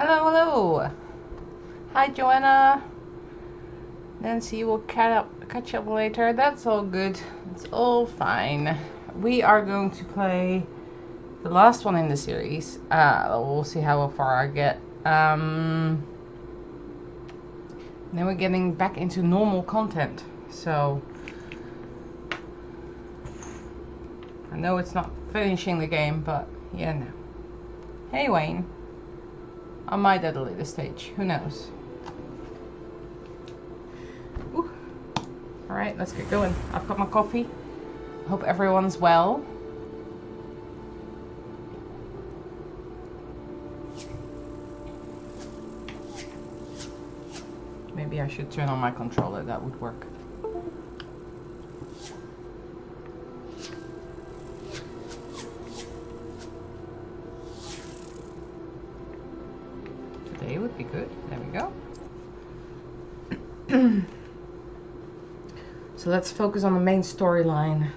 Hello, hello. Hi, Joanna. Nancy will catch up later. That's all good. It's all fine. We are going to play the last one in the series. We'll see how far I get. Then we're getting back into normal content. So I know it's not finishing the game, but yeah, no. Hey, Wayne. I might at a later stage. Who knows? Ooh. All right, let's get going. I've got my coffee. Hope everyone's well. Maybe I should turn on my controller. That would work. Today would be good. There we go. So let's focus on the main storyline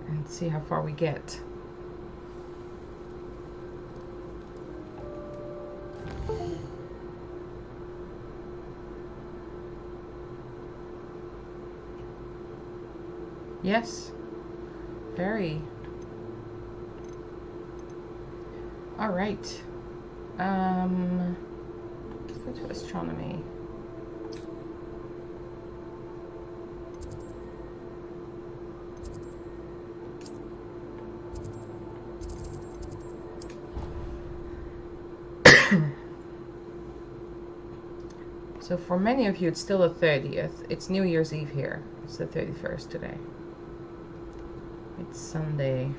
and see how far we get. Yes, very. All right. Let's go to astronomy. So for many of you, it's still the 30th. It's New Year's Eve here. It's the 31st today. It's Sunday.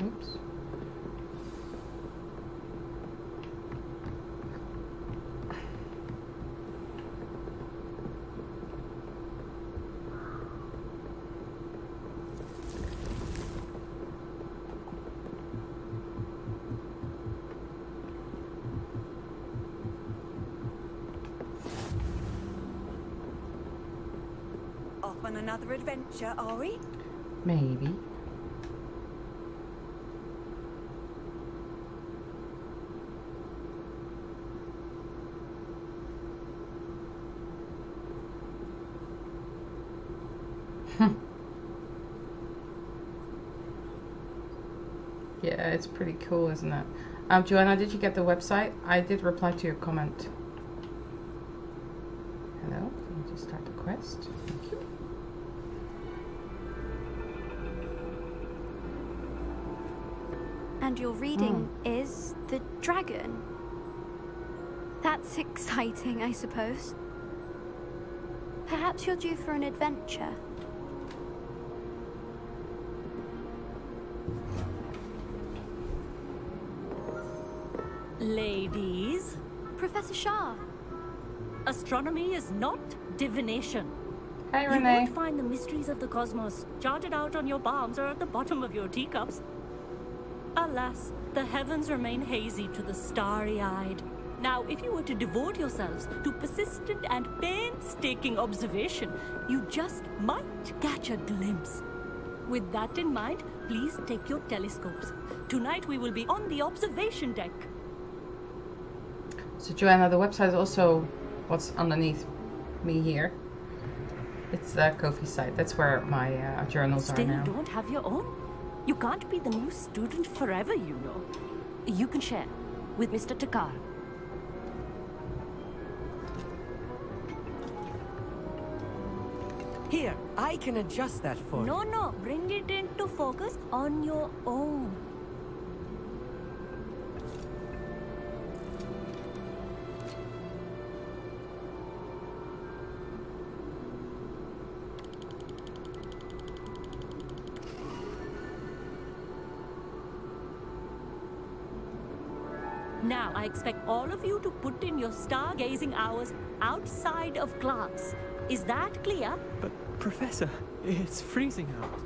Oops. Off on another adventure, are we? Maybe. Yeah, it's pretty cool, isn't it? Joanna, did you get the website? I did reply to your comment. Hello, can you just start the quest? Thank you. And your reading is The Dragon. That's exciting, I suppose. Perhaps you're due for an adventure. Ladies, Professor Shah. astronomy is not divination. Hey, You Renee. won't find the mysteries of the cosmos charted out on your palms or at the bottom of your teacups. Alas, the heavens remain hazy to the starry-eyed. Now, if you were to devote yourselves to persistent and painstaking observation, you just might catch a glimpse. With that in mind, please take your telescopes. Tonight we will be on the observation deck. So Joanna, the website is also what's underneath me here. It's the Ko-fi site. That's where my journals Still are now. don't have your own? You can't be the new student forever, you know. You can share with Mr. Takar. Here, I can adjust that for you. No, bring it into focus on your own. Now, I expect all of you to put in your stargazing hours outside of class. Is that clear? But, Professor, it's freezing out.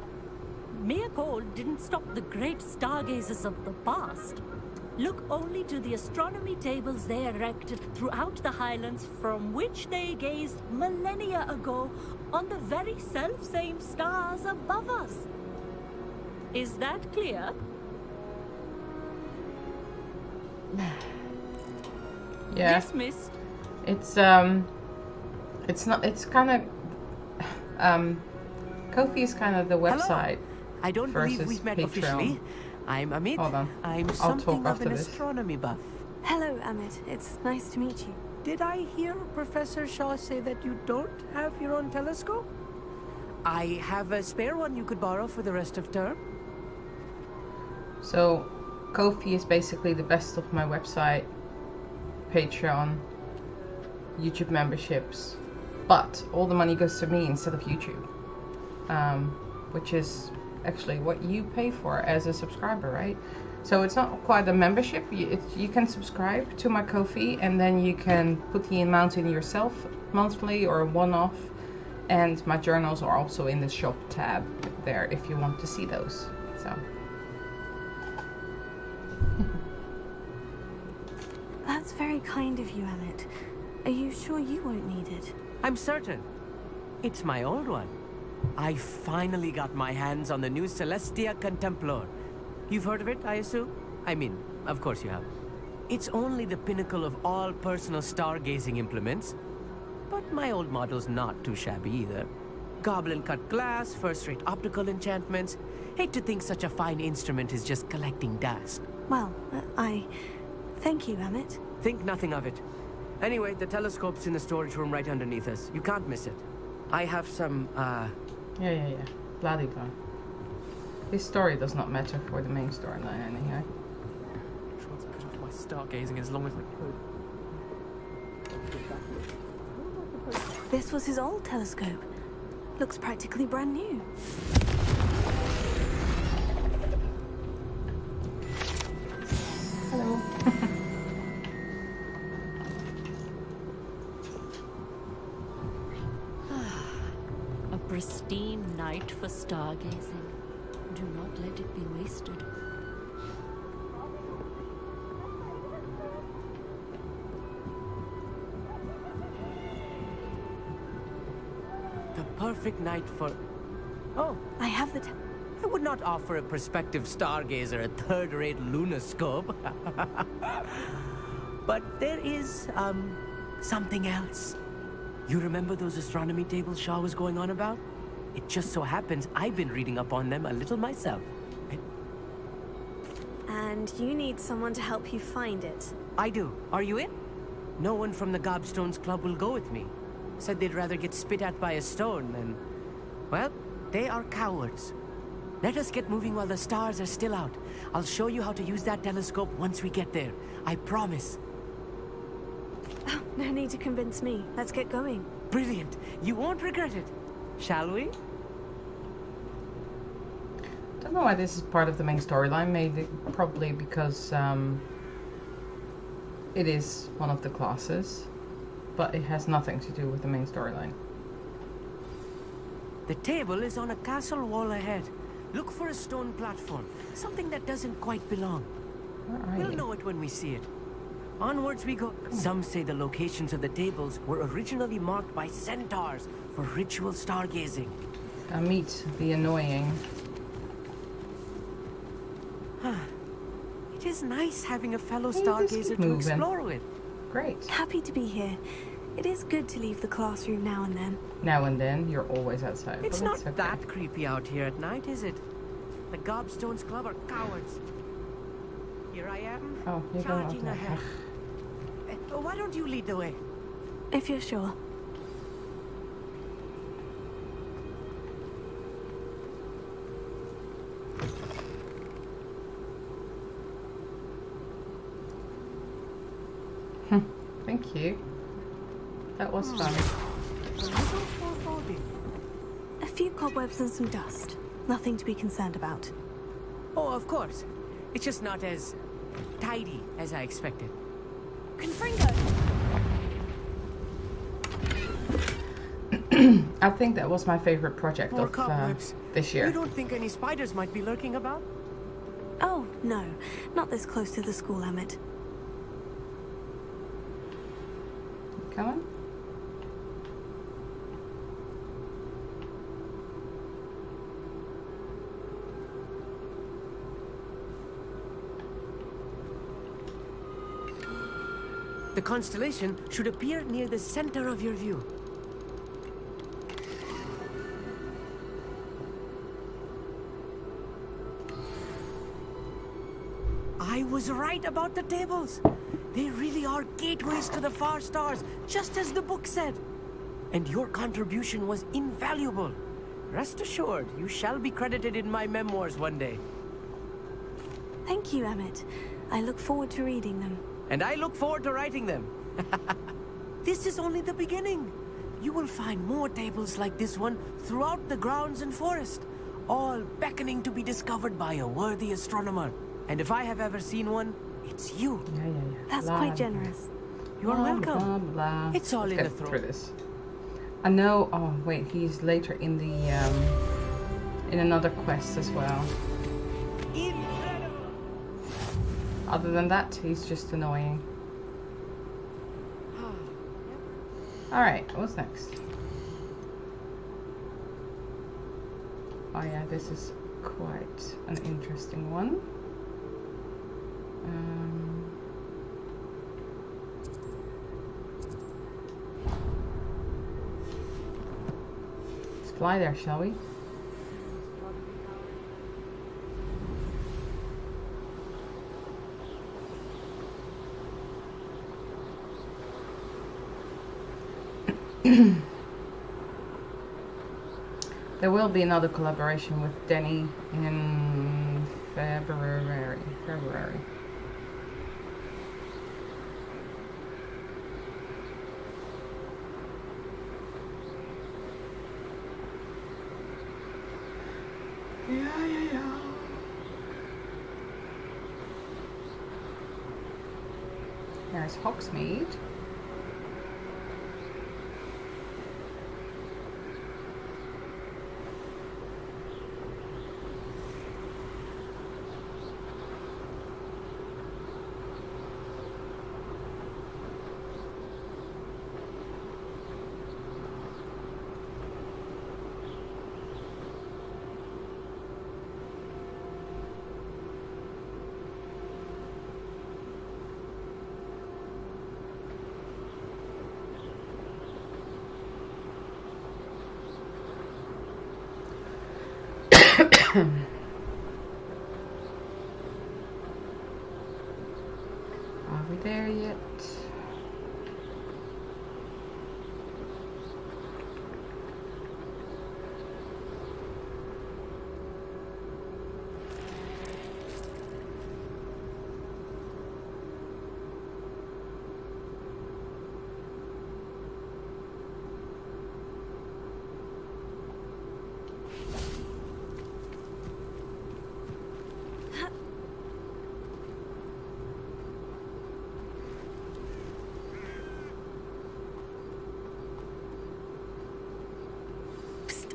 Mere cold didn't stop the great stargazers of the past. Look only to the astronomy tables they erected throughout the Highlands, from which they gazed millennia ago on the very self-same stars above us. Is that clear? Yeah. Dismissed. It's not. It's kind of. Ko-fi is kind of the website. I don't believe versus we've met Patreon. officially. I'm Amit. Hold on. I'm I'll something talk of an after this. astronomy buff. Hello, Amit. It's nice to meet you. Did I hear Professor Shaw say that you don't have your own telescope? I have a spare one you could borrow for the rest of term. So, Ko-fi is basically the best of my website, Patreon, YouTube memberships, but all the money goes to me instead of YouTube, which is actually what you pay for as a subscriber, right? So it's not quite a membership. You can subscribe to my Ko-fi, and then you can put the amount in yourself monthly or one-off, and my journals are also in the shop tab there if you want to see those. So. That's very kind of you, Amit. Are you sure you won't need it? I'm certain. It's my old one. I finally got my hands on the new Celestia Contemplar. You've heard of it, I assume? I mean, of course you have. It's only the pinnacle of all personal stargazing implements. But my old model's not too shabby either. Goblin-cut glass, first-rate optical enchantments. Hate to think such a fine instrument is just collecting dust. Well, thank you, Amit. Think nothing of it. Anyway, the telescope's in the storage room right underneath us. You can't miss it. I have some, Yeah. Blah-de-blah. His story does not matter for the main storyline anyway. I tried to put off my stargazing as long as I could. This was his old telescope. Looks practically brand new. Hello. A pristine night for stargazing. Do not let it be wasted. the perfect night for... Oh, I have the I would not offer a prospective stargazer a third-rate lunoscope. But there is, something else. You remember those astronomy tables Shaw was going on about? It just so happens I've been reading up on them a little myself. And you need someone to help you find it. I do. Are you in? No one from the Gobstones Club will go with me. Said they'd rather get spit at by a stone than... Well, they are cowards. Let us get moving while the stars are still out. I'll show you how to use that telescope once we get there. I promise. Oh, no need to convince me. Let's get going. Brilliant. You won't regret it. Shall we? Don't know why this is part of the main storyline. Maybe probably because it is one of the classes, but it has nothing to do with the main storyline. The table is on a castle wall ahead. Look for a stone platform, something that doesn't quite belong. Where are We'll you? know it when we see it. Onwards we go. Some say the locations of the tables were originally marked by centaurs for ritual stargazing. Meet the annoying. It is nice having a fellow Hey, just stargazer keep to moving. explore with. Great. Happy to be here. It is good to leave the classroom now and then. Now and then, you're always outside. It's but not it's okay. that creepy out here at night, is it? The Gobstones Club are cowards. Here I am, Oh, you go out charging there. ahead. Why don't you lead the way? If you're sure. Thank you. That was fun. A little foreboding. A few cobwebs and some dust. Nothing to be concerned about. Oh, of course. It's just not as tidy as I expected. Confringo! I think that was my favorite project More of cobwebs. this You year. don't think any spiders might be lurking about? Oh, no. Not this close to the school, Emmett. Come on. The constellation should appear near the center of your view. I was right about the tables. They really are gateways to the far stars, just as the book said. And your contribution was invaluable. Rest assured, you shall be credited in my memoirs one day. Thank you, Emmett. I look forward to reading them. And I look forward to writing them. This is only the beginning. You will find more tables like this one throughout the grounds and forest, all beckoning to be discovered by a worthy astronomer. And if I have ever seen one, it's you. Yeah. That's quite generous. You're welcome. Blah, blah. It's all Let's in get the throat. through this. I know. Oh wait, he's later in the in another quest as well. Incredible. Other than that, he's just annoying. Alright, what's next? Oh yeah, this is quite an interesting one. Let's fly there, shall we? There will be another collaboration with Denny in February. Yeah. There's Hogsmeade. Are we there yet?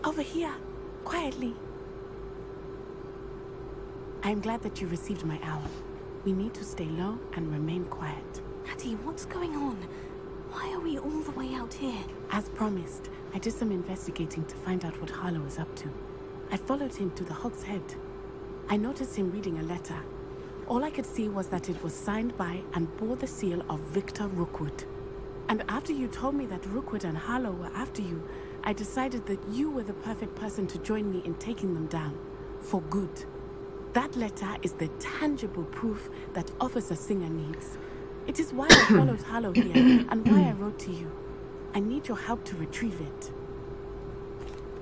Over here, quietly. I'm glad that you received my owl. We need to stay low and remain quiet. Natty, what's going on? Why are we all the way out here? As promised, I did some investigating to find out what Harlow is up to. I followed him to the Hog's Head. I noticed him reading a letter. All I could see was that it was signed by and bore the seal of Victor Rookwood. And after you told me that Rookwood and Harlow were after you, I decided that you were the perfect person to join me in taking them down. For good. That letter is the tangible proof that Officer Singer needs. It is why I followed Harlow here and why I wrote to you. I need your help to retrieve it.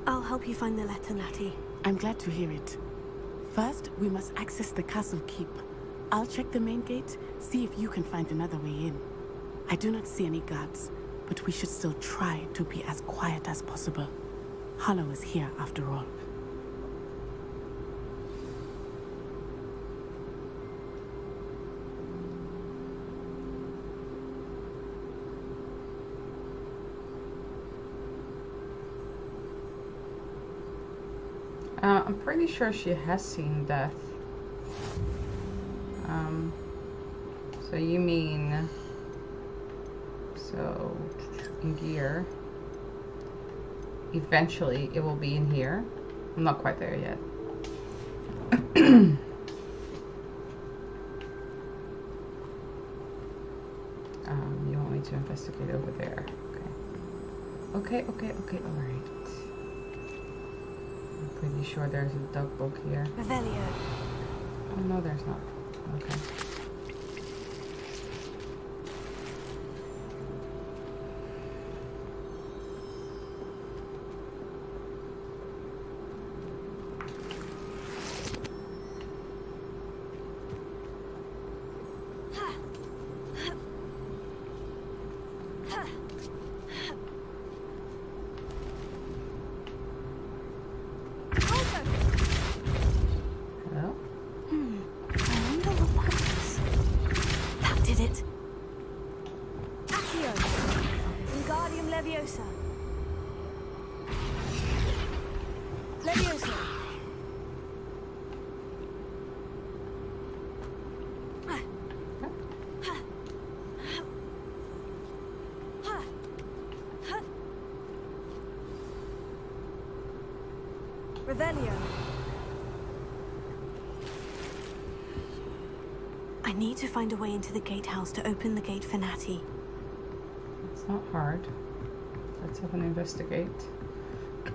I'll help you find the letter, Natty. I'm glad to hear it. First, we must access the castle keep. I'll check the main gate, see if you can find another way in. I do not see any guards, but we should still try to be as quiet as possible. Harlow is here after all. I'm pretty sure she has seen death. So you mean, so in gear, eventually it will be in here. I'm not quite there yet. You want me to investigate over there? Okay, all right. I'm pretty sure there's a dog book here. Revelio. Oh no, there's not. Okay. Revelio. I need to find a way into the gatehouse to open the gate for Natty. It's not hard. Let's have an investigate.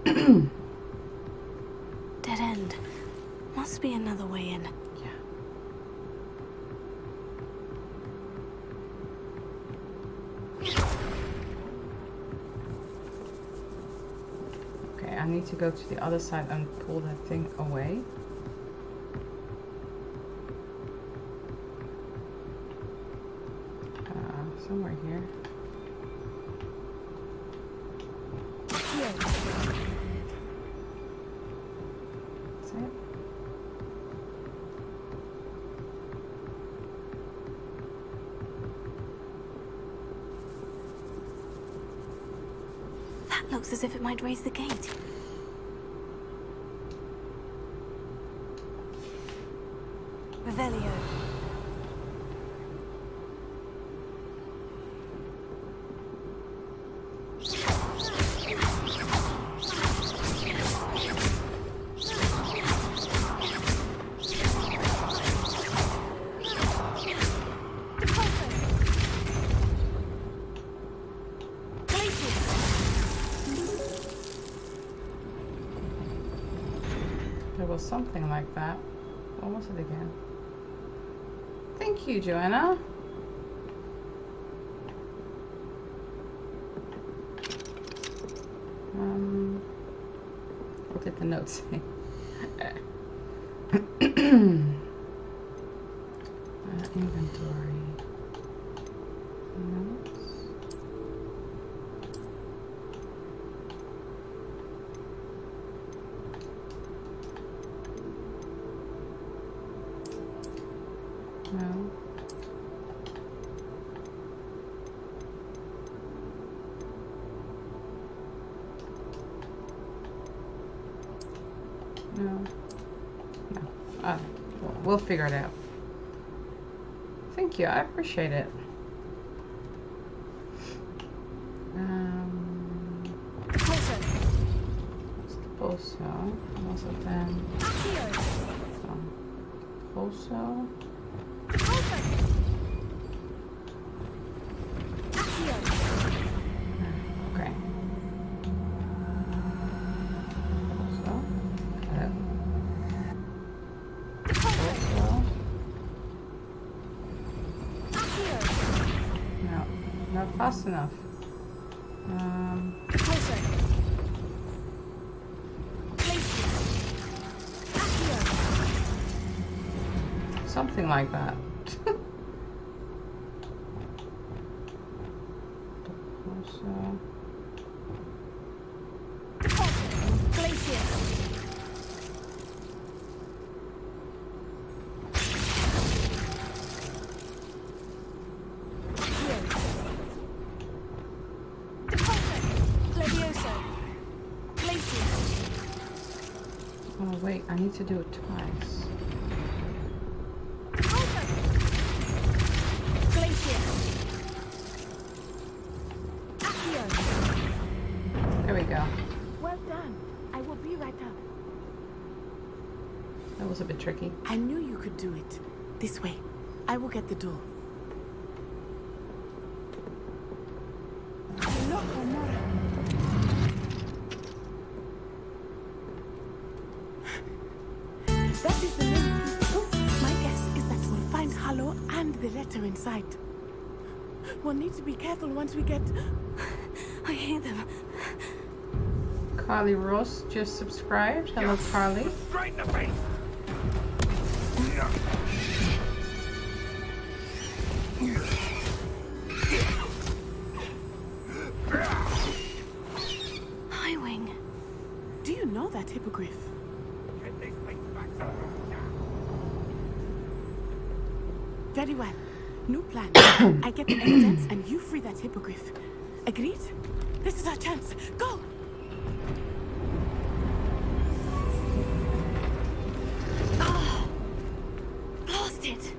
Dead end. Must be another way in. Yeah. Okay, I need to go to the other side and pull that thing away. Somewhere here. That's it. That looks as if it might raise the gate. Revelio. There was something like that. What was it again? Thank you, Joanna. What did the note say? Inventory. Notes. No. No. No. We'll figure it out. Thank you. I appreciate it. Also, also then. Also. Okay. Also. No, not fast enough. Something like that. Oh wait, I need to do it twice. go. Well done. I will be right up. That was a bit tricky. I knew you could do it. This way. I will get the door. Hello, Homura. That is the main piece. My guess is that we'll find Harlow and the letter inside. We'll need to be careful once we get... I hear them. Carly Ross just subscribed. Hello, Carly. Straight in the face. Highwing. Do you know that hippogriff? Get this thing back. Very well. New plan. I get the evidence and you free that hippogriff. Agreed? This is our chance. Go! Blast it!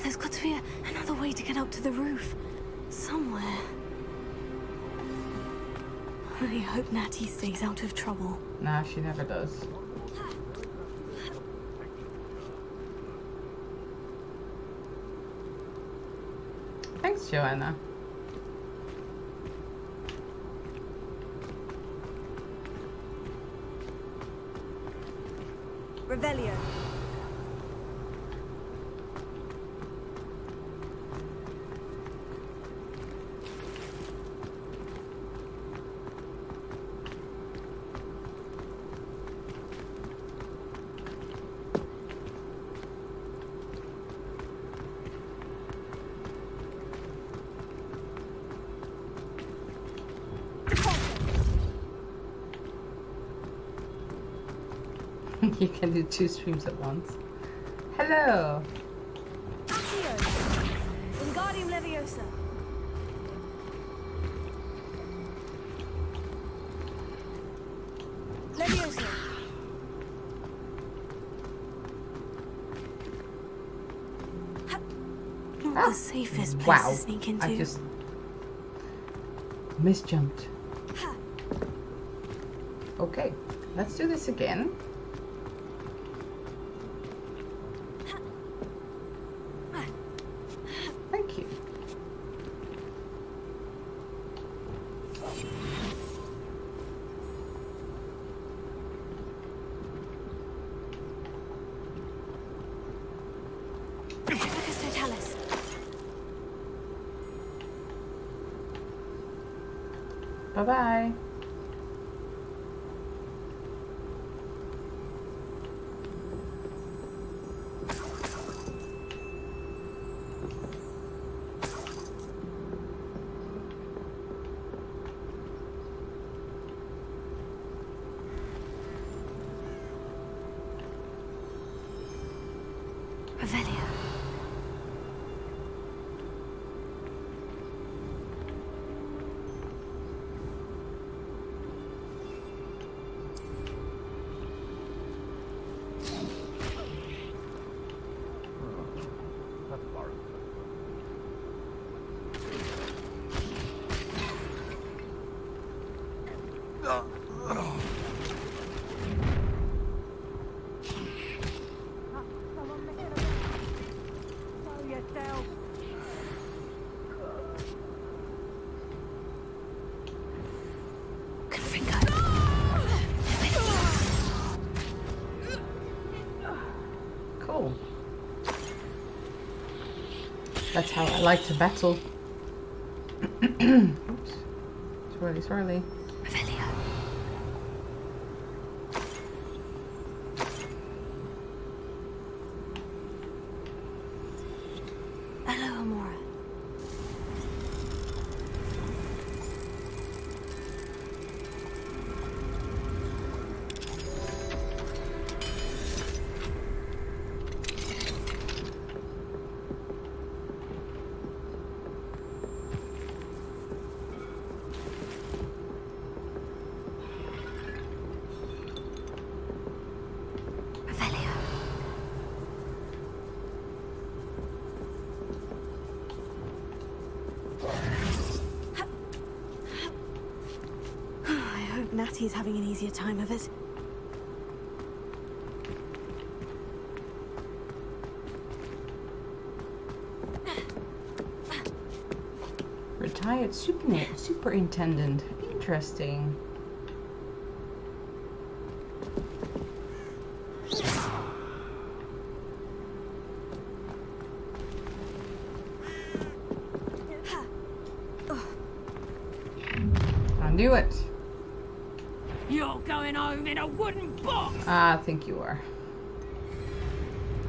There's got to be another way to get up to the roof. Somewhere. I hope Natty stays out of trouble. Nah, she never does. Thanks, Joanna. Revelio. You can do 2 streams at once. Hello. Accio. Wingardium Leviosa. Leviosa. Not the safest place Wow. to sneak into. I just misjumped. Okay, let's do this again. Thank you. Focus Totalis. Bye-bye. Revelio. Cool. That's how I like to battle. Oops. Swirly, swirly. Revelio. Hello, Amora. Natty's having an easier time of it. Retired superintendent. Interesting. I knew it. You're going home in a wooden box! I think you are.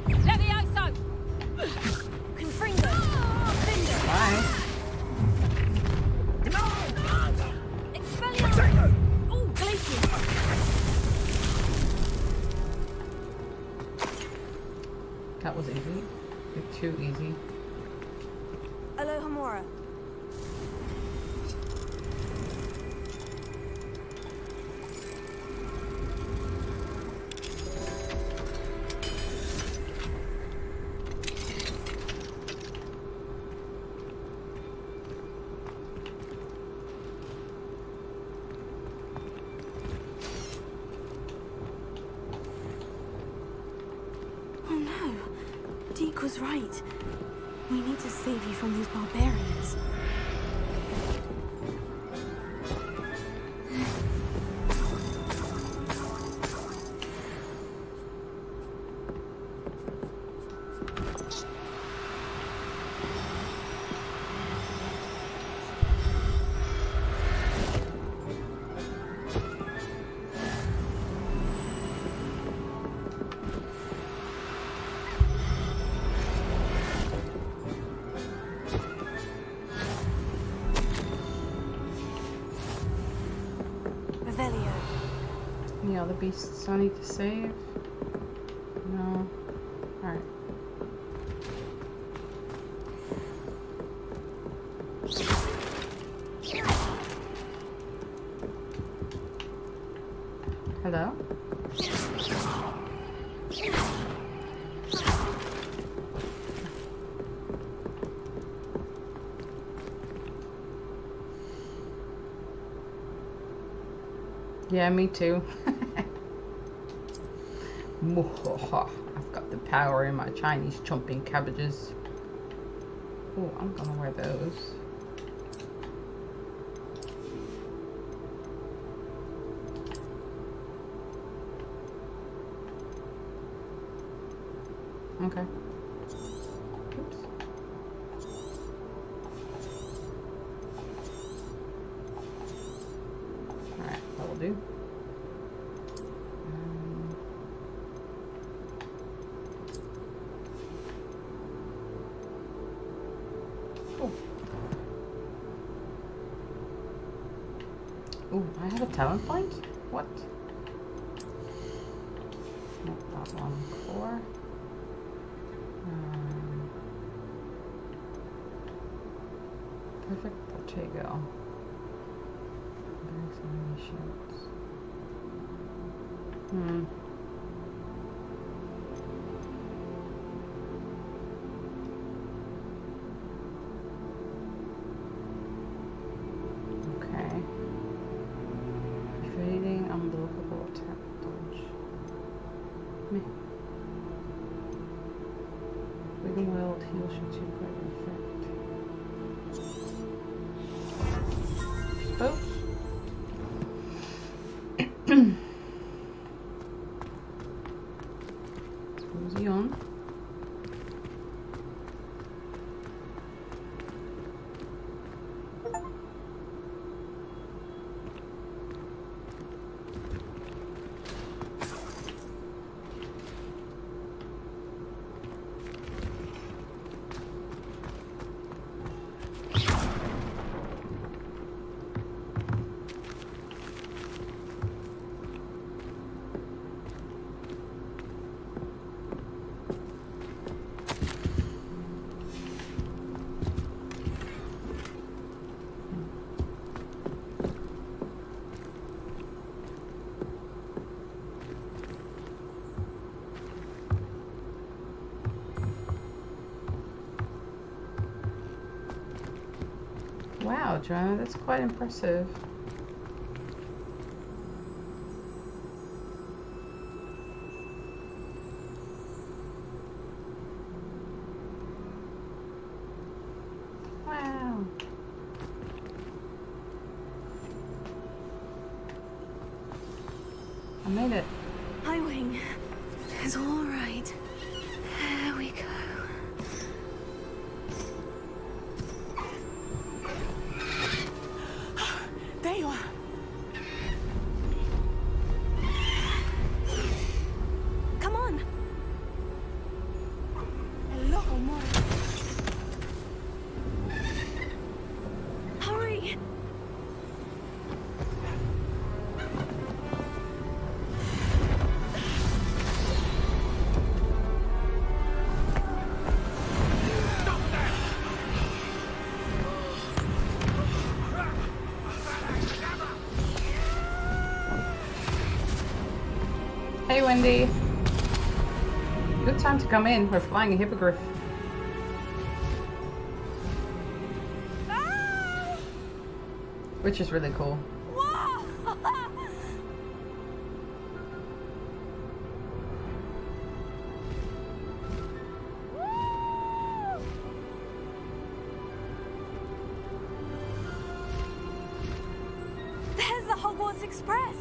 Levioso! Confringo! Bye. Expelliarmus! Oh, Glacier! That was easy. Too easy. Alohomora. Oh no, Deke was right. We need to save you from these barbarians. Any other beasts I need to save? No. Alright. Hello? Yeah, me too. I've got the power in my Chinese chomping cabbages. Oh, I'm gonna wear those. Okay. Oops. Alright, that will do. Oh, I have a talent point? What? Not that one. 4. Perfect Portego. Okay. Evading unblockable attack dodge. Meh. Wiggle Wild heals you to great effect. Oh. Who's he on? Wow, Joanna, that's quite impressive. I made it. Highwing. It's all right. There we go. There you are. Come on. Hello, Mora. Hurry. Hey, Wendy. Good time to come in. We're flying a hippogriff. Which is really cool. Whoa! There's the Hogwarts Express.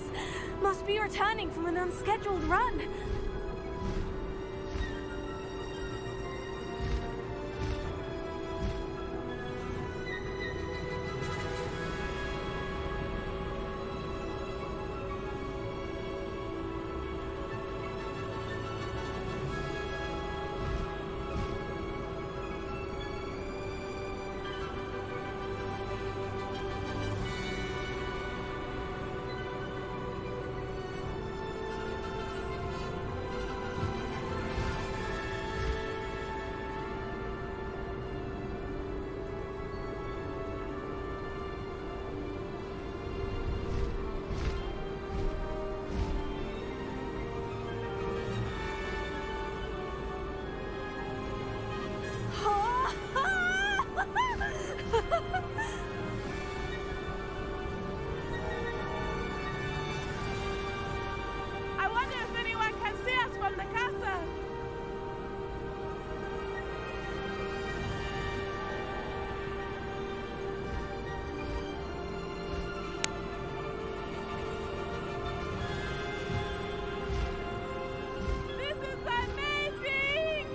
Must be returning from an unscheduled run. I wonder if anyone can see us from the castle. This is amazing!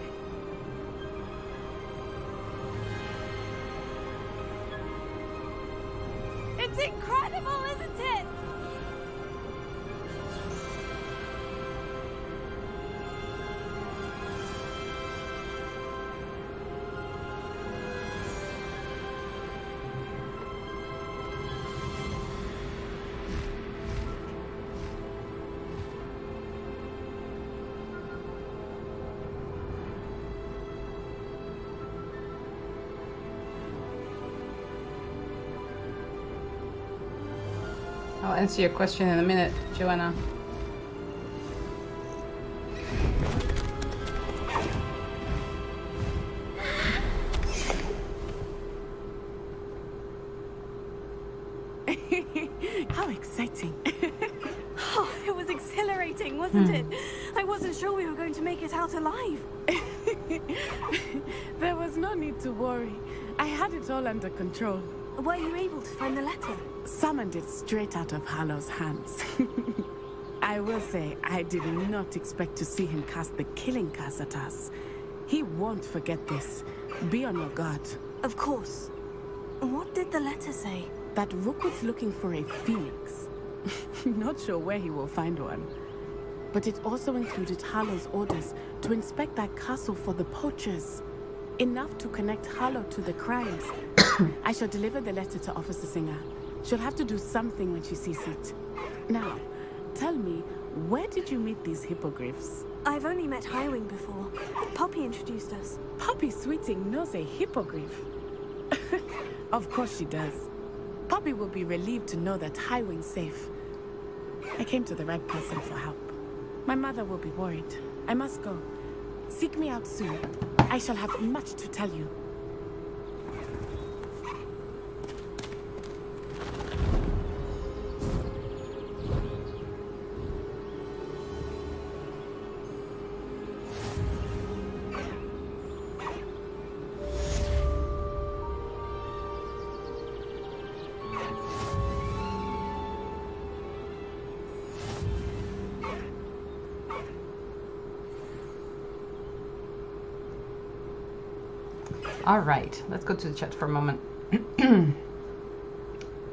It's incredible, isn't it? I'll answer your question in a minute, Joanna. How exciting. Oh, it was exhilarating, wasn't it? I wasn't sure we were going to make it out alive. There was no need to worry. I had it all under control. Were you able to find the letter? Summoned it straight out of Harlow's hands. I will say, I did not expect to see him cast the killing curse at us. He won't forget this. Be on your guard. Of course. What did the letter say? That Rookwood's looking for a phoenix. Not sure where he will find one. But it also included Harlow's orders to inspect that castle for the poachers. Enough to connect Harlow to the crimes. I shall deliver the letter to Officer Singer. She'll have to do something when she sees it. Now, tell me, where did you meet these hippogriffs? I've only met Highwing before. Poppy introduced us. Poppy Sweeting knows a hippogriff. Of course she does. Poppy will be relieved to know that Highwing's safe. I came to the right person for help. My mother will be worried. I must go. Seek me out soon. I shall have much to tell you. Alright, let's go to the chat for a moment.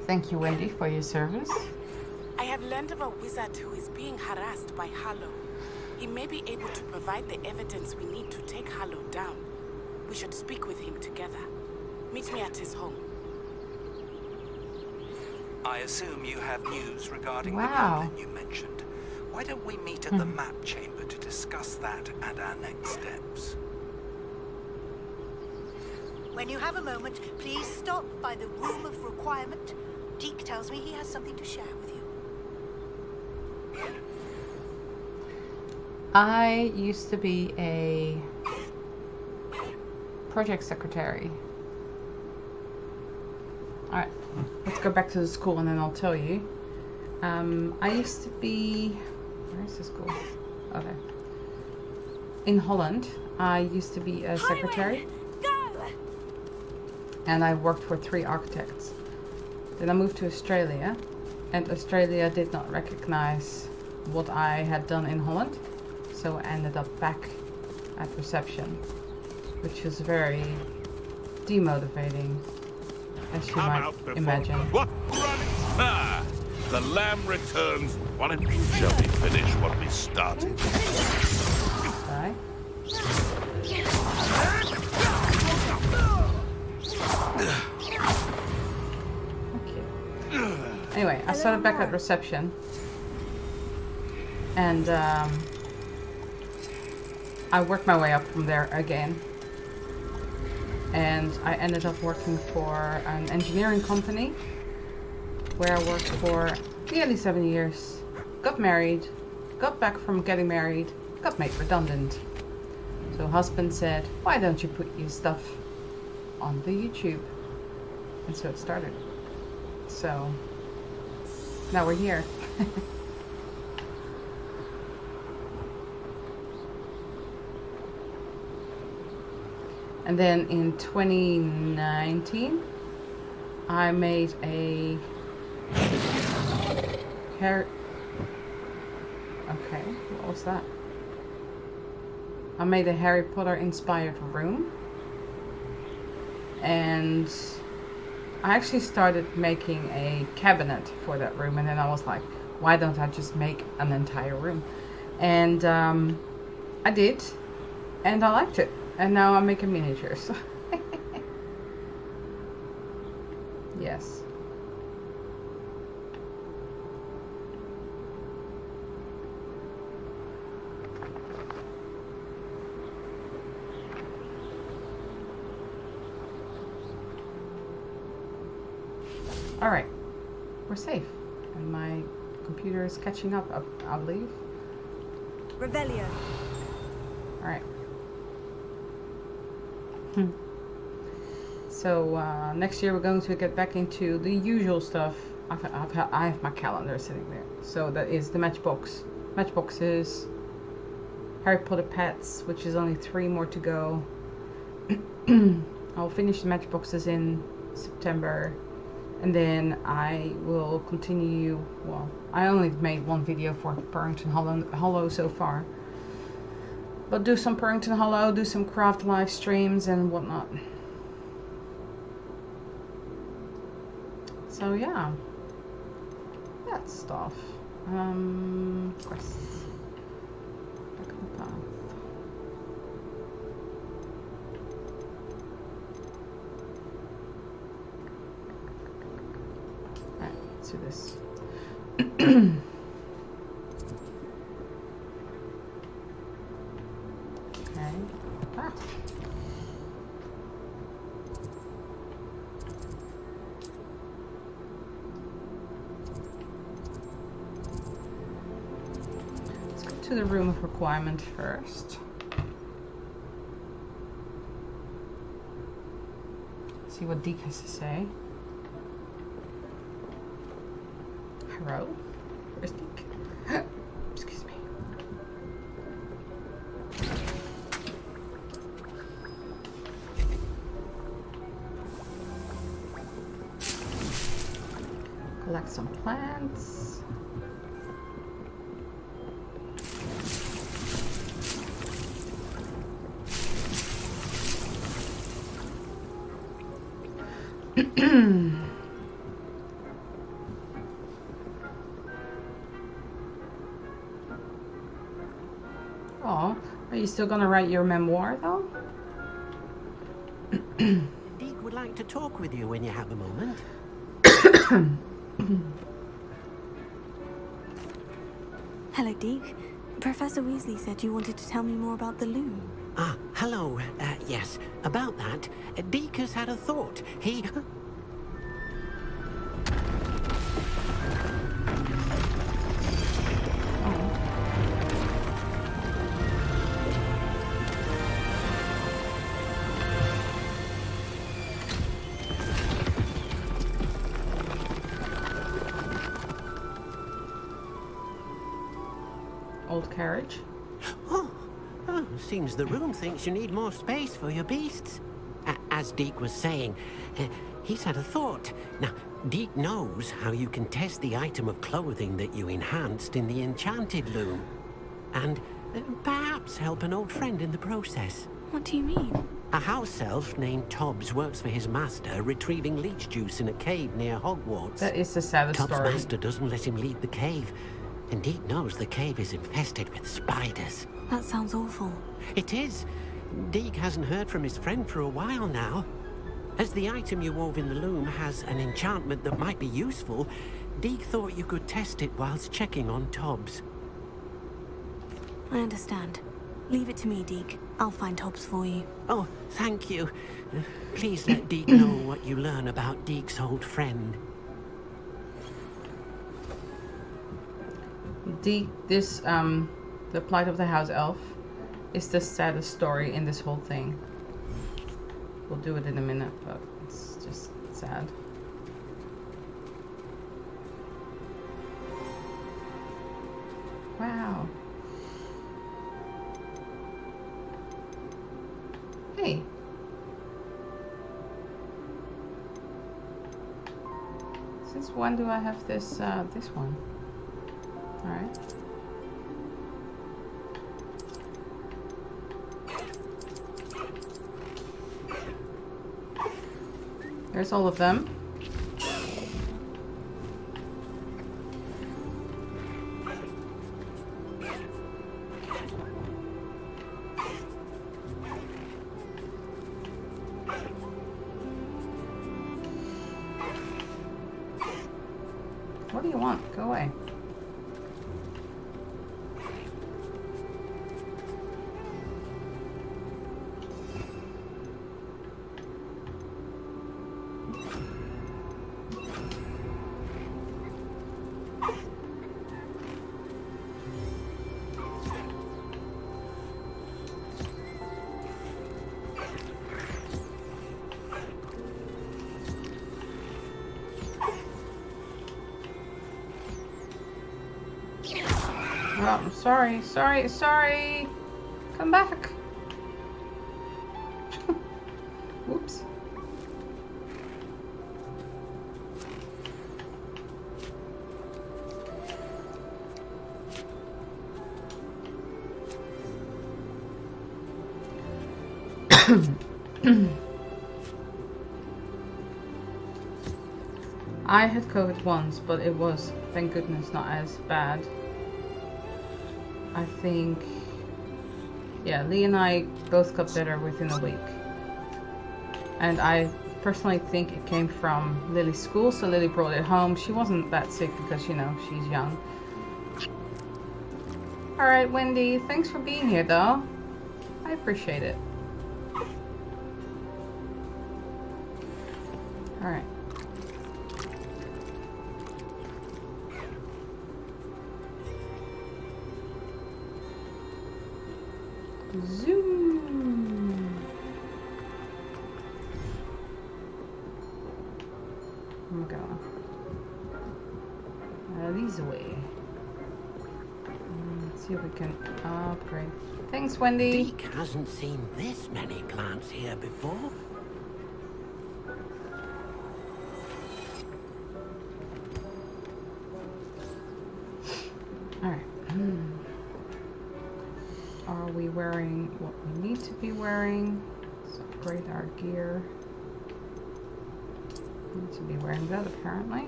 Thank you, Wendy, for your service. I have learned of a wizard who is being harassed by Harlow. He may be able to provide the evidence we need to take Harlow down. We should speak with him together. Meet me at his home. I assume you have news regarding the Wow. goblin you mentioned. Why don't we meet at the map chamber to discuss that and our next steps? When you have a moment, please stop by the Room of Requirement. Deke tells me he has something to share with you. I used to be a project secretary. Alright, let's go back to the school and then I'll tell you. I used to be... Where's the school? Oh, there. In Holland, I used to be a secretary. And I worked for 3 architects. Then I moved to Australia, and Australia did not recognize what I had done in Holland, so I ended up back at reception, which was very demotivating, as you might imagine. What? Ah, the lamb returns. Why don't you shall we finish what we started? Bye. Okay. Anyway, I started back at reception, and I worked my way up from there again, and I ended up working for an engineering company where I worked for nearly 7 years, got married, got back from getting married, got made redundant. So husband said, why don't you put your stuff on the YouTube? And so it started. So now we're here. And then in 2019 I made a okay, what was that? I made a Harry Potter inspired room, and I actually started making a cabinet for that room, and then I was like, why don't I just make an entire room? And I did, and I liked it, and now I'm making miniatures. Yes. Alright, we're safe, and my computer is catching up, I believe. Revelio. Alright. So next year we're going to get back into the usual stuff. I have my calendar sitting there. So that is the matchboxes, Harry Potter pets, which is only 3 more to go. I'll finish the matchboxes in September. And then I will continue, well, I only made 1 video for Purrington Hollow so far. But do some Purrington Hollow, do some craft live streams and whatnot. So yeah, that stuff. Quests. Back on the path. To this. Okay. Ah. Let's go to the room of requirement first. See what Deke has to say. Hello? Where's Deke? Excuse me. Collect some plants. Oh, are you still gonna write your memoir though? Deek would like to talk with you when you have a moment. Hello, Deke. Professor Weasley said you wanted to tell me more about the loom. Ah, hello. Yes, about that. Deek has had a thought. He... Old carriage. Oh, seems the room thinks you need more space for your beasts. As Deek was saying, he's had a thought. Now, Deek knows how you can test the item of clothing that you enhanced in the enchanted loom. And perhaps help an old friend in the process. What do you mean? A house elf named Tobbs works for his master, retrieving leech juice in a cave near Hogwarts. That is the saddest Tobbs' story. master doesn't let him leave the cave. And Deek knows the cave is infested with spiders. That sounds awful. It is. Deek hasn't heard from his friend for a while now. As the item you wove in the loom has an enchantment that might be useful, Deek thought you could test it whilst checking on Tobbs. I understand. Leave it to me, Deke. I'll find Tobbs for you. Oh, thank you. Please let Deek know what you learn about Deek's old friend. This, the plight of the house elf is the saddest story in this whole thing. We'll do it in a minute, but it's just sad. Wow. Hey. Since when do I have this, this one? Alright. There's all of them. What do you want? Go away. Oh, sorry. Come back. Whoops. I had COVID once, but it was, thank goodness, not as bad. I think, yeah, Lee and I both got better within a week. And I personally think it came from Lily's school, so Lily brought it home. She wasn't that sick because, you know, she's young. Alright, Wendy, thanks for being here, though. I appreciate it. Alright. Zoom. I'm going. These way. Let's see if we can upgrade. Thanks, Wendy. Deek hasn't seen this many plants here before. All right. Are we wearing what we need to be wearing? Let's upgrade our gear. Need to be wearing that apparently.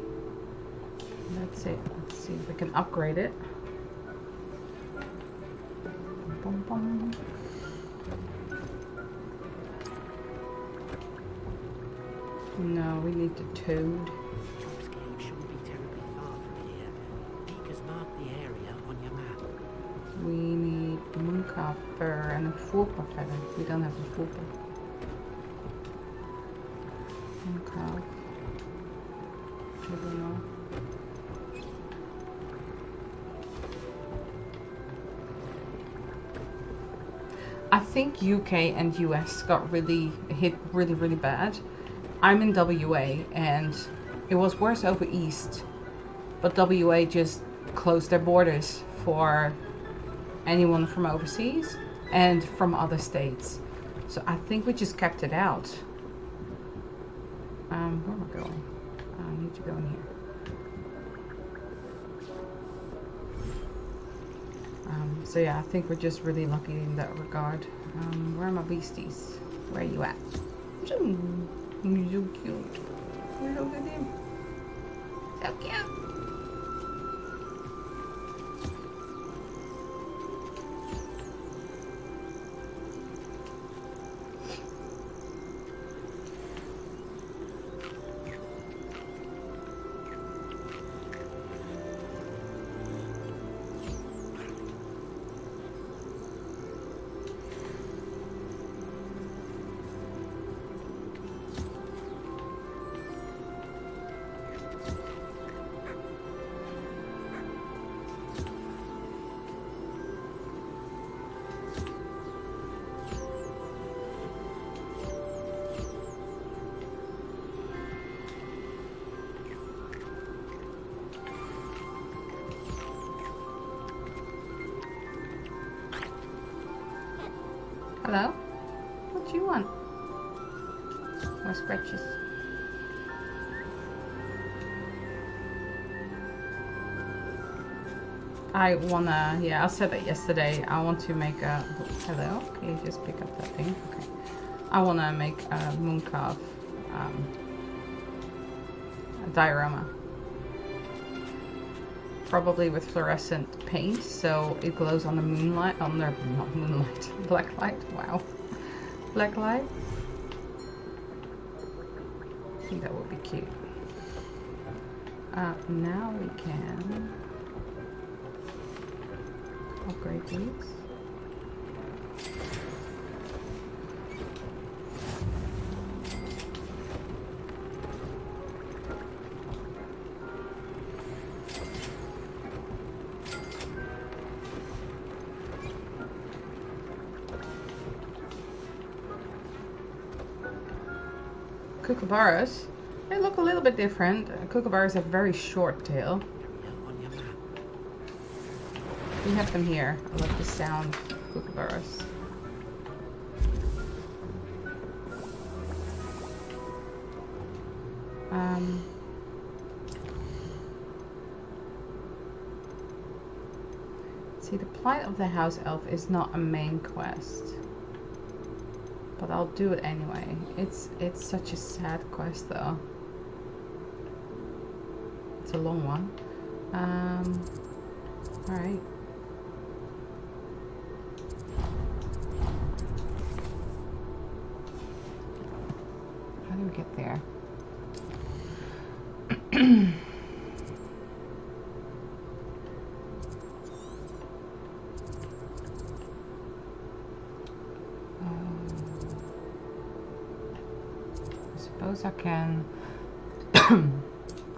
That's it. Let's see if we can upgrade it. Bum, bum. No, we need the toad. Hog's Cave shouldn't be terribly far from here. Deek has marked the area on your map. We need mooncalf fur and a fulpa feather. We don't have a fulpa. Mooncalf. I don't know. I think UK and US got hit really bad. I'm in WA and it was worse over east, but WA just closed their borders for anyone from overseas and from other states. So I think we just kept it out. Where am I going? I need to go in here. So yeah, I think we're just really lucky in that regard. Where are my beasties? Where are you at? He's so cute. Look at him. So cute. Hello? What do you want? More scratches. I wanna, yeah, I said that yesterday. I want to make a, hello? Can you just pick up that thing? Okay. I wanna make a mooncalf a diorama. Probably with fluorescent paint, so it glows on the moonlight, on the, not moonlight, black light, wow. Black light. I think that would be cute. Now we can upgrade these. Kookaburras, they look a little bit different. Kookaburras have very short tail. We have them here. I love the sound of kookaburras. See, the plight of the house elf is not a main quest. But I'll do it anyway. It's such a sad quest though. It's a long one. Alright. How do we get there? I can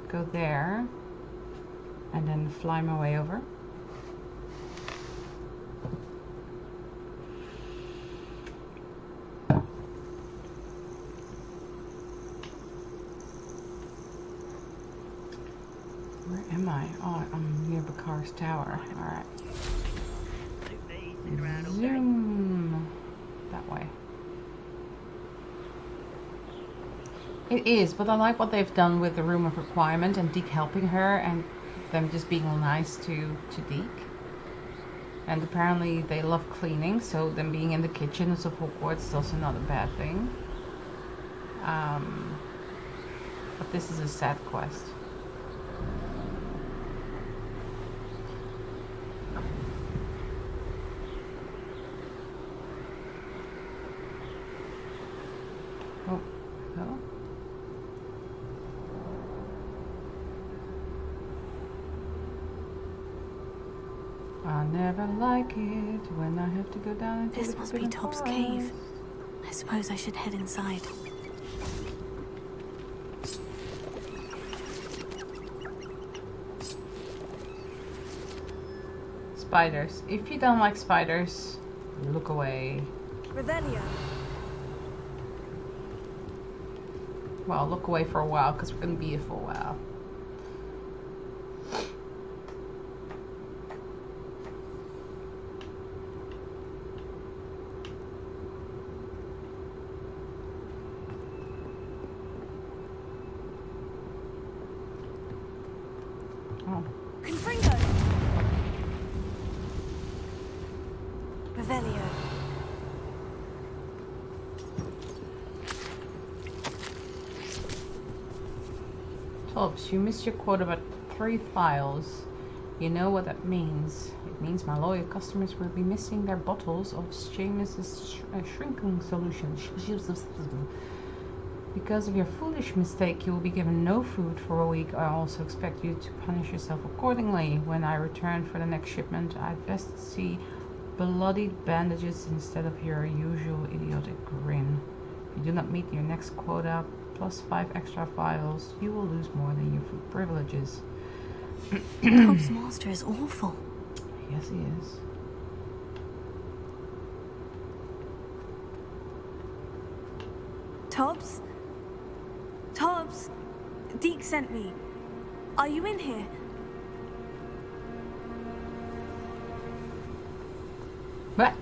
go there and then fly my way over. Where am I? Oh, I'm near Bakar's tower. Alright. Zoom that way. It is, but I like what they've done with the room of requirement and Deke helping her and them just being all nice to Deke. And apparently they love cleaning, so them being in the kitchens of Hogwarts is also not a bad thing. But this is a sad quest. Oh, no. I never like it when I have to go down into This the must be forbidden Top's forest. cave. I suppose I should head inside. Spiders. If you don't like spiders, look away. Revelio. Well, look away for a while because we're going to be here for a while. Oh. Confringo. Revelio. Tops, you missed your quota about 3 files. You know what that means. It means my loyal customers will be missing their bottles of Seamus's shrinking solution. Because of your foolish mistake, you will be given no food for a week. I also expect you to punish yourself accordingly. When I return for the next shipment, I'd best see bloodied bandages instead of your usual idiotic grin. If you do not meet your next quota, plus 5 extra files, you will lose more than your food privileges. Top's master is awful. Yes, he is. Tobbs? Tobbs? Deke sent me. Are you in here? What?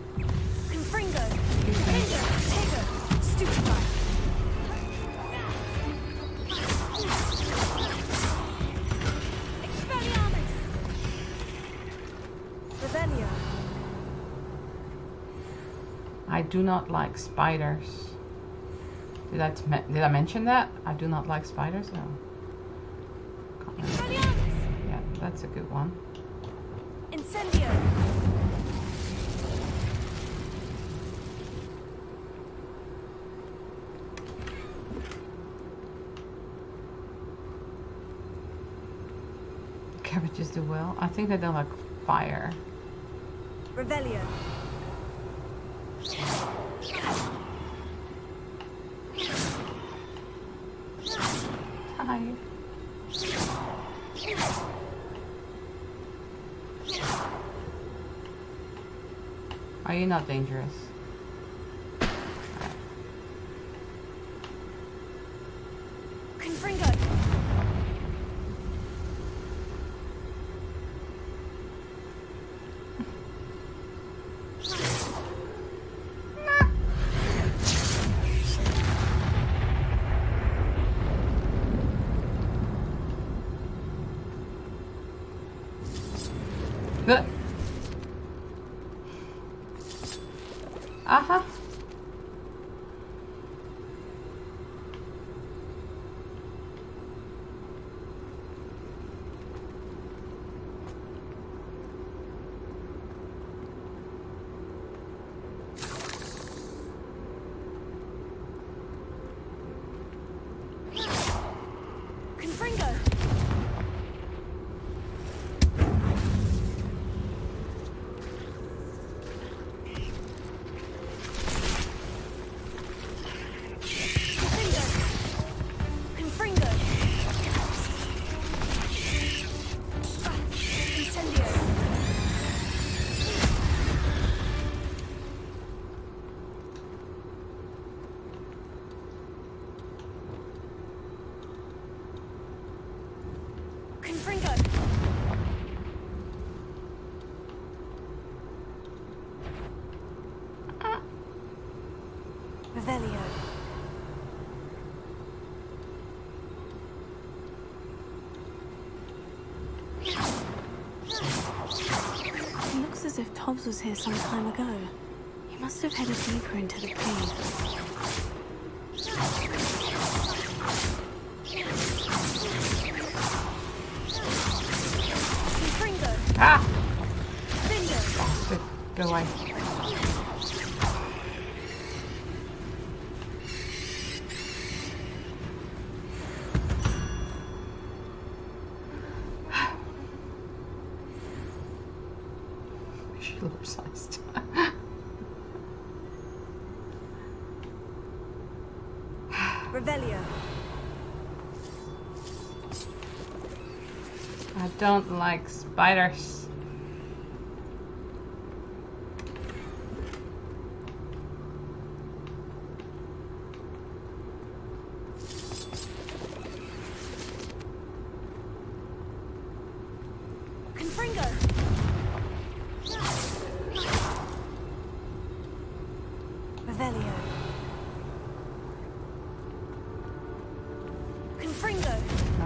Confringo. Tego. Stupefy. Expelliarmus. Revelio. I do not like spiders. Did I mention that? I do not like spiders? No. Yeah, that's a good one. Incendio. Cabbages do well. I think they don't like fire. Revelio. Hi. Are you not dangerous? Confringo. Good. Aha. Confringo. Confringo. Revelio. It looks as if Tobbs was here some time ago. He must have headed deeper into the cave. Ah! Bastard. Go away. Oversized. Revelio. I don't like spiders. Confringo. Revelio. Confringo.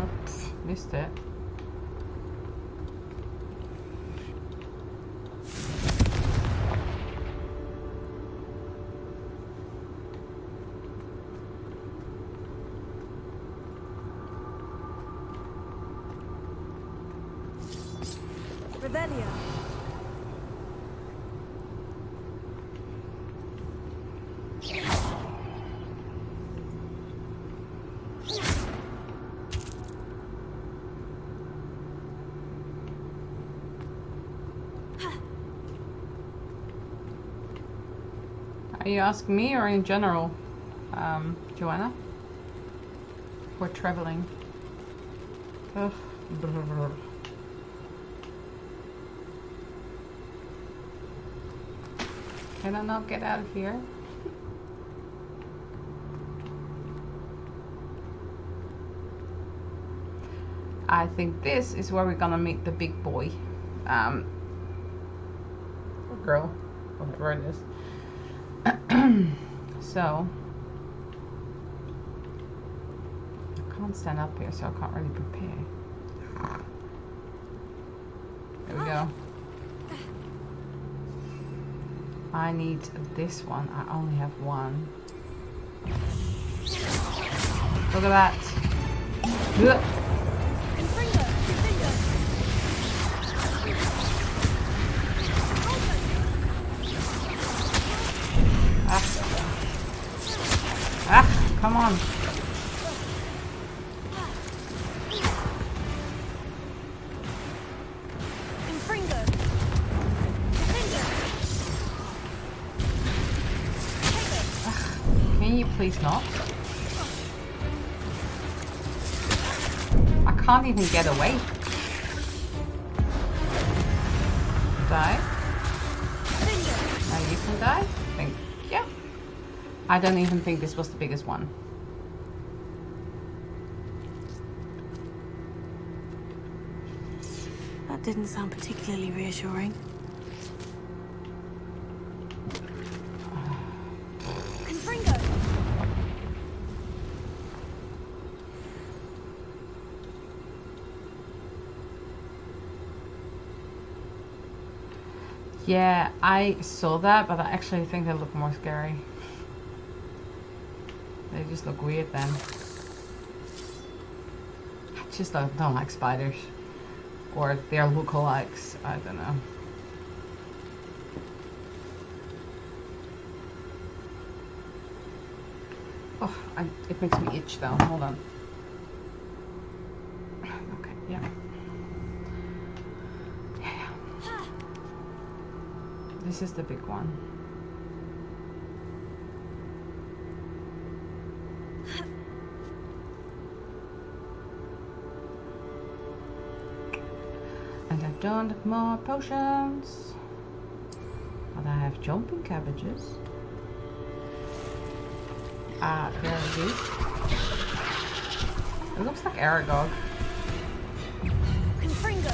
Oops, missed it. Revelio. Are you asking me or in general, Joanna? We're traveling. Ugh. Can I not get out of here? I think this is where we're gonna meet the big boy. Or girl, whatever it is. So I can't stand up here, so I can't really prepare. There we go. I need this one. I only have one. Look at that. Ugh. Ah, come on. Can you please not? I can't even get away. Die. Now you can die. Thank you. I don't even think this was the biggest one. That didn't sound particularly reassuring. Yeah, I saw that, but I actually think they look more scary. They just look weird then. I just don't like spiders. Or their lookalikes, I don't know. Oh, it makes me itch though, hold on. Okay, yeah. This is the big one. And I don't have more potions. But I have jumping cabbages. Ah, very good. It looks like Aragog. Confringo.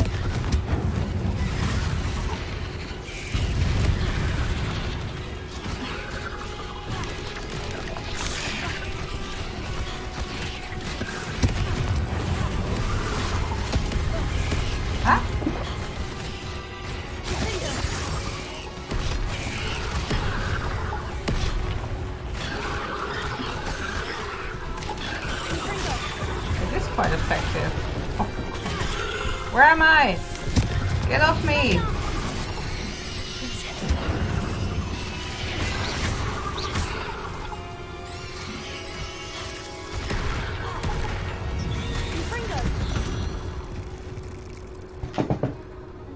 It is quite effective. Oh. Where am I? Get off me!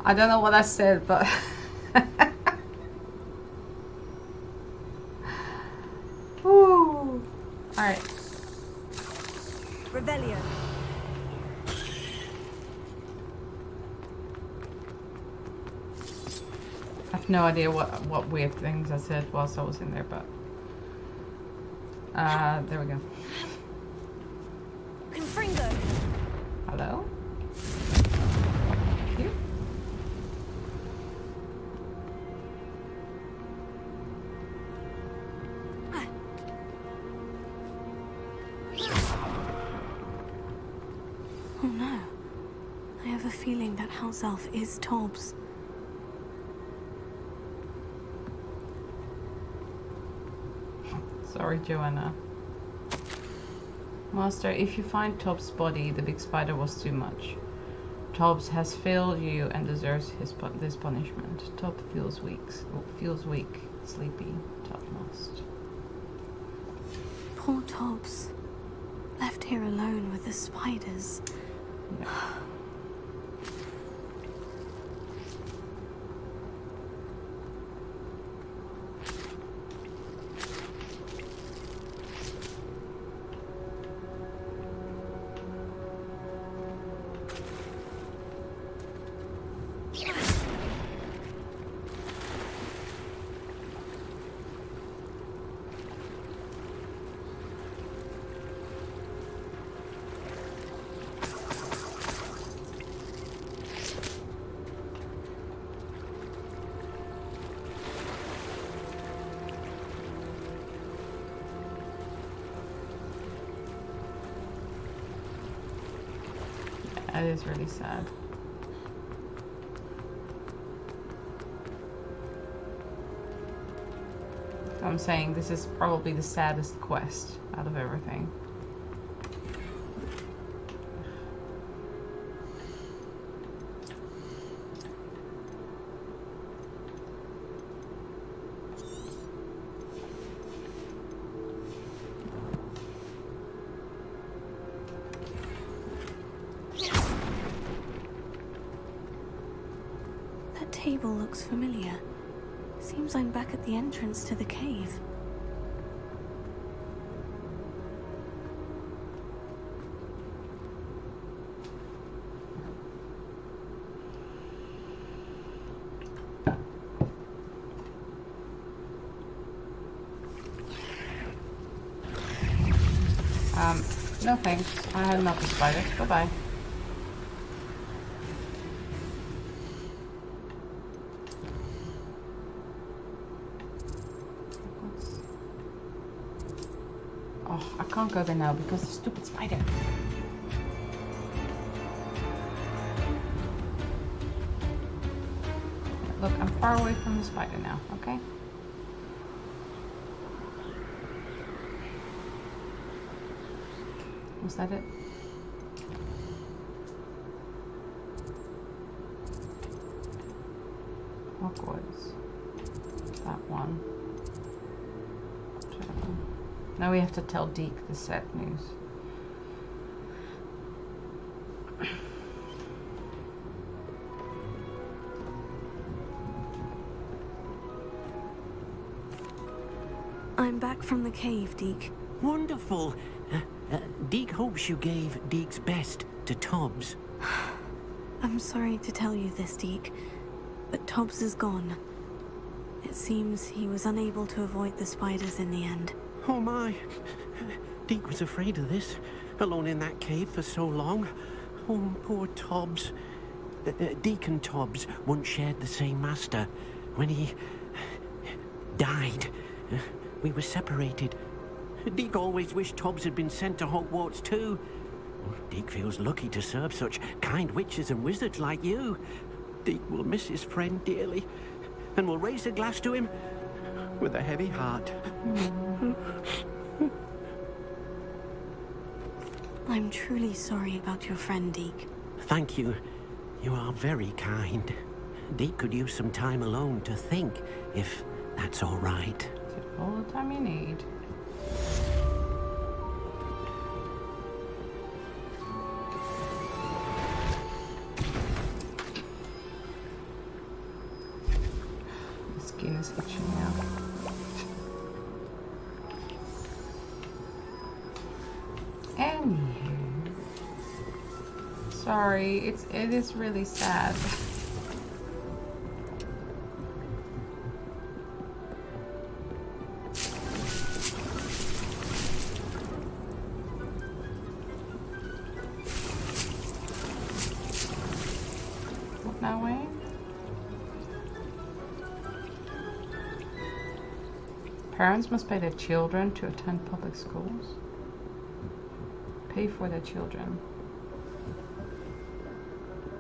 I don't know what I said, but Woo. Alright. Revelio. I have no idea what weird things I said whilst I was in there, but there we go. Confringo. Hello? You? Oh no. I have a feeling that house elf is Tobbs. Sorry, Joanna. Master, if you find Tobbs' body, the big spider was too much. Tobbs has failed you and deserves this punishment. Tobbs feels weak, sleepy, topmost. Poor Tobbs. Left here alone with the spiders. Yeah. That is really sad. So I'm saying this is probably the saddest quest out of everything. Table looks familiar. Seems I'm back at the entrance to the cave. No thanks. I had enough of spiders. Bye-bye. I can't go there now because of the stupid spider. Look, I'm far away from the spider now, okay? Was that it? Hogwarts. That one. Now we have to tell Deke the sad news. I'm back from the cave, Deke. Wonderful. Deke hopes you gave Deke's best to Tobbs. I'm sorry to tell you this, Deke, but Tobbs is gone. It seems he was unable to avoid the spiders in the end. Oh my. Deke was afraid of this, alone in that cave for so long. Oh, poor Tobbs. Deke and Tobbs once shared the same master. When he died, we were separated. Deke always wished Tobbs had been sent to Hogwarts too. Deke feels lucky to serve such kind witches and wizards like you. Deke will miss his friend dearly, and will raise a glass to him with a heavy heart. I'm truly sorry about your friend, Deke. Thank you. You are very kind. Deek could use some time alone to think, if that's all right. Take all the time you need. The skin is itching now. Anywho, sorry, it is really sad. What now, Wayne? Parents must pay their children to attend public schools. Pay for their children.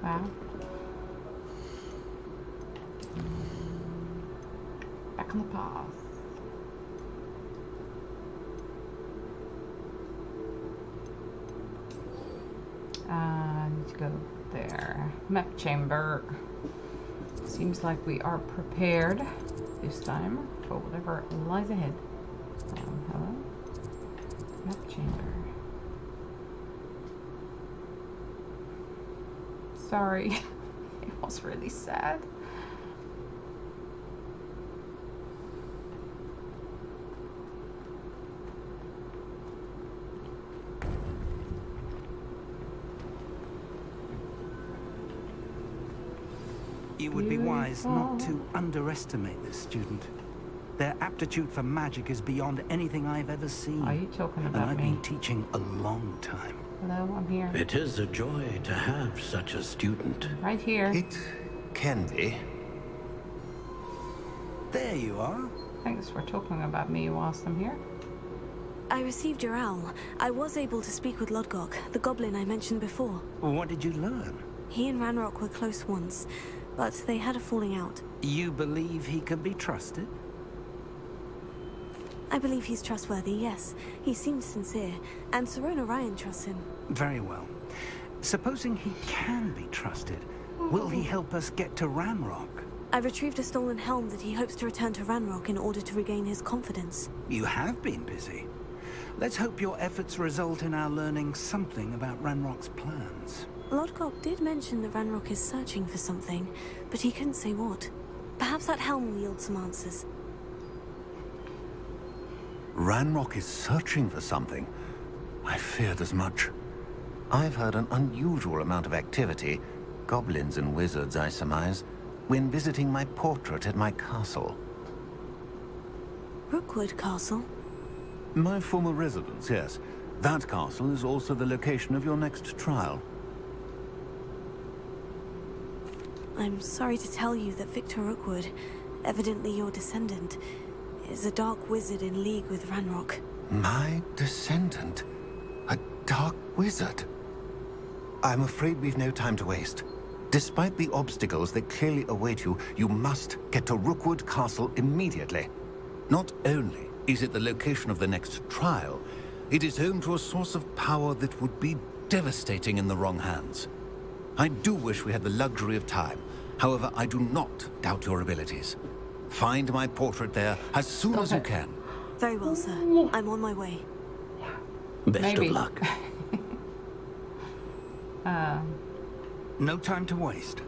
Wow. Back on the path. I need to go there. Map chamber. Seems like we are prepared this time for whatever lies ahead. Hello? Map chamber. Sorry, it was really sad. You would be wise not to underestimate this student. Their aptitude for magic is beyond anything I've ever seen. Are you talking about and I've me? been teaching a long time. Hello, I'm here. It is a joy to have such a student. Right here. It can be. There you are. Thanks for talking about me whilst I'm here. I received your owl. I was able to speak with Lodgok, the goblin I mentioned before. What did you learn? He and Ranrock were close once, but they had a falling out. You believe he can be trusted? I believe he's trustworthy, yes. He seems sincere, and Serona Ryan trusts him. Very well. Supposing he can be trusted, will he help us get to Ranrock? I retrieved a stolen helm that he hopes to return to Ranrock in order to regain his confidence. You have been busy. Let's hope your efforts result in our learning something about Ranrock's plans. Lodgok did mention that Ranrock is searching for something, but he couldn't say what. Perhaps that helm will yield some answers. Ranrock is searching for something. I feared as much. I've heard an unusual amount of activity, goblins and wizards, I surmise, when visiting my portrait at my castle. Rookwood Castle? My former residence, yes. That castle is also the location of your next trial. I'm sorry to tell you that Victor Rookwood, evidently your descendant, is a dark wizard in league with Ranrock. My descendant? A dark wizard? I'm afraid we've no time to waste. Despite the obstacles that clearly await you, you must get to Rookwood Castle immediately. Not only is it the location of the next trial, it is home to a source of power that would be devastating in the wrong hands. I do wish we had the luxury of time. However, I do not doubt your abilities. Find my portrait there as soon as you can. Very well, sir. I'm on my way. Best of luck. No time to waste.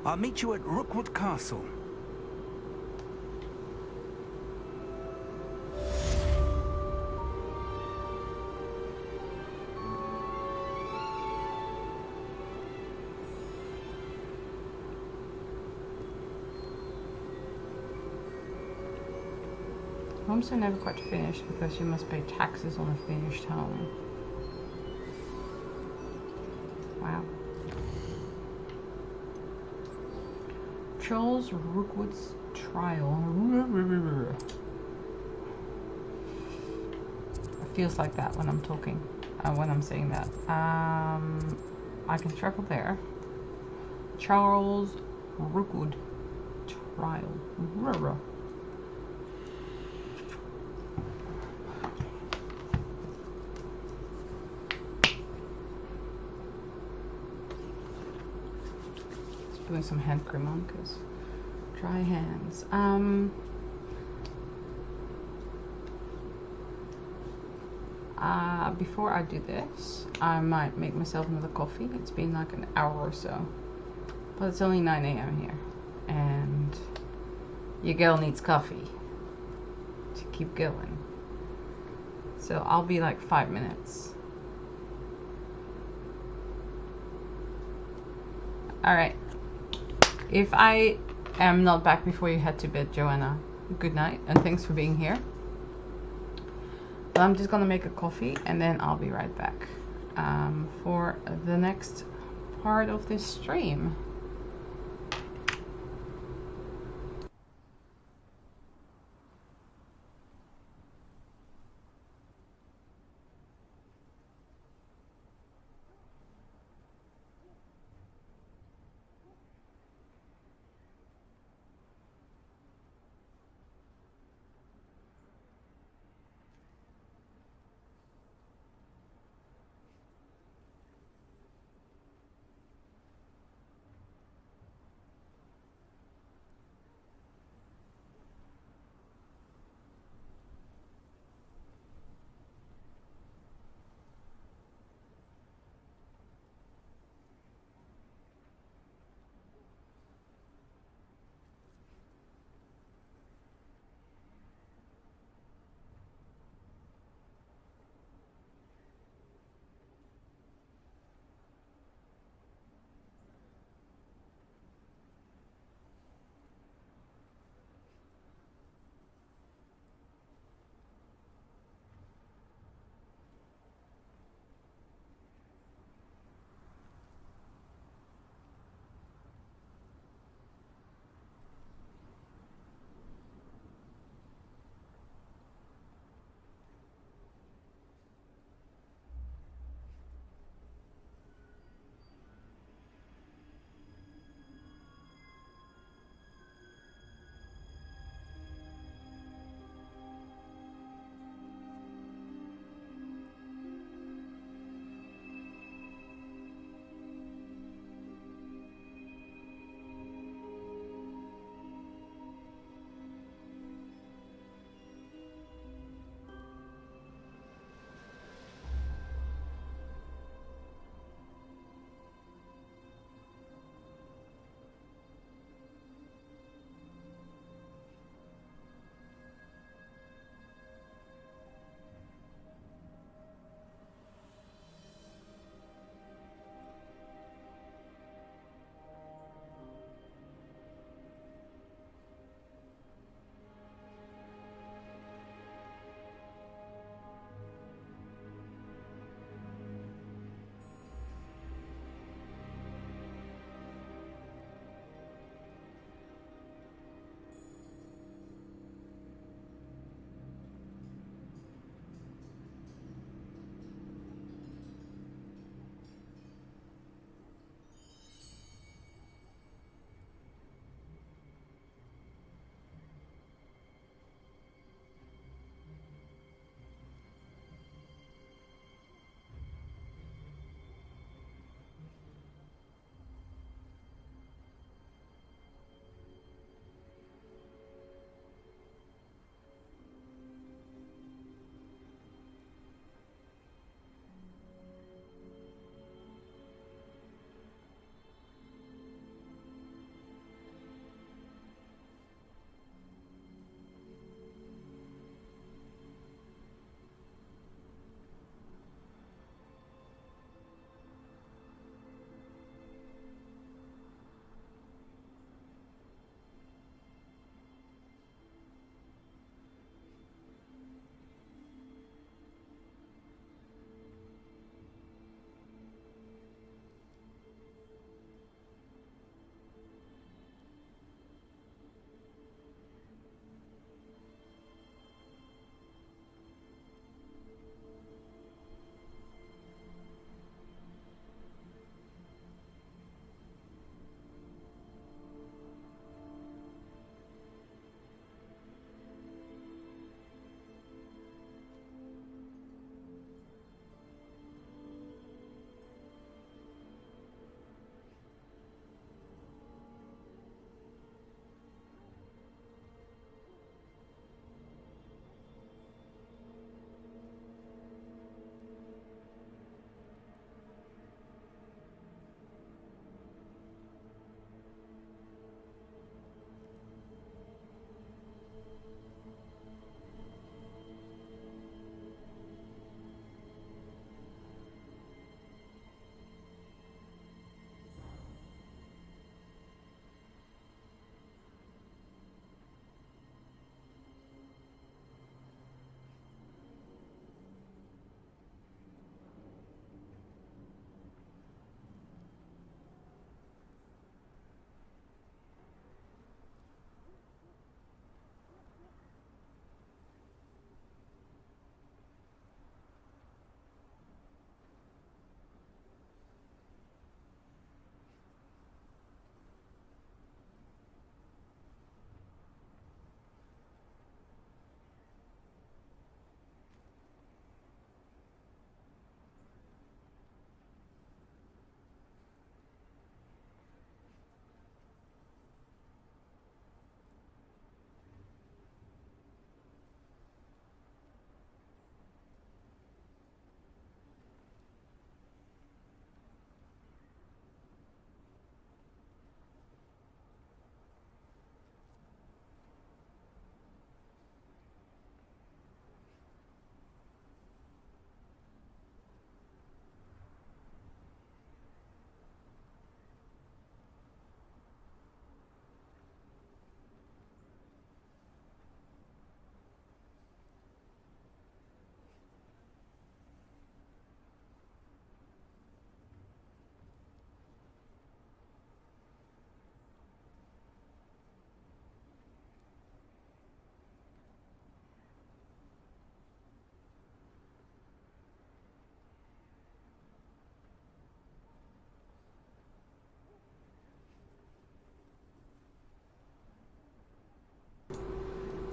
I'll meet you at Rookwood Castle. Homes are never quite finished because you must pay taxes on a finished home. Wow. Charles Rookwood's trial. It feels like that when I'm talking, when I'm saying that. I can travel there. Charles Rookwood trial. doing some hand cream on because dry hands. Before I do this, I might make myself another coffee. It's been like an hour or so, but it's only 9 a.m. here, and your girl needs coffee to keep going. So I'll be like 5 minutes. Alright. If I am not back before you head to bed, Joanna, good night and thanks for being here. But I'm just gonna make a coffee and then I'll be right back for the next part of this stream.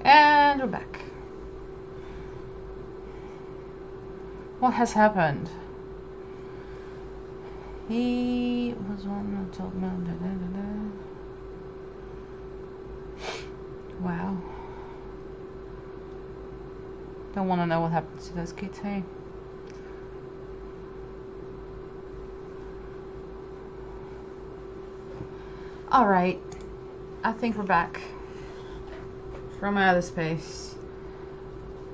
And we're back. What has happened? He was one who told me. Wow. Don't want to know what happened to those kids, hey? Alright. I think we're back from outer space.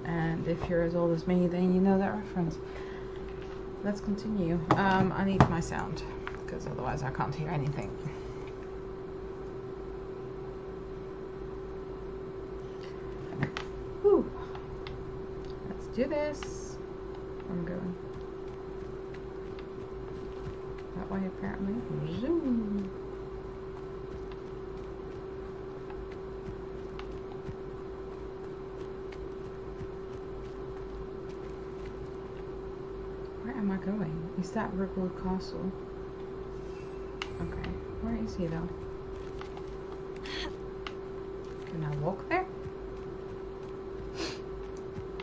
And if you're as old as me, then you know that reference. Let's continue. I need my sound, because otherwise I can't hear anything. Whew. Let's do this. Where am I going? That way, apparently. Zoom. Where am I going? Is that Rookwood Castle? Okay. Where is he though? Can I walk there?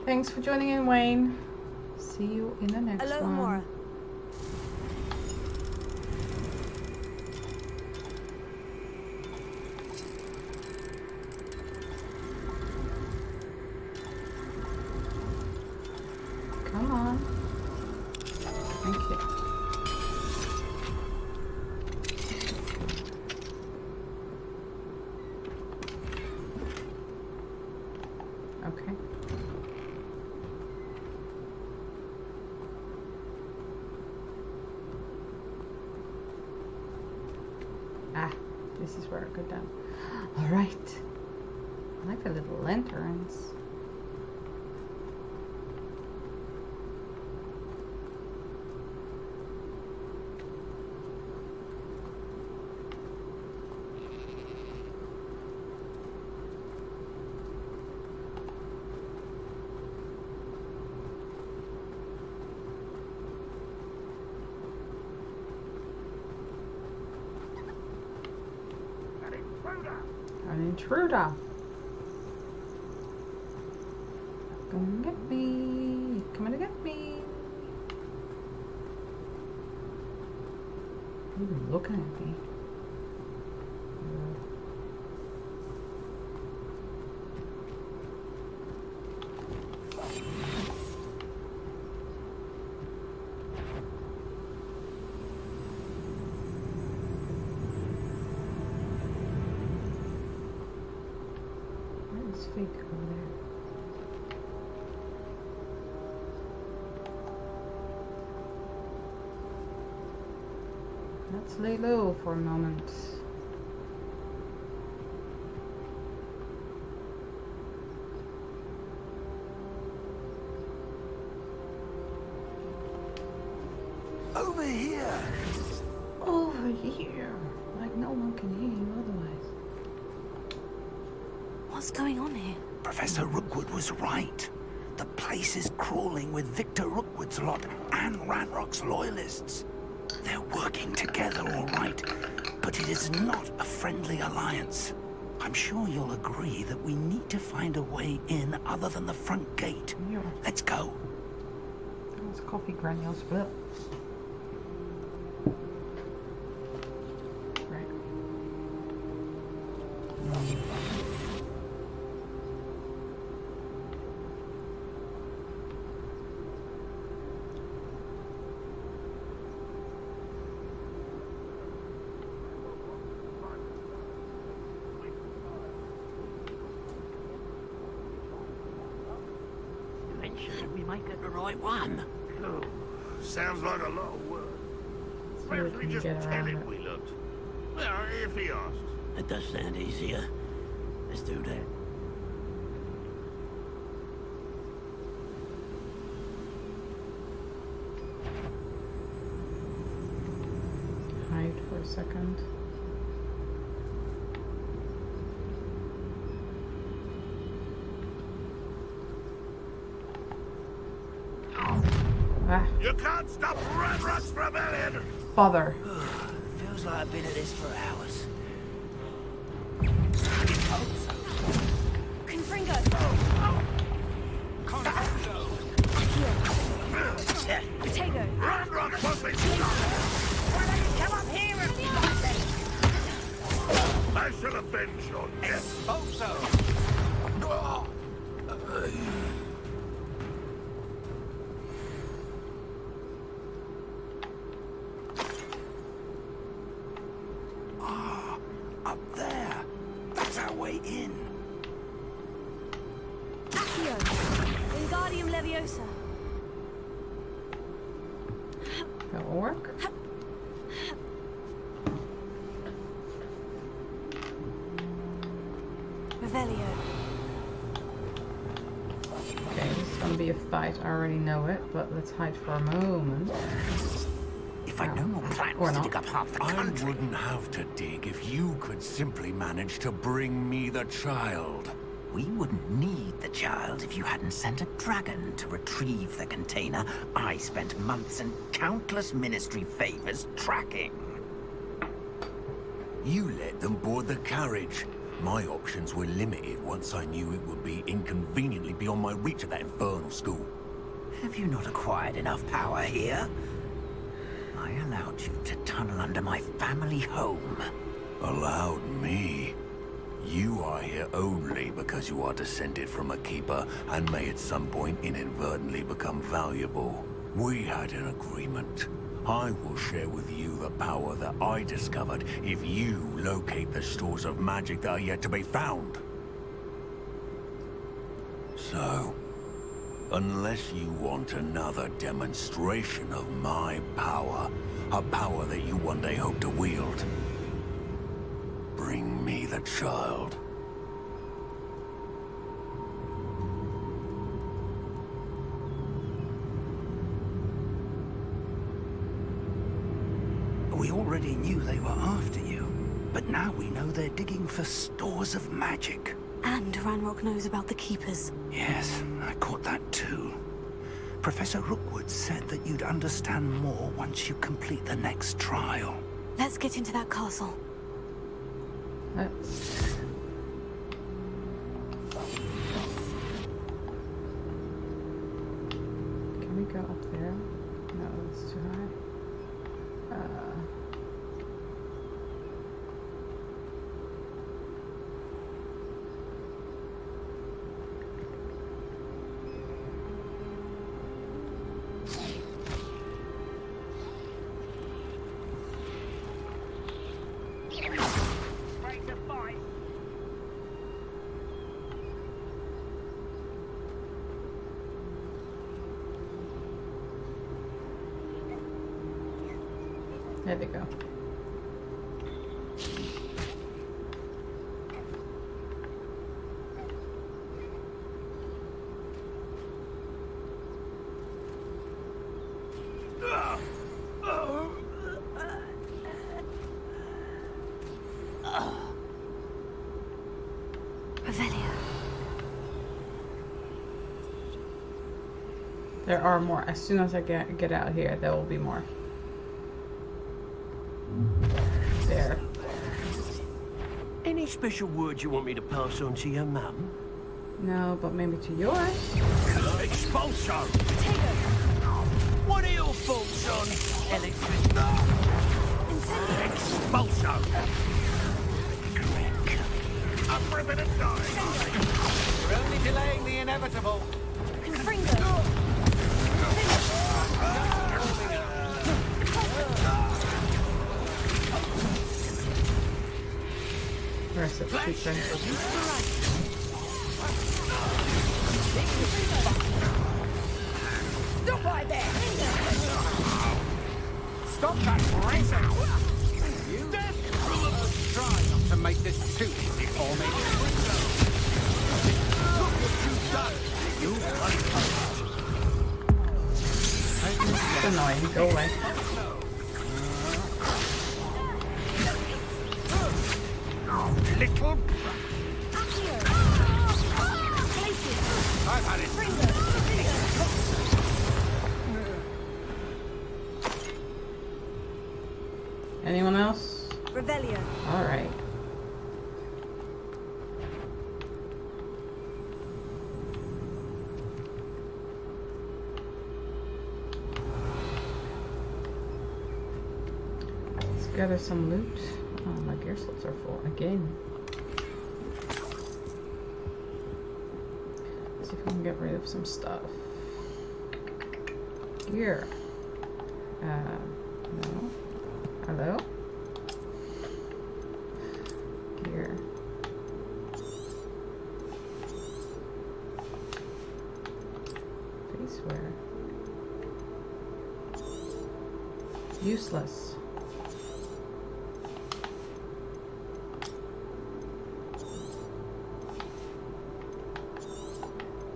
Thanks for joining in, Wayne. See you in the next one. Mora. Come on. Thank you. Okay. Ah, this is where I go down. All right. I like the little lanterns. An intruder. Come and get me. Come and get me. Who's looking at me? Fake over there. Let's lay low for a moment. Over here! Over here! Like no one can hear you otherwise. What's going on here? Professor Rookwood was right. The place is crawling with Victor Rookwood's lot and Ranrock's loyalists. They're working together, all right, but it is not a friendly alliance. I'm sure you'll agree that we need to find a way in other than the front gate. Yeah. Let's go. That's coffee granules, but right. We might get the right one. Oh, sounds like a lot of work. Perhaps we just tell him we looked. Well, if he asks. It does sound easier. Let's do that. Hide for a second. Ah. You can't stop Ranrock's rebellion! Father. Feels like I've been at this for hours. Confront Confringo. Potato. Come up here and I shall avenge your death. Expulso! Up there. That's our way in. Accio. Wingardium Leviosa. That will work. Revelio. Okay, this is gonna be a fight. I already know it, but let's hide for a moment. If I'd no more plans to dig up half the country. I wouldn't have to dig if you could simply manage to bring me the child. We wouldn't need the child if you hadn't sent a dragon to retrieve the container I spent months and countless ministry favors tracking. You let them board the carriage. My options were limited once I knew it would be inconveniently beyond my reach at that infernal school. Have you not acquired enough power here? I allowed you to tunnel under my family home. Allowed me? You are here only because you are descended from a keeper and may at some point inadvertently become valuable. We had an agreement. I will share with you the power that I discovered if you locate the stores of magic that are yet to be found. So, unless you want another demonstration of my power, a power that you one day hope to wield, bring me the child. We already knew they were after you, but now we know they're digging for stores of magic. And Ranrock knows about the Keepers. Yes, I caught that too. Professor Rookwood said that you'd understand more once you complete the next trial. Let's get into that castle. Can we go up there? No, it's too high. There they go. Revelio. There are more. As soon as I get out here, there will be more. There. Any special words you want me to pass on to your mum? No, but maybe to yours. Expulso! What are your thoughts on electric? Expulso! Up for a bit of time. We're only delaying the inevitable. Where's the secret? Stop right there! Stop that racing! You try not to make this too easy for me. Look what you've done! You've unpunished. It's annoying. Go away. Little. I've had it. Anyone else? Revelio. All right. gather some loot. Oh, my gear slots are full again. Let's see if we can get rid of some stuff. Gear. No. Hello? Gear. Faceware. Useless.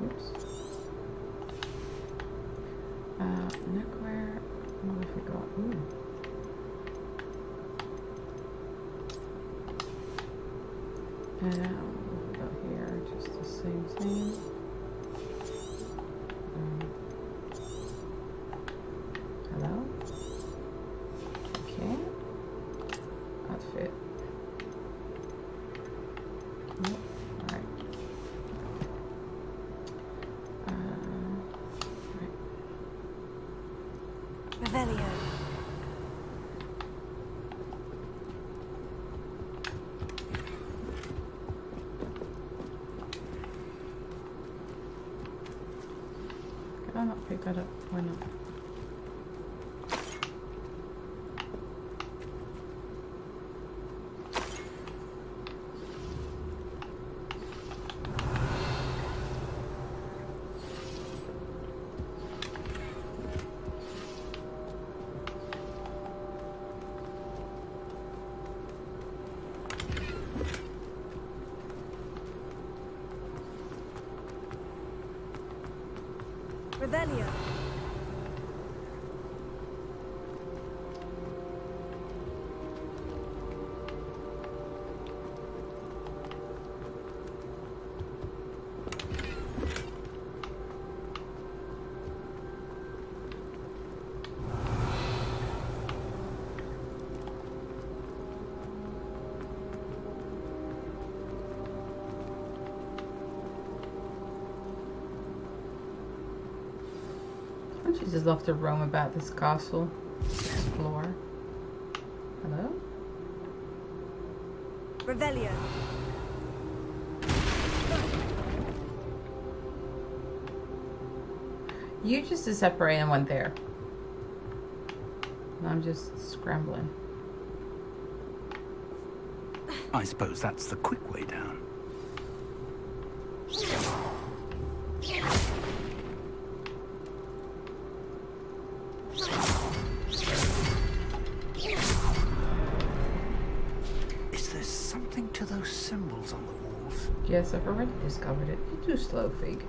Oops. Neckwear. What have we got? Ooh. What have we got here? Just the same thing. Hello? Okay. Outfit. Nope. Alright. Right. Revelio. Can I not pick that up? Why not? Revelio. Don't you just love to roam about this castle? Explore. Hello? Revelio. You just separated and went there. And I'm just scrambling. I suppose that's the quick way down. Is there something to those symbols on the walls? Yes, I've already discovered it. You're too slow, Fig.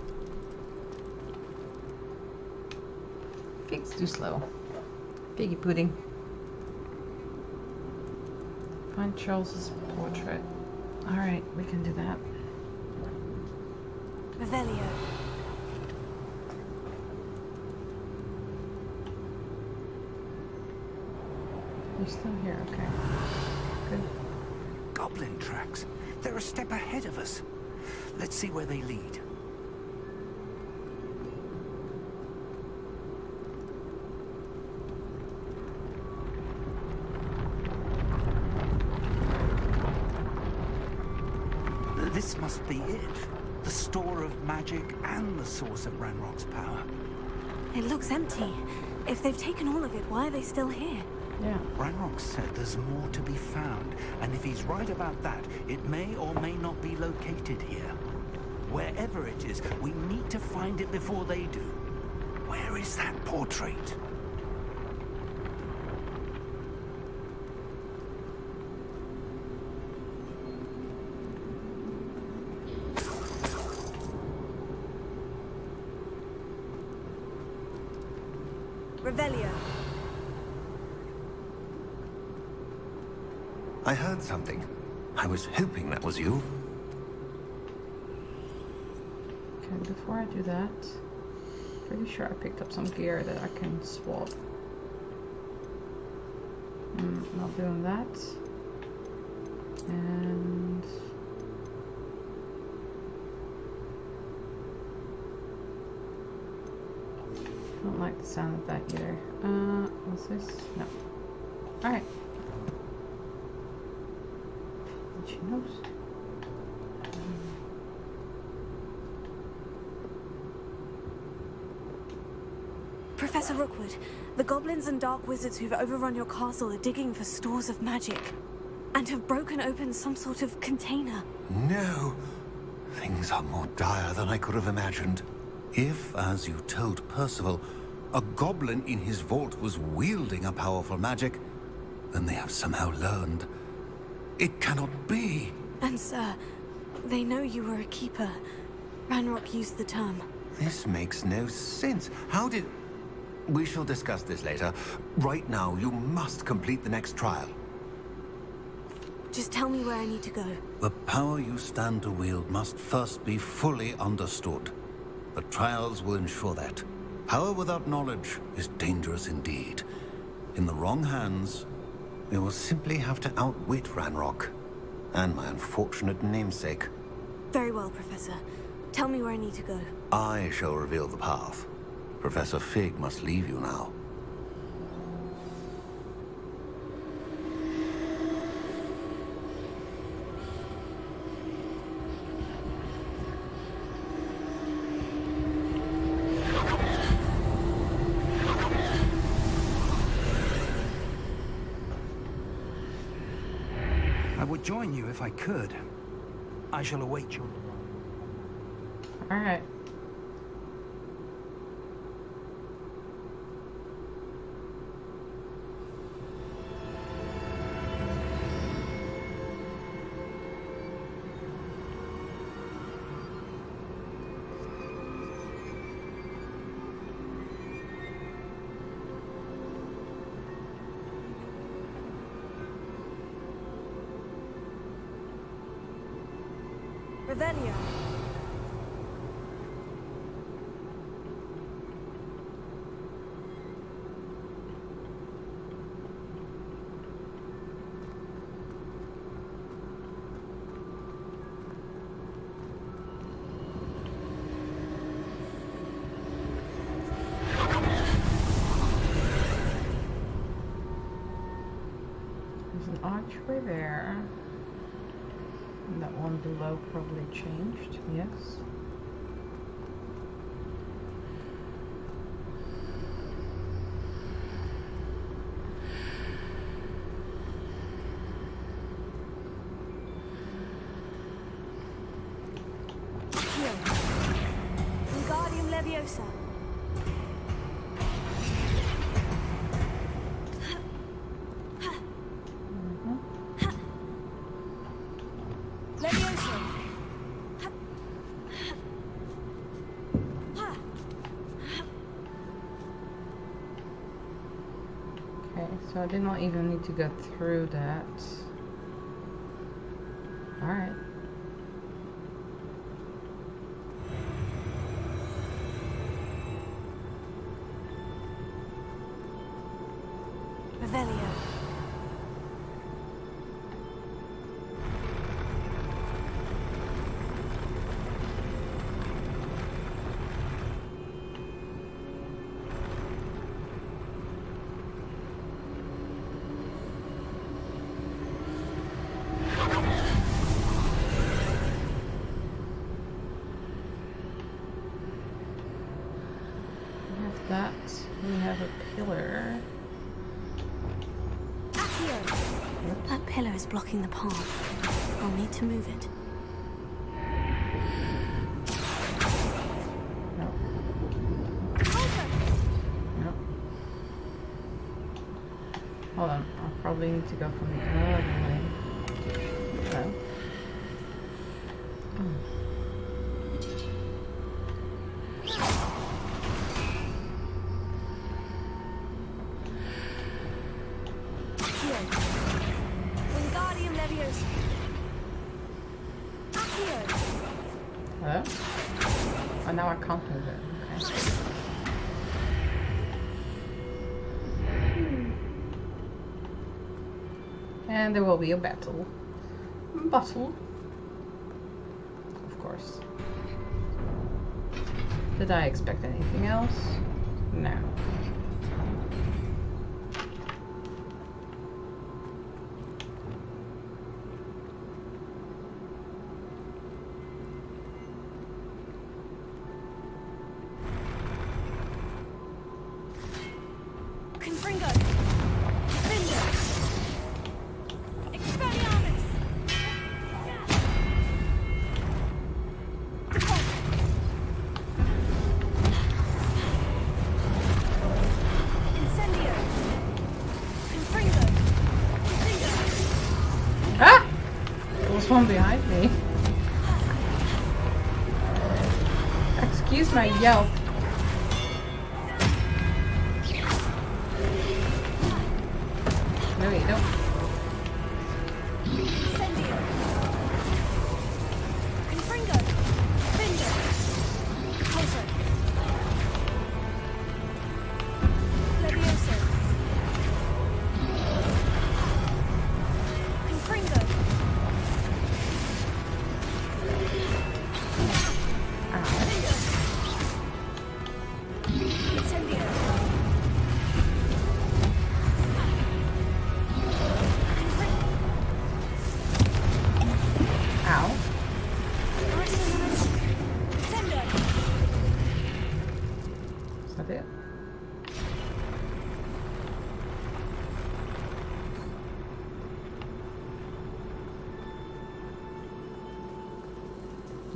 Fig's too slow. Figgy pudding. Find Charles's portrait. Alright, we can do that. Revelio. You're still here, okay. Good. Goblin tracks. They're a step ahead of us. Let's see where they lead. This must be it. The store of magic and the source of Ranrock's power. It looks empty. If they've taken all of it, why are they still here? Yeah. Ranrock said there's more to be found, and if he's right about that, it may or may not be located here. Wherever it is, we need to find it before they do. Where is that portrait? Revelio. I heard something. I was hoping that was you. Okay, before I do that, pretty sure I picked up some gear that I can swap. Not doing that. And don't like the sound of that either. What's this? No. Alright. She knows. Professor Rookwood, the goblins and dark wizards who've overrun your castle are digging for stores of magic and have broken open some sort of container. No! Things are more dire than I could have imagined. If, as you told Percival, a goblin in his vault was wielding a powerful magic, then they have somehow learned. It cannot be! And sir, they know you were a keeper. Ranrock used the term. This makes no sense. How did... We shall discuss this later. Right now, you must complete the next trial. Just tell me where I need to go. The power you stand to wield must first be fully understood. The trials will ensure that. Power without knowledge is dangerous indeed. In the wrong hands, We will simply have to outwit Ranrock. And my unfortunate namesake. Very well, Professor. Tell me where I need to go. I shall reveal the path. Professor Fig must leave you now. I would join you if I could. I shall await you. All right. Revelio. There's an archway there. And that one below probably changed, yes. Here. Wingardium Leviosa. So I did not even need to go through that. Alright. Revelio. That we have a pillar. That pillar is blocking the path. I'll need to move it. No. No. Hold on. I'll probably need to go from the other way. No. Hello? Oh, now I can't move it. Okay. And there will be a battle. Battle. Of course. Did I expect anything else? No. there's one behind me. Excuse my yelp. No, you don't.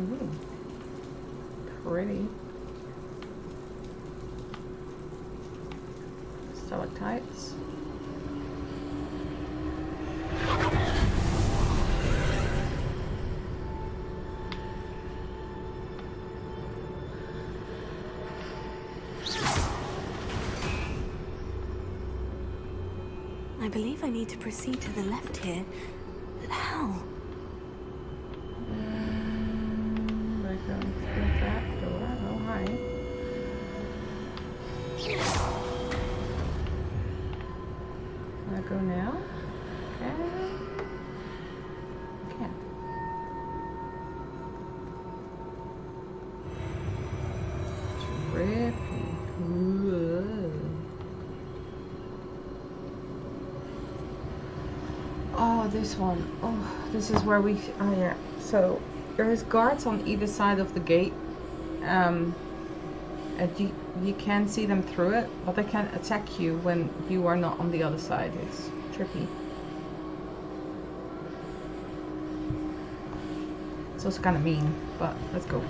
Ooh, pretty. Stalactites. I believe I need to proceed to the left here, but how? Go now? Okay. Can't. Trippy. Oh, this one. Oh, this is where we. Oh yeah. So there's guards on either side of the gate. And you can see them through it, but they can attack you when you are not on the other side. It's trippy. It's also kind of mean, but let's go.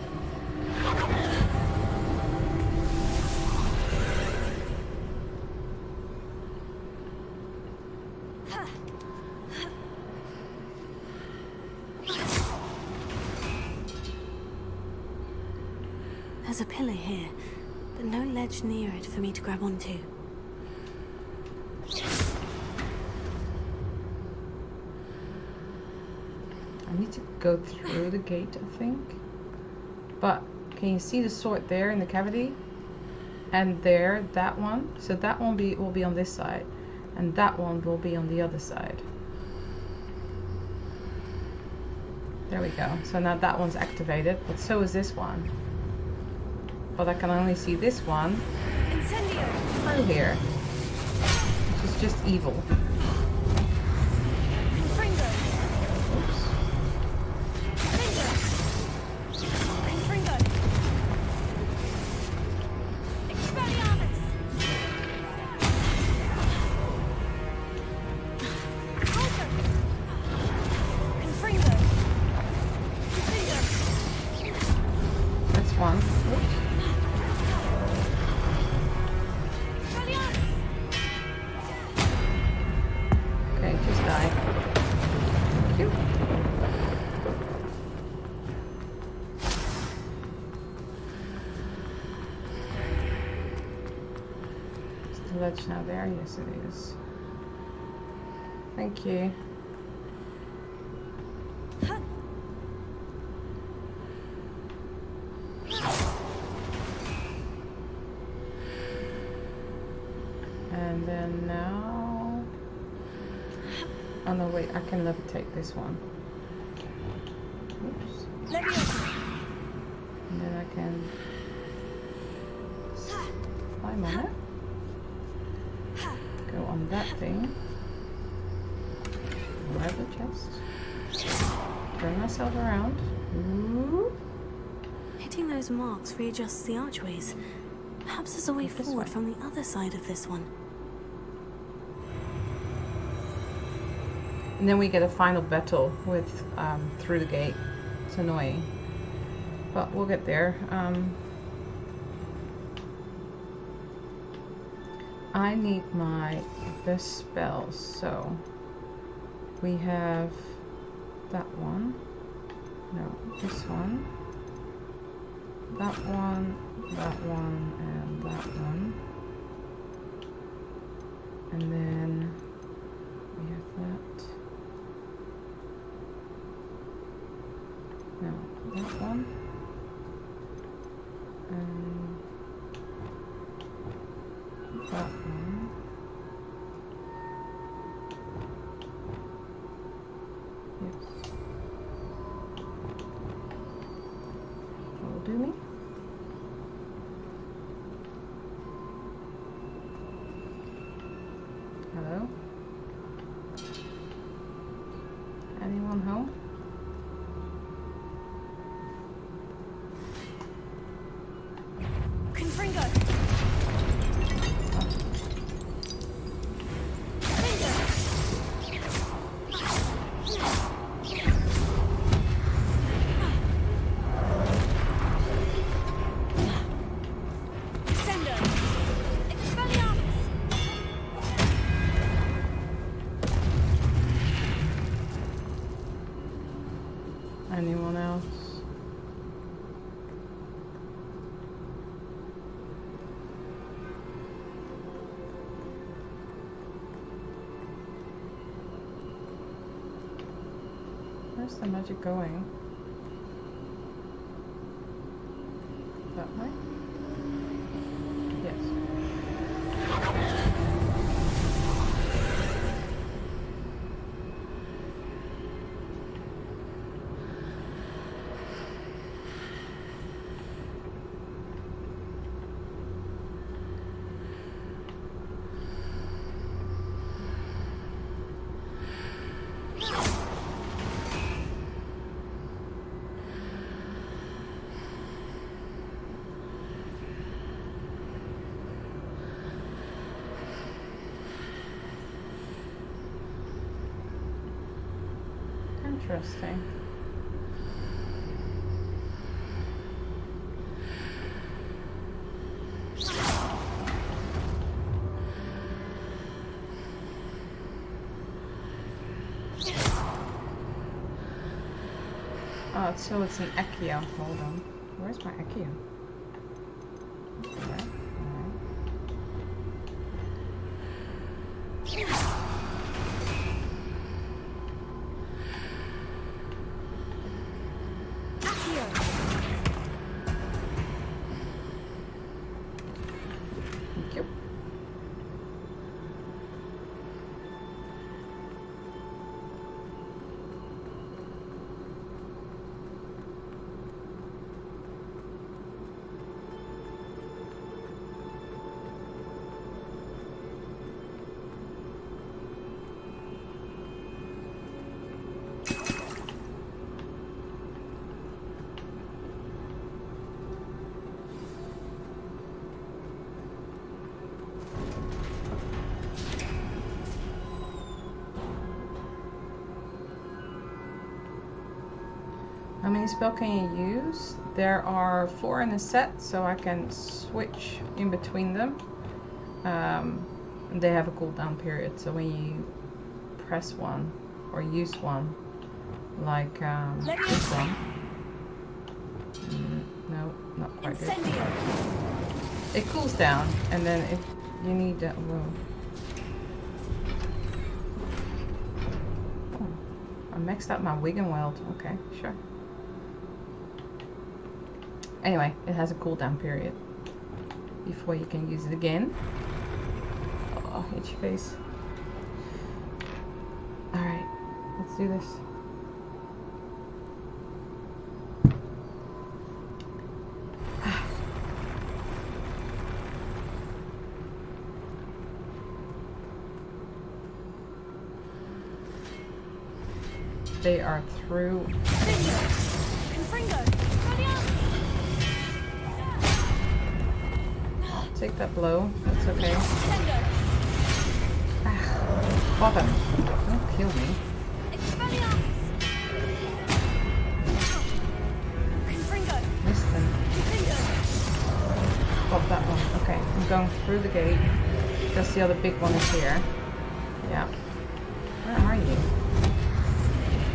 There's a pillar here, but no ledge near it for me to grab onto. I need to go through the gate, I think. But can you see the sword there in the cavity? And there, that one. So that one will be on this side, and that one will be on the other side. There we go. So now that one's activated, but so is this one. But I can only see this one through here, which is just evil. That's one. Oops. Okay, just die. Thank you. Is the ledge now there? Yes, it is. Thank you. And then now... Oh no, wait, I can levitate this one. Oops. And then I can climb on it. Go on that thing. Grab the chest. Turn myself around. Ooh. Hitting those marks readjusts the archways. Perhaps there's a way forward from the other side of this one. And then we get a final battle with through the gate. It's annoying, but we'll get there. I need my best spells, so we have that one. No, this one. That one, and that one. And then we have that. No, that one. And that one. Yes. That will do me. Hello? Anyone home? Confringo! Anyone else? Where's the magic going? That way? Yes. Interesting. Oh, so it's an Accio. Hold on. Where's my Accio? There. How many spells can you use? There are 4 in a set, so I can switch in between them. And they have a cooldown period, so when you press one or use one, like this one. No, not quite good. It cools down, and then if you need that, I maxed out my Wigan Weld. Okay, sure. Anyway, it has a cooldown period before you can use it again. Oh, itchy face. Alright, let's do this. They are through. Take that blow. That's okay. Ah, bother. Don't kill me. Listen. Pop that one. Okay, I'm going through the gate. Because the other big one is here. Yeah. Where are you?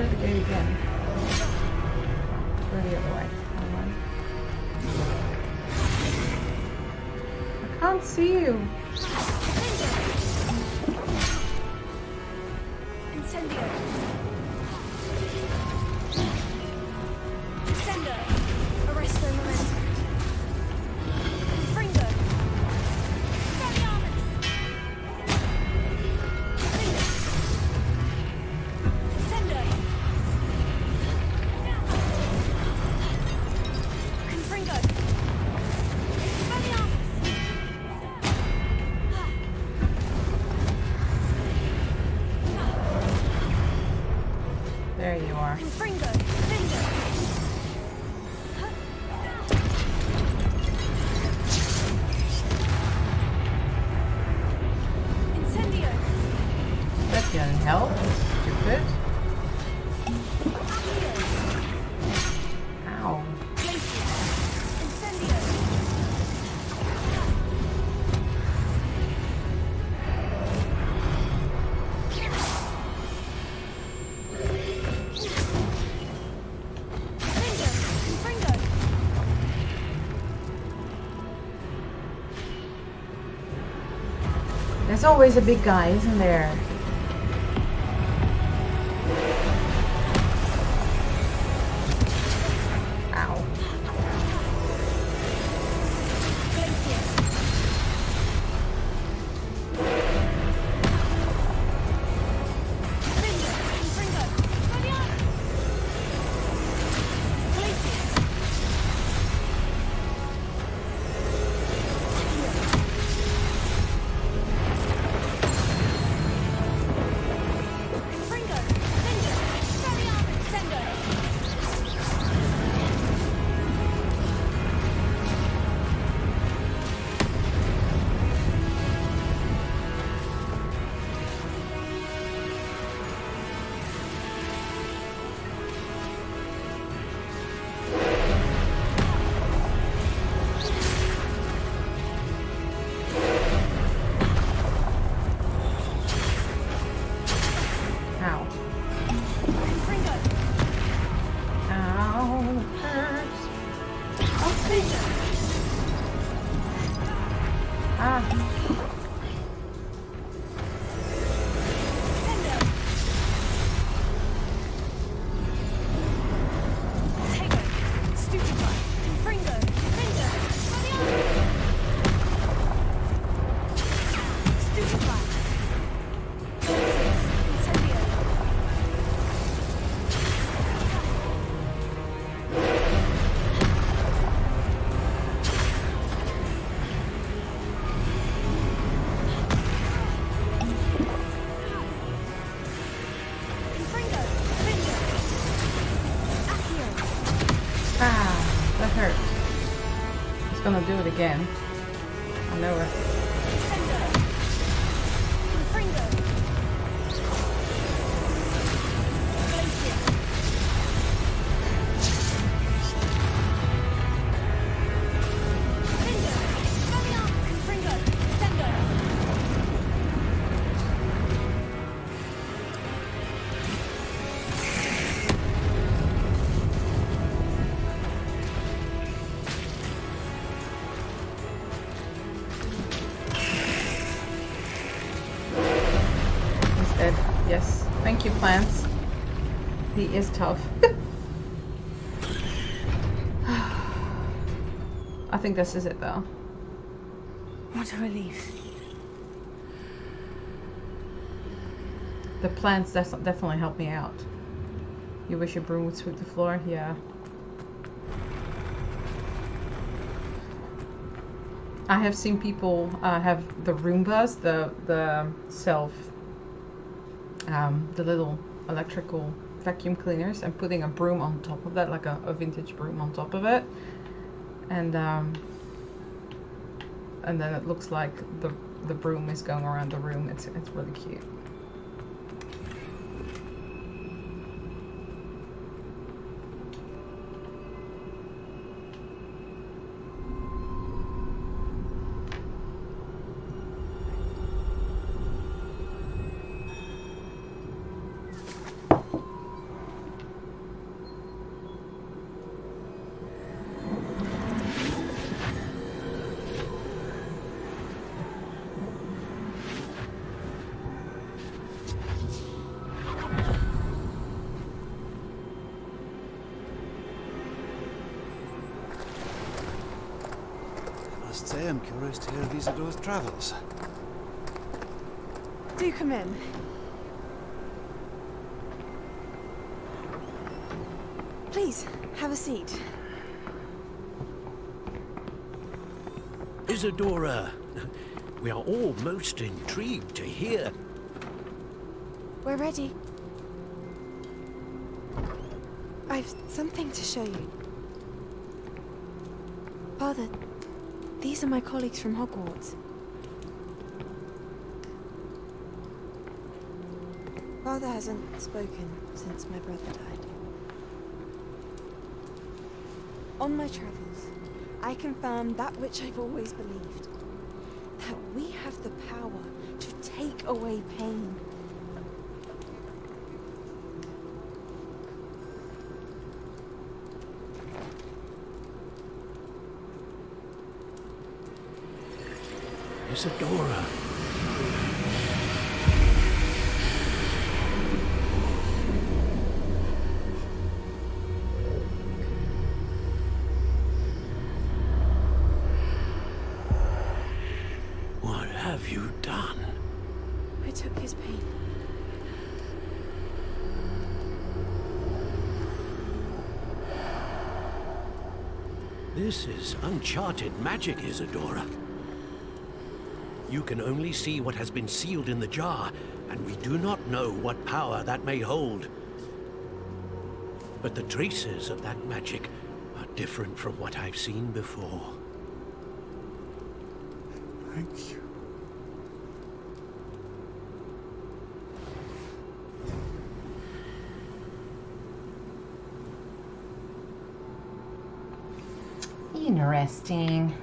through the gate again. Go the other way. I can't see you. Incendio. Sender. Arresto momentum. Fringo. Expelliarmus. Sender. Confringo. Expelliarmus. There you are. Confringo. Finger. Incendio. That didn't help. Stupid. Ow. Incendio. Confringo. There's always a big guy, isn't there? Ow. Ow. Ow. Hurts. Oh, please. Ah. Ah, that hurts. It's gonna do it again. I know it. Yes, thank you, plants. He is tough. I think this is it, though. What a relief. The plants definitely help me out. You wish your broom would sweep the floor? Yeah. I have seen people have the Roombas, the self, the little electrical vacuum cleaners, and putting a broom on top of that, like a vintage broom on top of it, and then it looks like the broom is going around the room. It's really cute. Must say I'm curious to hear of Isidor's travels. Do come in. Please, have a seat. Isadora, we are all most intrigued to hear. We're ready. I've something to show you. Father, these are my colleagues from Hogwarts. Father hasn't spoken since my brother died. On my travels, I confirmed that which I've always believed. That we have the power to take away pain. Isadora. What have you done? I took his pain. This is uncharted magic, Isadora. You can only see what has been sealed in the jar, and we do not know what power that may hold. But the traces of that magic are different from what I've seen before. Thank you. Interesting.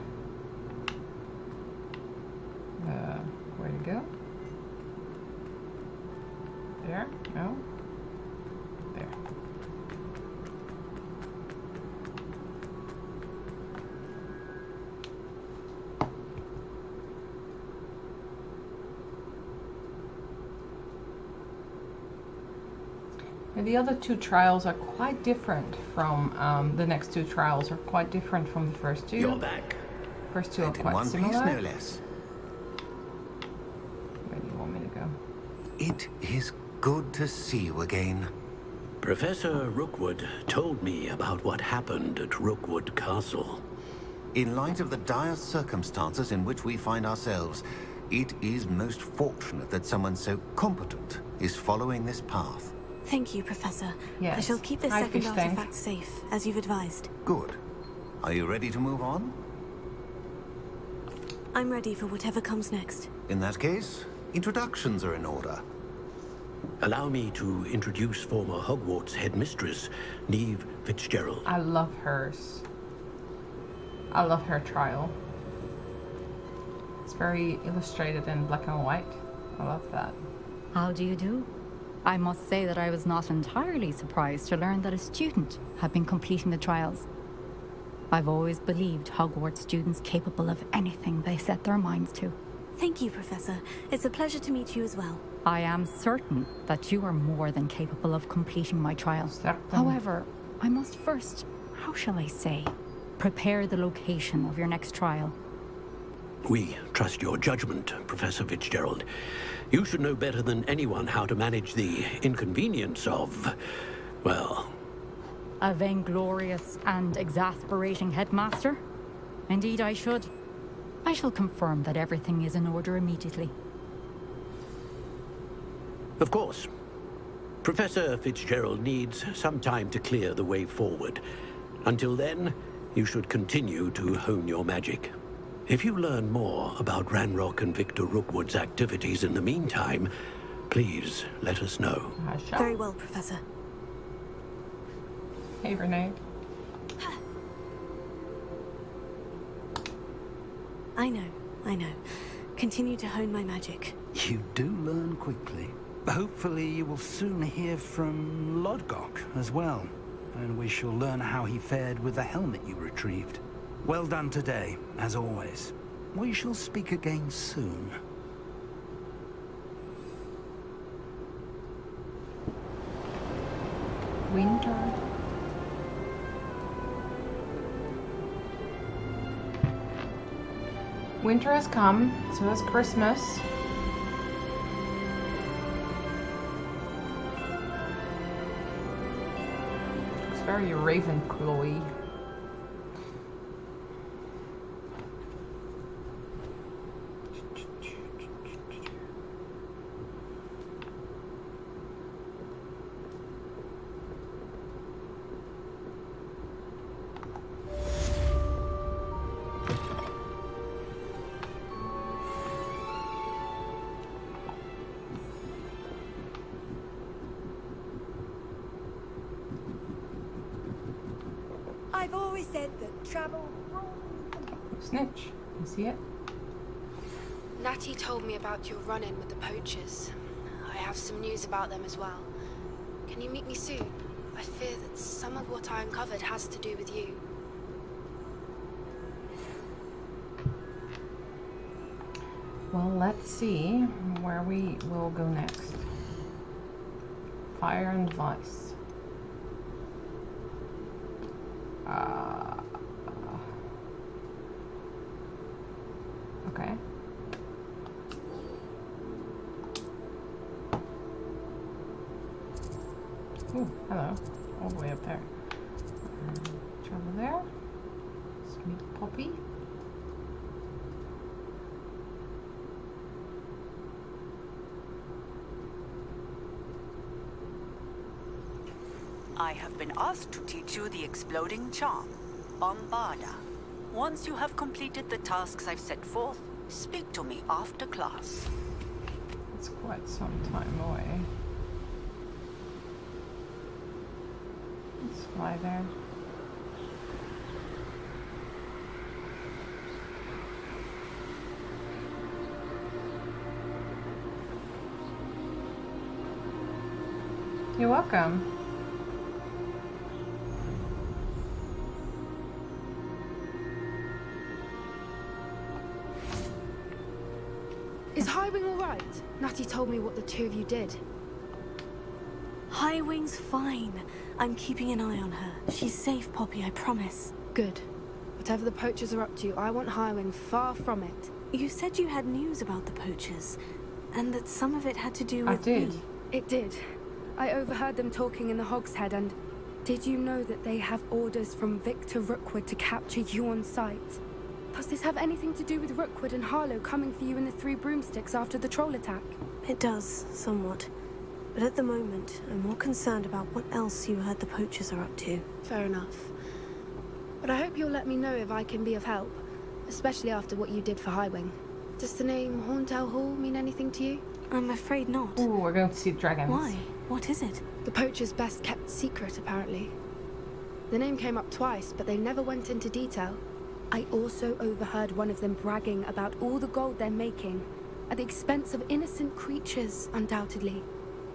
Where to go? There? No? There. And the other two trials are quite different from the next two trials are quite different from the first two. You're back. First two are And in quite one similar. piece, no less. Where do you want me to go? It is good to see you again. Professor Rookwood told me about what happened at Rookwood Castle. In light of the dire circumstances in which we find ourselves, it is most fortunate that someone so competent is following this path. Thank you, Professor. Yes. I shall keep this Hi, second fish tank. artifact safe, as you've advised. Good. Are you ready to move on? I'm ready for whatever comes next. In that case, introductions are in order. Allow me to introduce former Hogwarts headmistress, Neve Fitzgerald. I love hers. I love her trial. It's very illustrated in black and white. I love that. How do you do? I must say that I was not entirely surprised to learn that a student had been completing the trials. I've always believed Hogwarts students capable of anything they set their minds to. Thank you, Professor. It's a pleasure to meet you as well. I am certain that you are more than capable of completing my trial. However, I must first, how shall I say, prepare the location of your next trial. We trust your judgment, Professor Fitzgerald. You should know better than anyone how to manage the inconvenience of, well... A vainglorious and exasperating headmaster? Indeed I should. I shall confirm that everything is in order immediately. Of course. Professor Fitzgerald needs some time to clear the way forward. Until then, you should continue to hone your magic. If you learn more about Ranrock and Victor Rookwood's activities in the meantime, please let us know. Very well, Professor. Hey, Renee. I know. Continue to hone my magic. You do learn quickly. Hopefully you will soon hear from Lodgok as well, and we shall learn how he fared with the helmet you retrieved. Well done today, as always. We shall speak again soon. Winter. Winter has come, so has Christmas. It's very Ravenclaw-y. I've always said that travel... Snitch. You see it? Natty told me about your run-in with the poachers. I have some news about them as well. Can you meet me soon? I fear that some of what I uncovered has to do with you. Well, let's see where we will go next. Fire and Vice. Okay. Ooh, hello. All the way up there. Travel there. Let's meet Poppy. I have been asked to teach you the exploding charm, Bombarda. Once you have completed the tasks I've set forth, speak to me after class. It's quite some time away. Let's fly there. You're welcome. Is Highwing alright? Natty told me what the two of you did. Highwing's fine. I'm keeping an eye on her. She's safe, Poppy, I promise. Good. Whatever the poachers are up to, I want Highwing far from it. You said you had news about the poachers, and that some of it had to do with me. It did. I overheard them talking in the Hog's Head, and did you know that they have orders from Victor Rookwood to capture you on sight? Does this have anything to do with Rookwood and Harlow coming for you in the Three Broomsticks after the troll attack? It does, somewhat. But at the moment, I'm more concerned about what else you heard the poachers are up to. Fair enough. But I hope you'll let me know if I can be of help, especially after what you did for Highwing. Does the name Hauntel Hall mean anything to you? I'm afraid not. Ooh, we're going to see dragons. Why? What is it? The poachers' best kept secret, apparently. The name came up twice, but they never went into detail. I also overheard one of them bragging about all the gold they're making, at the expense of innocent creatures, undoubtedly.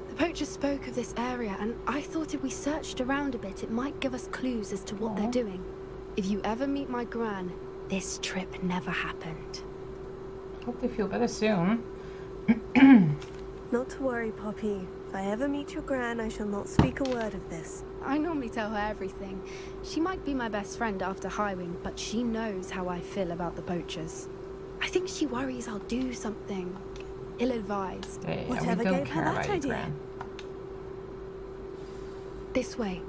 The poachers spoke of this area, and I thought if we searched around a bit, it might give us clues as to what they're doing. If you ever meet my gran, this trip never happened. Hope they feel better soon. Not to worry, Poppy. If I ever meet your gran, I shall not speak a word of this. I normally tell her everything. She might be my best friend after Highwing, but she knows how I feel about the poachers. I think she worries I'll do something ill-advised. Yeah, Whatever we don't gave her care that about your idea? gran. This way.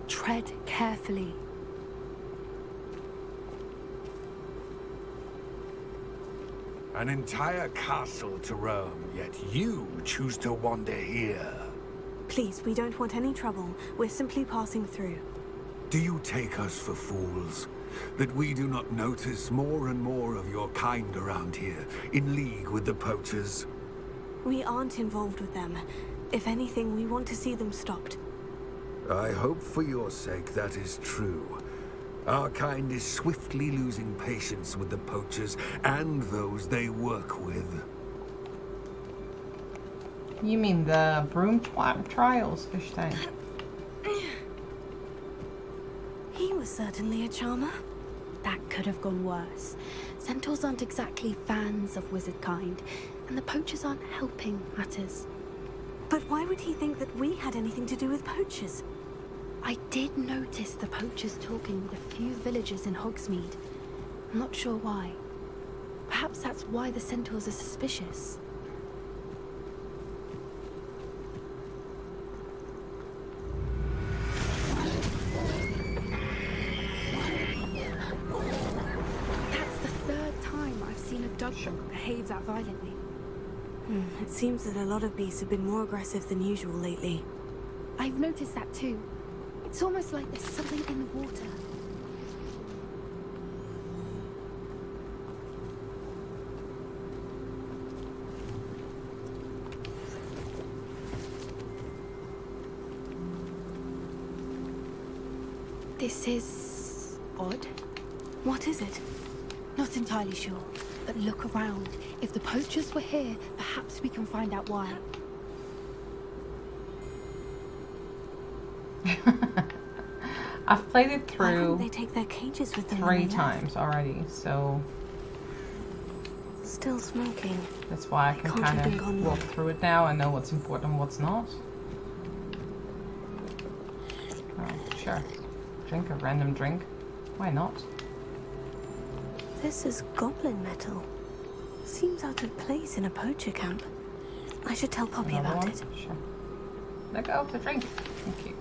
Tread carefully. An entire castle to roam, yet you choose to wander here. Please, we don't want any trouble. We're simply passing through. Do you take us for fools? That we do not notice more and more of your kind around here, in league with the poachers? We aren't involved with them. If anything, we want to see them stopped. I hope for your sake that is true. Our kind is swiftly losing patience with the poachers and those they work with. You mean the broom trials, Fish Tank? He was was certainly a charmer. That could have gone worse. Centaurs aren't exactly fans of wizard kind, and the poachers aren't helping matters. But why would he think that we had anything to do with poachers? I did notice the poachers talking with a few villagers in Hogsmeade. I'm not sure why. Perhaps that's why the centaurs are suspicious. That's the third time I've seen a dog behave that violently. It seems that a lot of beasts have been more aggressive than usual lately. I've noticed that too. It's almost like there's something in the water. This is odd. What is it? Not entirely sure, but look around. If the poachers were here, perhaps we can find out why. I've played it Why through wouldn't they take their cages with them 3 times already, so still smoking. that's why I can can't have been kind gone of walk long. through it now and know what's important and what's not. Oh, sure. Drink a random drink. Why not? This is goblin metal. Seems out of place in a poacher camp. I should tell Poppy Another about one? it. Sure. Let go of the drink. Thank you.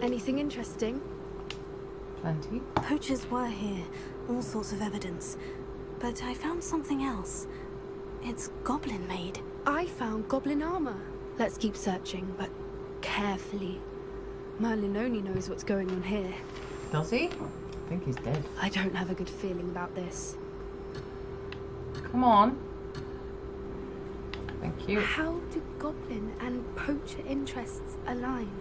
Anything interesting? Plenty. Poachers were here. All sorts of evidence. But I found something else. It's goblin made. I found goblin armor. Let's keep searching, but carefully. Merlin only knows what's going on here. Does he? I think he's dead. I don't have a good feeling about this. Come on. Thank you. How do goblin and poacher interests align?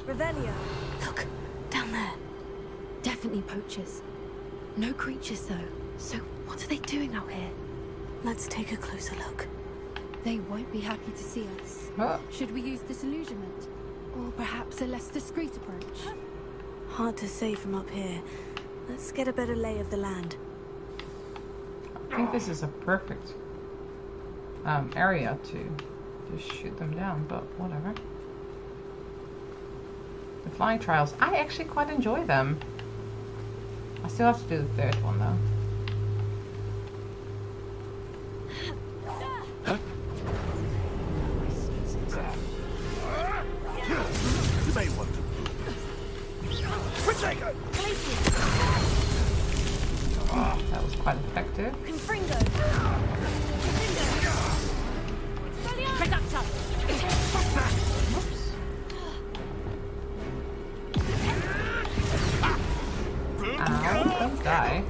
Revelio. Look, down there. Definitely poachers. No creatures though. So what are they doing out here? Let's take a closer look. They won't be happy to see us. Oh. Should we use disillusionment? Or perhaps a less discreet approach? Hard to say from up here. Let's get a better lay of the land. I think this is a perfect area to just shoot them down, but whatever. The flying trials, I actually quite enjoy them. I still have to do the third one though. You may want to move. That was quite effective. Confringo. Ow, don't die.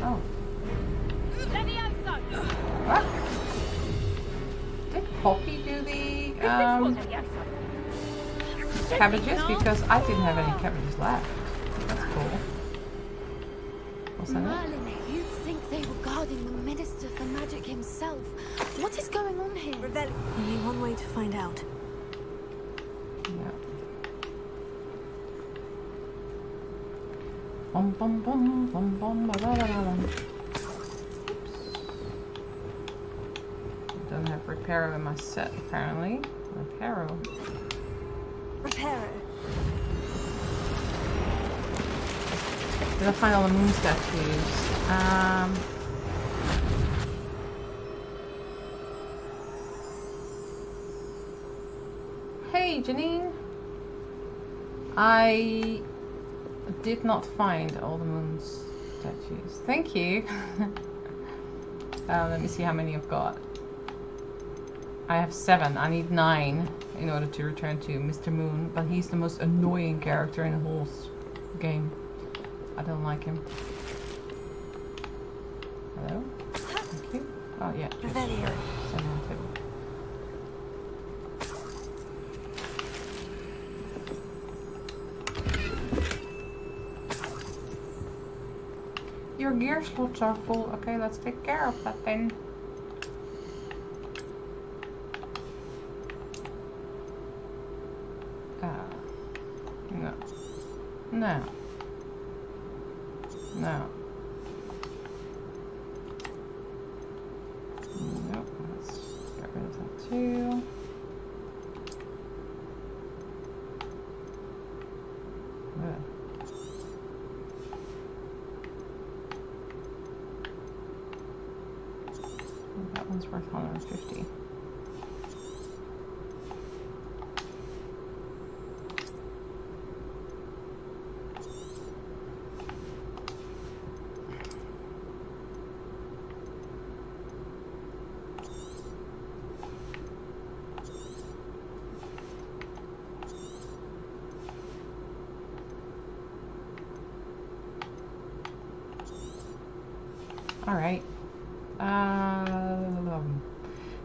Oh. What? Did Poppy do the cabbages? Because I didn't have any cabbages left. That's cool. What's that? Merlin, you'd think they were guarding the Minister for Magic himself. What is going on here? Only one way to find out. Yeah. Bum bum bum bum bum ba da da da dum. Don't have Reparo in my set apparently. Reparo. Did I find all the moon statues? Hey Janine! I did not find all the moon statues. Thank you! Let me see how many I've got. I have 7. I need 9 in order to return to Mr. Moon, but he's the most annoying character in the whole game. I don't like him. Hello? Thank you. Oh yeah, just send on table. your gear slots are full. Okay, let's take care of that then. No. No. No. Nope, let's get rid of that too. That one's worth 150. Alright.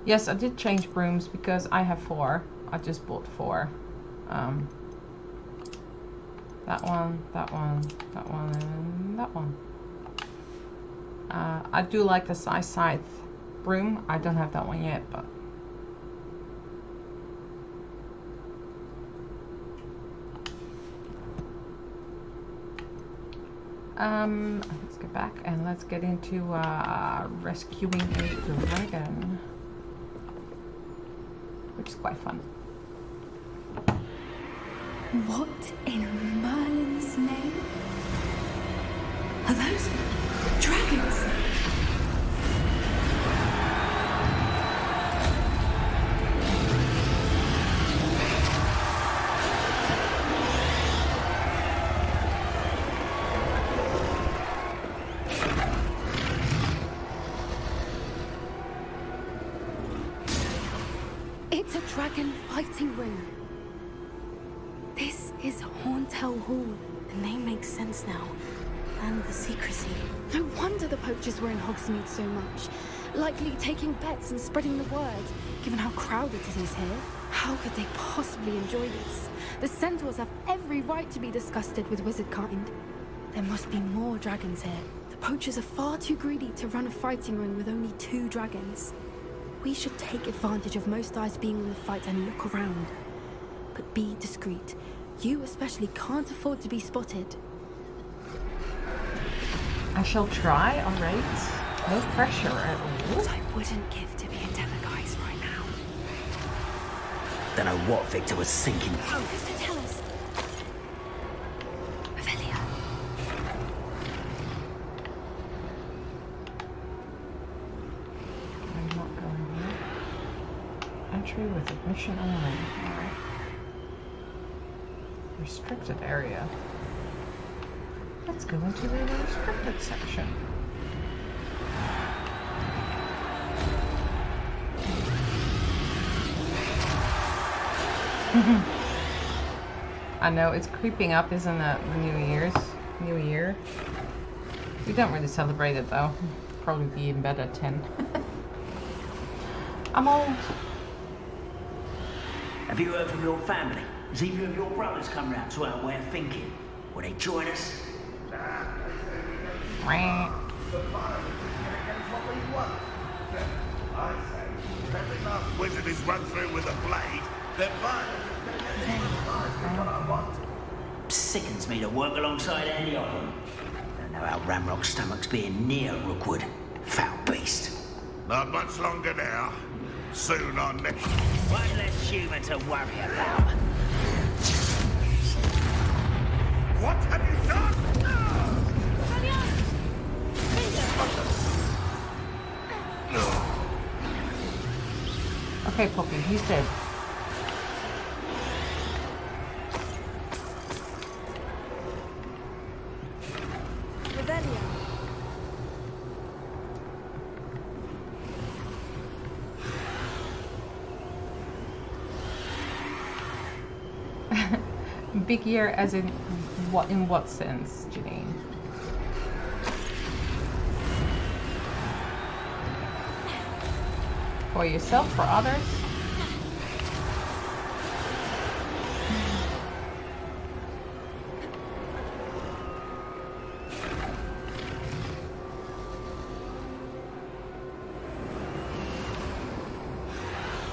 Yes, I did change brooms because I have 4. I just bought 4. That one, that one, that one, and that one. I do like the scythe broom. I don't have that one yet, but... let's get back and let's get into rescuing a dragon, which is quite fun. What in Merlin's name? Are those dragons? It's a dragon fighting ring. This is Horntail Hall. The name makes sense now. And the secrecy. No wonder the poachers were in Hogsmeade so much. Likely taking bets and spreading the word, given how crowded it is here. How could they possibly enjoy this? The centaurs have every right to be disgusted with wizard kind. There must be more dragons here. The poachers are far too greedy to run a fighting ring with only 2 dragons. We should take advantage of most eyes being on the fight and look around. But be discreet. You especially can't afford to be spotted. I shall try, alright. No pressure at all. What I wouldn't give to be a Telegeist right now. Don't know what Victor was thinking. Oh, just to tell us. Revelia. I'm not going here. Entry with admission only. Alright. Restricted area. Let's go into the restricted section. I know, it's creeping up, isn't it? The New Year. We don't really celebrate it though. Probably be in bed at 10. I'm old. Have you heard from your family? Has either of your brothers come round to our way of thinking? Will they join us? Every last wizard is run through with a blade, then fine. Sickens me to work alongside any of them. Don't know how Ramrock's stomach's being near Rookwood. Foul beast. Not much longer now. Soon on next. One less human to worry about. What have you done? Okay, Poppy, he's dead. Revelia. Big year as in what? In what sense, Janine? For yourself, for others?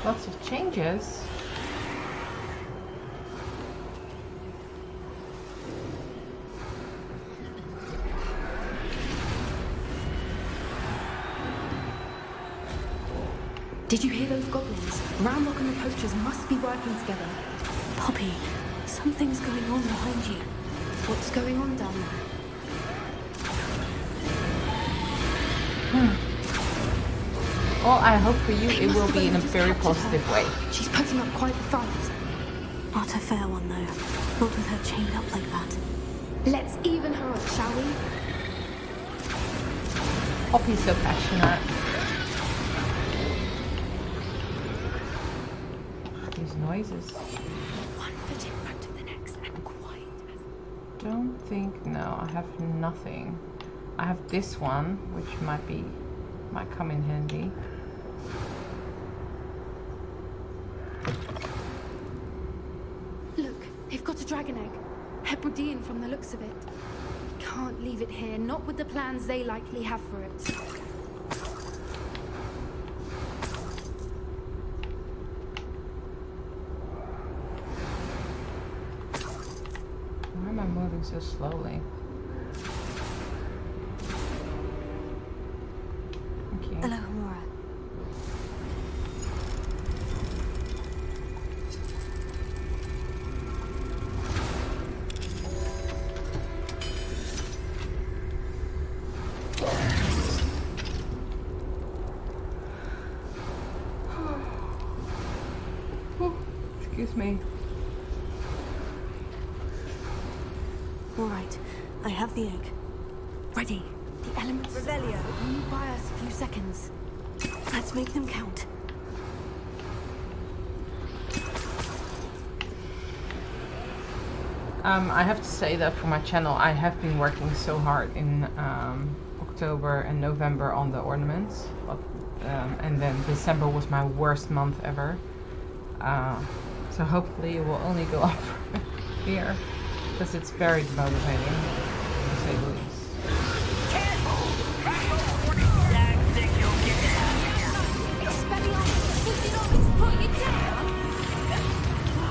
Lots of changes. Did you hear those goblins? Ramrock and the poachers must be working together. Poppy, something's going on behind you. What's going on down there? Well, I hope for you it will be in a very positive way. She's putting up quite the fight. Not a fair one, though. Not with her chained up like that. Let's even her up, shall we? Poppy's so passionate. These noises. One foot in front of the next and quiet. Don't think, no, I have nothing. I have this one, which might come in handy. Look, they've got a dragon egg. Hebridean from the looks of it. Can't leave it here, not with the plans they likely have for it. Why am I moving so slowly? Okay. Hello, Amora. Excuse me. All right, I have the egg. Ready. The elements Revelio. only buy us a few seconds. Let's make them count. I have to say that for my channel, I have been working so hard in October and November on the ornaments, but, and then December was my worst month ever. So hopefully it will only go up here, because it's very demotivating, to say the least.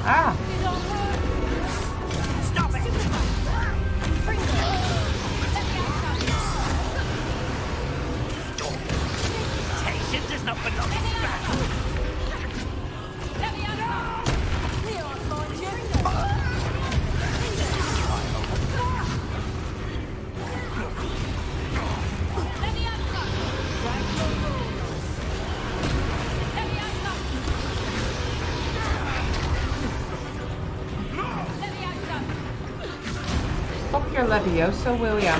Ah! Stop it! Temptation does not belong in battle. Stop your Levioso, will ya?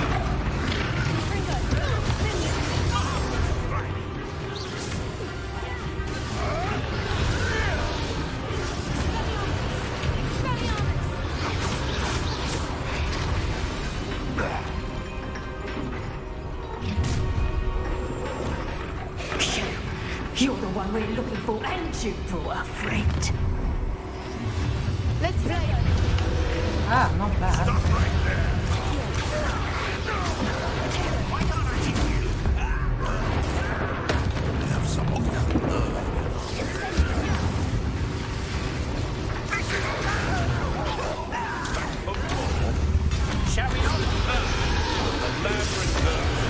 You're the one we're looking for, and you brought a friend. Let's play. Ah, not bad. Stop right there. Have some of that. Shall we not? The lab returns.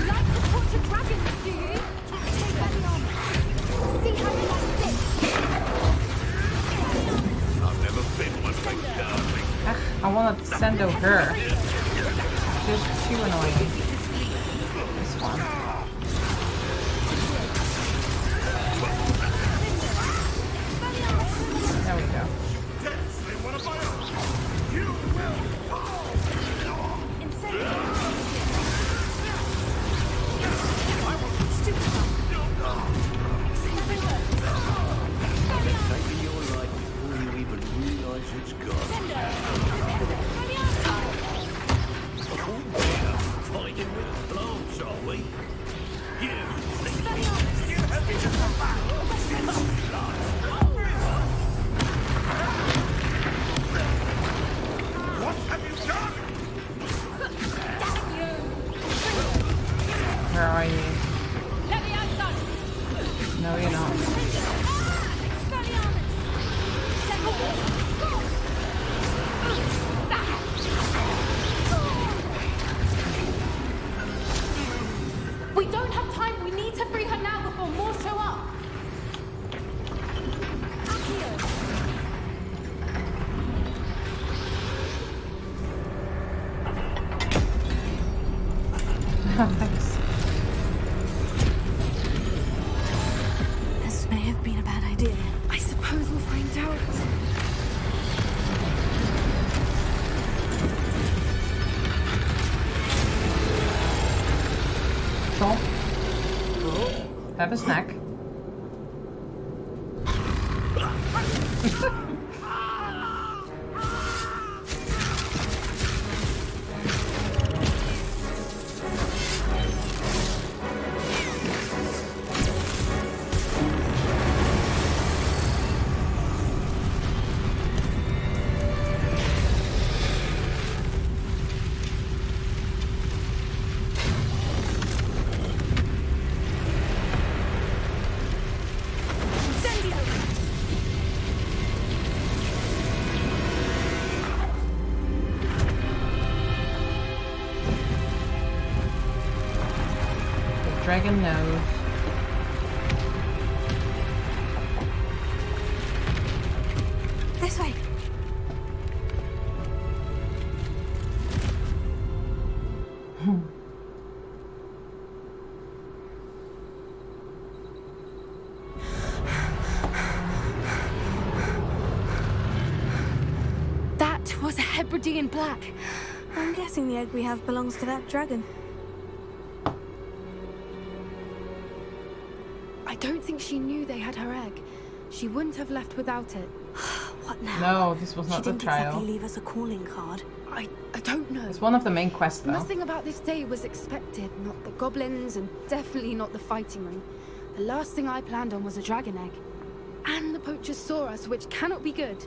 Like to torture dragons, do you? Take that on. See how you like this. I've never been one like darling. I want to send over her. Just too annoying. This one. There we go. Taking your life before you even realise it's gone. Find find out. So, have a snack. Dragon knows. This way. That was a Hebridean black. I'm guessing the egg we have belongs to that dragon. I don't think she knew they had her egg. She wouldn't have left without it. What now? No, this was not the She didn't trial. exactly leave us a calling card. I don't know. It's one of the main quests, though. Nothing about this day was expected. Not the goblins, and definitely not the fighting ring. The last thing I planned on was a dragon egg. And the poachers saw us, which cannot be good.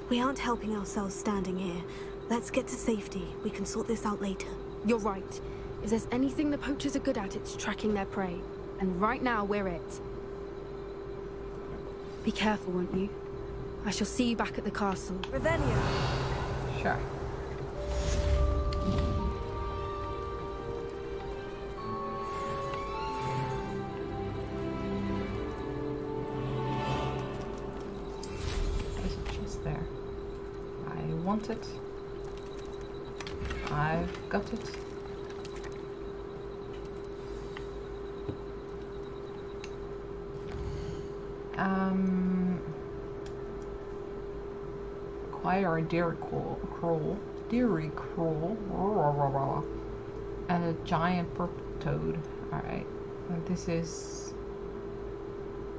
We aren't helping ourselves standing here. Let's get to safety. We can sort this out later. You're right. If there's anything the poachers are good at, it's tracking their prey. And right now, we're it. Be careful, won't you? I shall see you back at the castle. Revelio. Sure. There's a chest there. I want it. I've got it. Acquire a dairy crawl, and a giant purple toad. Alright, and this is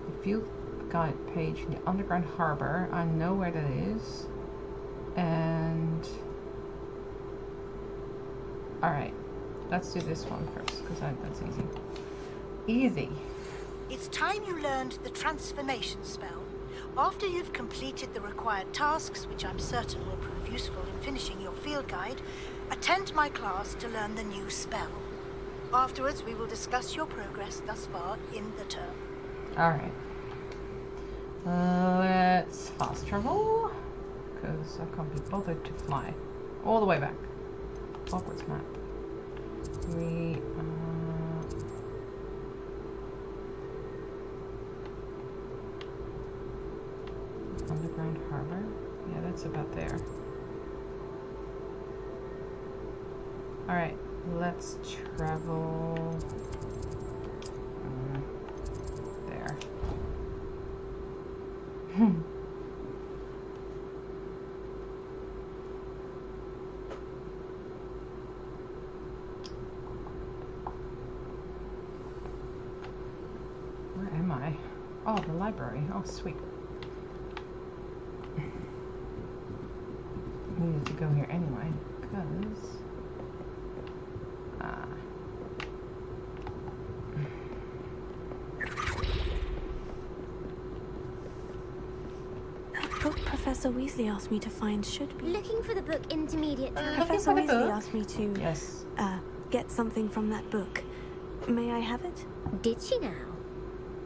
the field guide page in the underground harbor. I know where that is. And alright, let's do this one first, because that's easy. Easy. It's time you learned the transformation spell. After you've completed the required tasks, which I'm certain will prove useful in finishing your field guide, attend my class to learn the new spell. Afterwards, we will discuss your progress thus far in the term. Alright. Let's fast travel, because I can't be bothered to fly all the way back. Hogwarts map. Underground harbor. Yeah, that's about there. Alright, let's travel there. Where am I? Oh, the library. Oh, sweet. Needed to go here anyway, because That book Professor Weasley asked me to find should be... Looking for the book Intermediate Time. Professor Weasley asked me to... Yes. Get something from that book. May I have it? Did she now?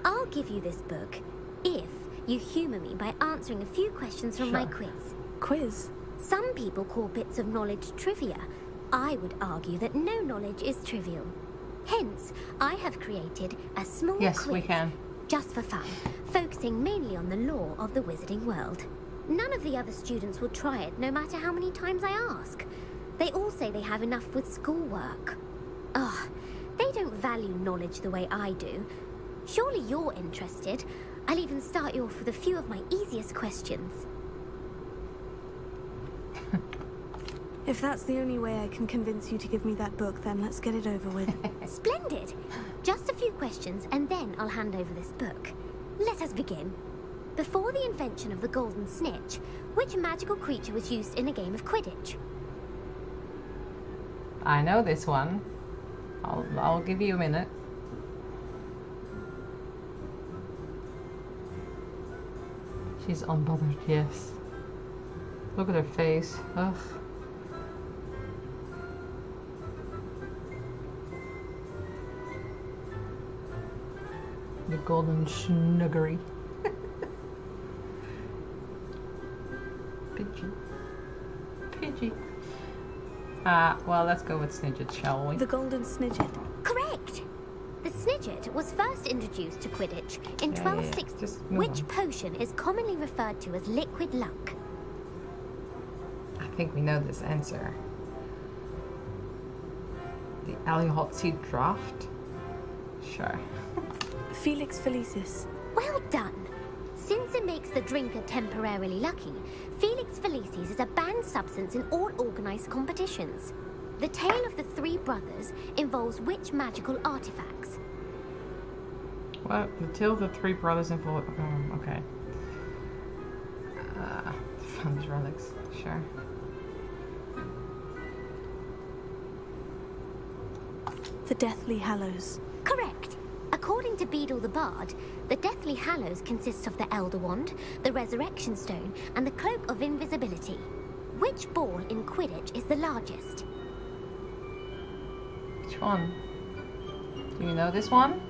I'll give you this book if you humour me by answering a few questions from my quiz. Quiz? Some people call bits of knowledge trivia. I would argue that no knowledge is trivial. Hence, I have created a small quiz. We can. Just for fun, focusing mainly on the lore of the wizarding world. None of the other students will try it, no matter how many times I ask. They all say they have enough with schoolwork. They don't value knowledge the way I do. Surely you're interested. I'll even start you off with a few of my easiest questions. If that's the only way I can convince you to give me that book, then let's get it over with. Splendid! Just a few questions and then I'll hand over this book. Let us begin. Before the invention of the golden snitch, which magical creature was used in a game of Quidditch? I know this one. I'll give you a minute. She's unbothered, yes. Look at her face. Ugh. The golden snuggery. Pidgey. Pidgey. Well, let's go with Snidget, shall we? The golden Snidget. Correct! The Snidget was first introduced to Quidditch in 1260, which potion is commonly referred to as liquid luck. I think we know this answer. The Hot Seed Draft? Sure. Felix Felicis. Well done! Since it makes the drinker temporarily lucky, Felix Felicis is a banned substance in all organised competitions. The tale of the three brothers involves which magical artifacts? What? The tale of the three brothers involve... okay. Fun's relics. Sure. The Deathly Hallows. Correct! According to Beadle the Bard, the Deathly Hallows consists of the Elder Wand, the Resurrection Stone, and the Cloak of Invisibility. Which ball in Quidditch is the largest? Which one? Do you know this one?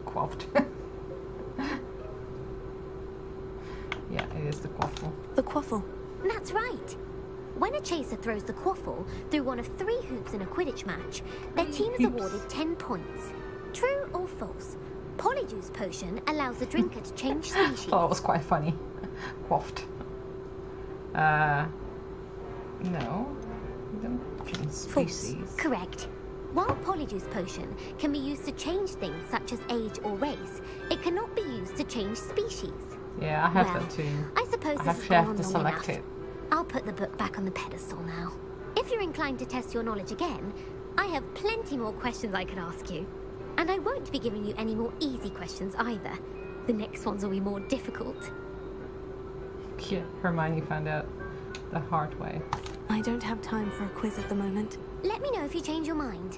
Quaffed. Yeah, it is the quaffle. The quaffle. That's right. When a chaser throws the quaffle through one of 3 hoops in a Quidditch match, their team is awarded 10 points. True or false? Polyjuice potion allows the drinker to change species. Oh, it was quite funny. Quaffed. No. You don't change species. False. Correct. While Polyjuice potion can be used to change things such as age or race, it cannot be used to change species. Yeah, I have that too. I suppose I this has actually have gone to on long select enough. it. I'll put the book back on the pedestal now. If you're inclined to test your knowledge again, I have plenty more questions I could ask you. And I won't be giving you any more easy questions either. The next ones will be more difficult. Yeah, Hermione found out the hard way. I don't have time for a quiz at the moment. Let me know if you change your mind.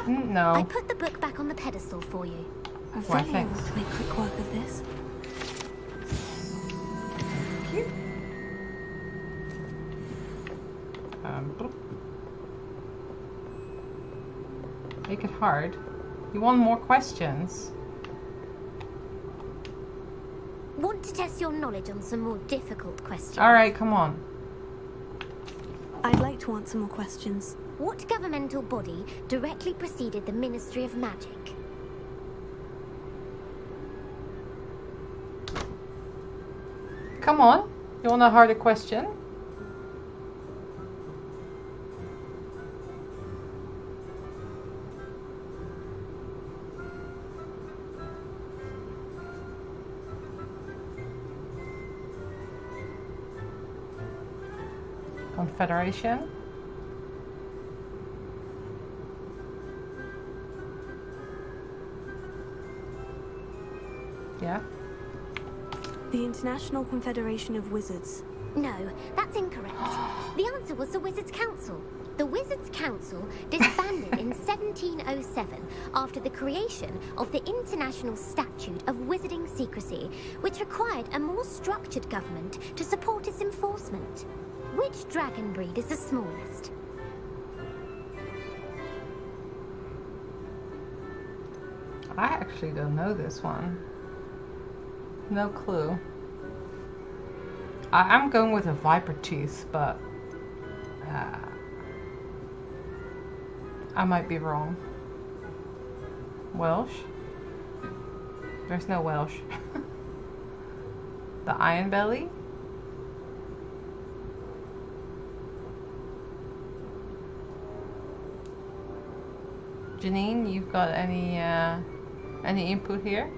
No. I put the book back on the pedestal for you. I'm fairly able to make quick work of this. Make it hard. You want more questions? Want to test your knowledge on some more difficult questions? Alright, come on. I'd like to answer more questions. What governmental body directly preceded the Ministry of Magic? Come on. You want a harder question? Confederation? Yeah. The International Confederation of Wizards. No, that's incorrect. The answer was the Wizards' Council. The Wizards' Council disbanded in 1707 after the creation of the International Statute of Wizarding Secrecy, which required a more structured government to support its enforcement. Which dragon breed is the smallest? I actually don't know this one. No clue. I'm going with a viper tooth, but I might be wrong. Welsh? There's no Welsh. The Iron Belly? Janine, you've got any input here?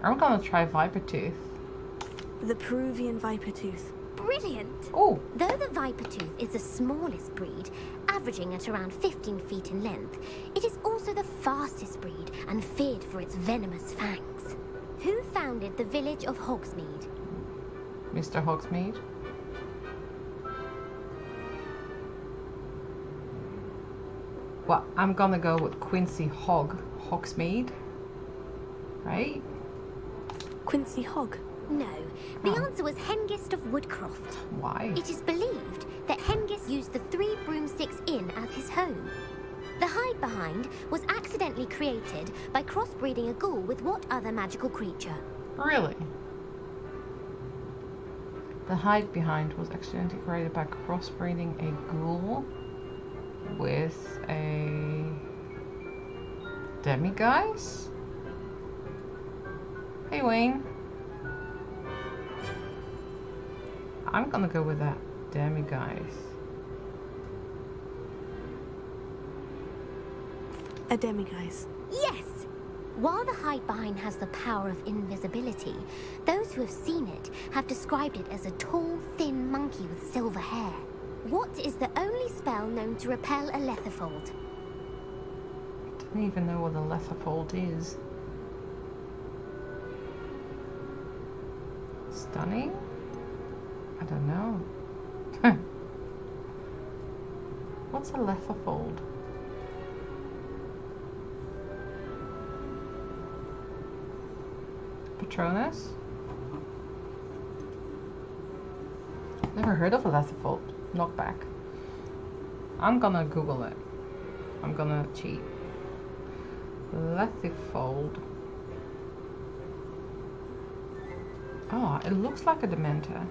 I'm gonna try Viper Tooth. The Peruvian Viper Tooth. Brilliant! Oh! Though the Viper Tooth is the smallest breed, averaging at around 15 feet in length, it is also the fastest breed and feared for its venomous fangs. Who founded the village of Hogsmeade? Mr. Hogsmeade. Well, I'm gonna go with Quincy Hogsmeade. Right? Quincy Hogg? No, the answer was Hengist of Woodcroft. Why? It is believed that Hengist used the 3 Broomsticks Inn as his home. The hide behind was accidentally created by crossbreeding a ghoul with what other magical creature? Really? The hide behind was accidentally created by crossbreeding a ghoul with a demiguise? Hey Wayne. I'm gonna go with that demiguise. A demiguise. Yes! While the hide behind has the power of invisibility, those who have seen it have described it as a tall, thin monkey with silver hair. What is the only spell known to repel a letherfold? I don't even know what a letherfold is. Stunning? I don't know. What's a letherfold? Patronus? Never heard of a letherfold. Knockback. I'm gonna Google it. I'm gonna cheat. Letherfold. Oh, it looks like a Dementor.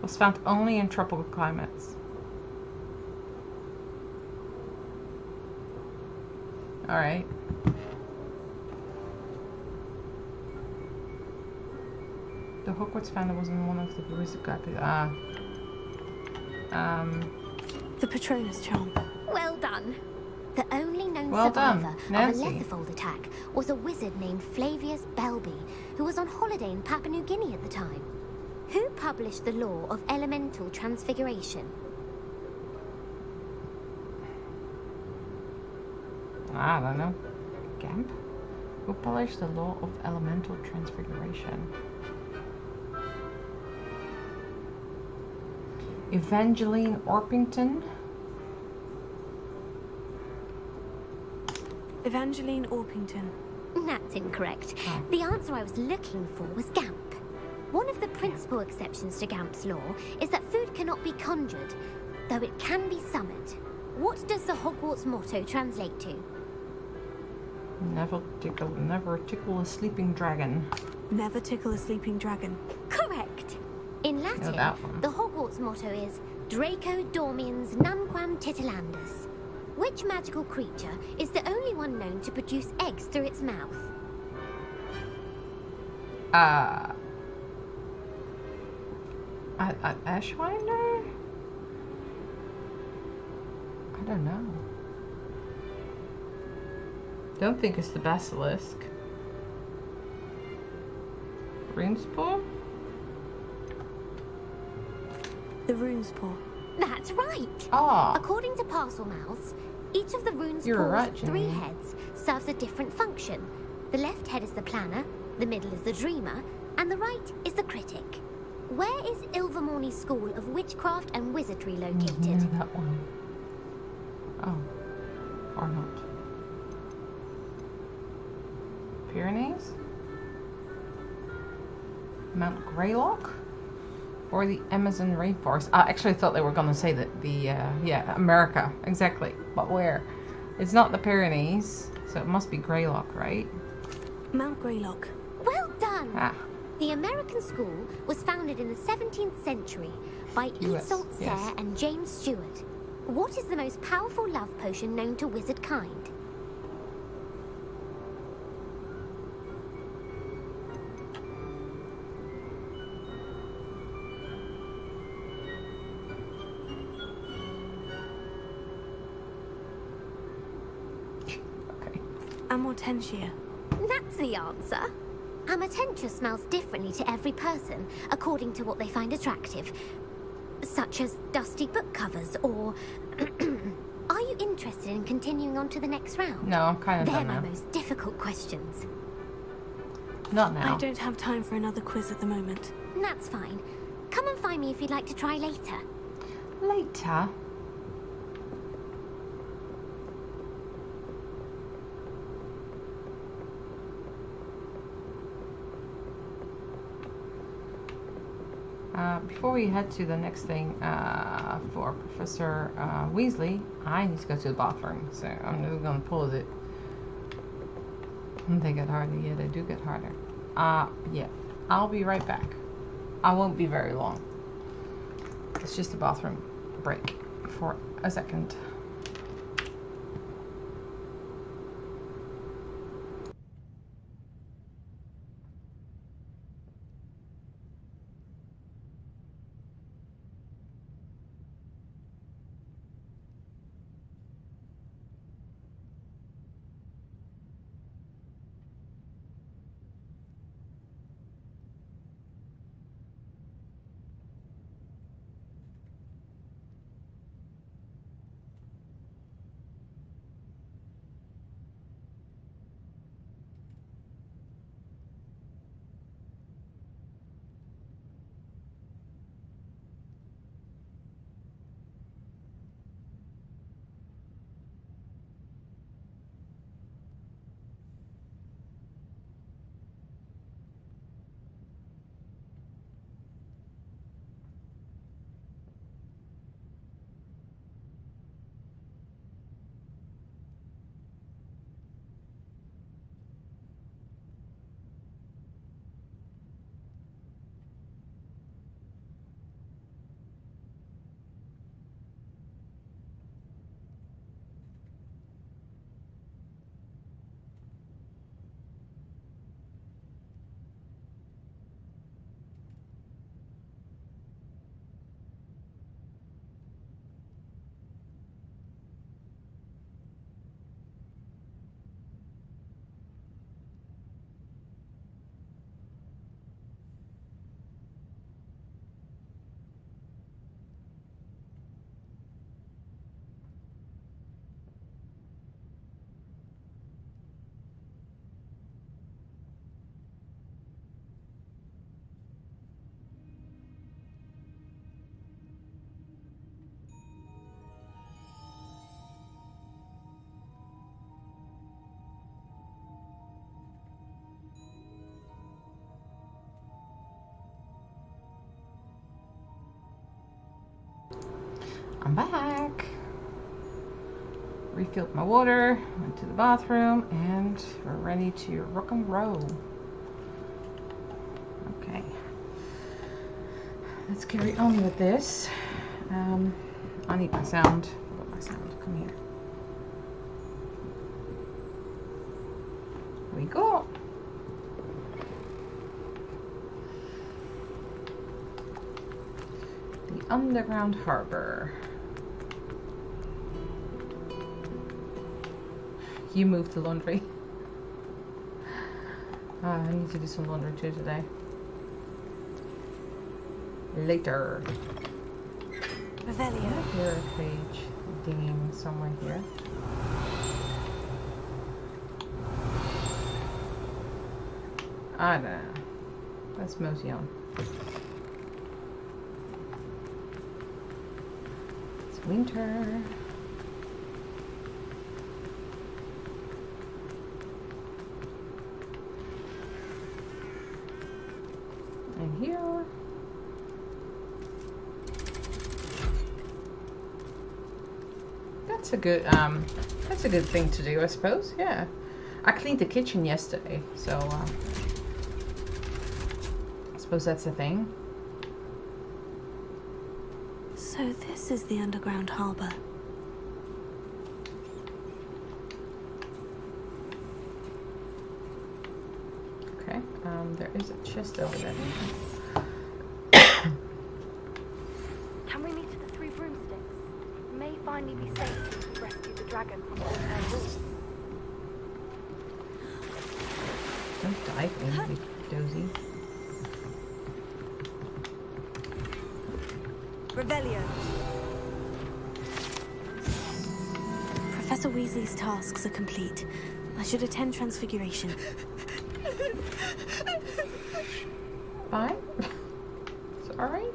Was found only in tropical climates. Alright. The Hogwarts founder was in one of the wizard copies. The Patronus charm. Well done. The only known Well done, survivor of a Nancy. letherfold attack was a wizard named Flavius Belby, who was on holiday in Papua New Guinea at the time. Who published the law of elemental transfiguration? I don't know. Gamp? Who published the law of elemental transfiguration? Evangeline Orpington? Evangeline Orpington. That's incorrect. The answer I was looking for was Gamp. One of the principal exceptions to Gamp's law is that food cannot be conjured, though it can be summoned. What does the Hogwarts motto translate to? Never tickle a sleeping dragon. Never tickle a sleeping dragon. Correct. In Latin, the Hogwarts motto is Draco Dormiens Nunquam Titilandus. Which magical creature is the only one known to produce eggs through its mouth? Ashwinder? I don't know. Don't think it's the basilisk. Runespaw? The Runespaw. That's right. Ah. According to Parselmouths, each of the rune's You're right, paws' 3 Jenny. heads serves a different function. The left head is the planner, the middle is the dreamer, and the right is the critic. Where is Ilvermorny School of Witchcraft and Wizardry located? Yeah, that one. Oh. Or not. Pyrenees? Mount Greylock? Or the Amazon rainforest? I actually thought they were going to say that yeah, America. Exactly. But where? It's not the Pyrenees, so it must be Greylock, right? Mount Greylock. Well done! Ah. The American school was founded in the 17th century by US, Isolde yes. Sayre and James Stewart. What is the most powerful love potion known to wizard kind? Amortentia. That's the answer. Amortentia smells differently to every person, according to what they find attractive. Such as dusty book covers, or... Are you interested in continuing on to the next round? No, I'm kind of They're done my now. most difficult questions. Not now. I don't have time for another quiz at the moment. That's fine. Come and find me if you'd like to try later. Later? Before we head to the next thing for Professor Weasley, I need to go to the bathroom, so I'm just going to pause it. They get harder. Yeah, they do get harder. Yeah, I'll be right back. I won't be very long. It's just a bathroom break for a second. I'm back. Refilled my water, went to the bathroom, and we're ready to rock and roll. Okay. Let's carry on with this. I need my sound. Forgot my sound. Come here. Here we go. The underground harbor. You moved to laundry. I need to do some laundry too today. Later. Revelio. I hear a page dinging somewhere here. I don't know. Let's mosey on. It's winter. And here. That's a good thing to do, I suppose. Yeah, I cleaned the kitchen yesterday, so I suppose that's a thing. So this is the underground harbor. Okay, there is a chest over there. Can we meet at the Three Broomsticks? It may finally be safe to rescue the dragon from Old Town Hall. Don't dive in, big dozy. Revelio. Professor Weasley's tasks are complete. I should attend Transfiguration. Fine. It's alright.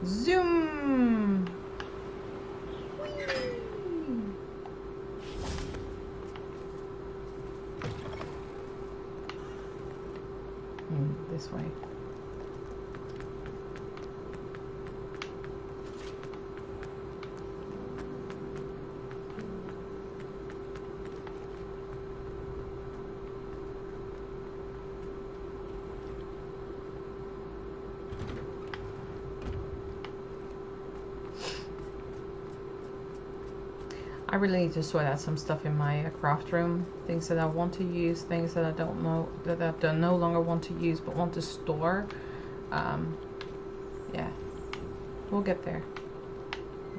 Zoom! This way. I really need to sort out some stuff in my craft room. Things that I want to use, things that I don't know, that I no longer want to use but want to store. Yeah, we'll get there.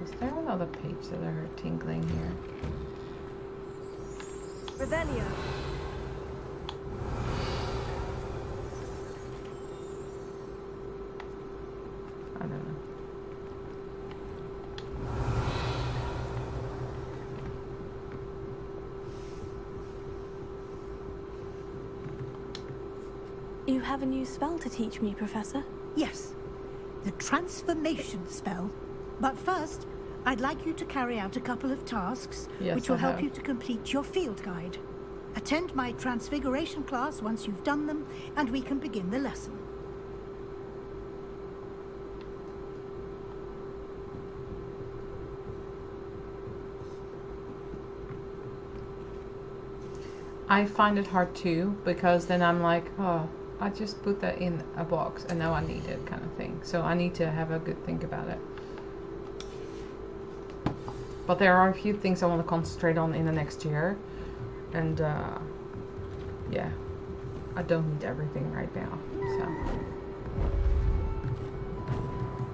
Is there another page that I heard tingling here? Revelio. I don't know. You have a new spell to teach me, Professor? Yes, the transformation spell. But first, I'd like you to carry out a couple of tasks, Yes, which will I help have. you to complete your field guide. Attend my transfiguration class once you've done them, and we can begin the lesson. I find it hard too, because then I'm like, oh, I just put that in a box and now I need it, kind of thing. So I need to have a good think about it. But there are a few things I want to concentrate on in the next year. And yeah, I don't need everything right now. So.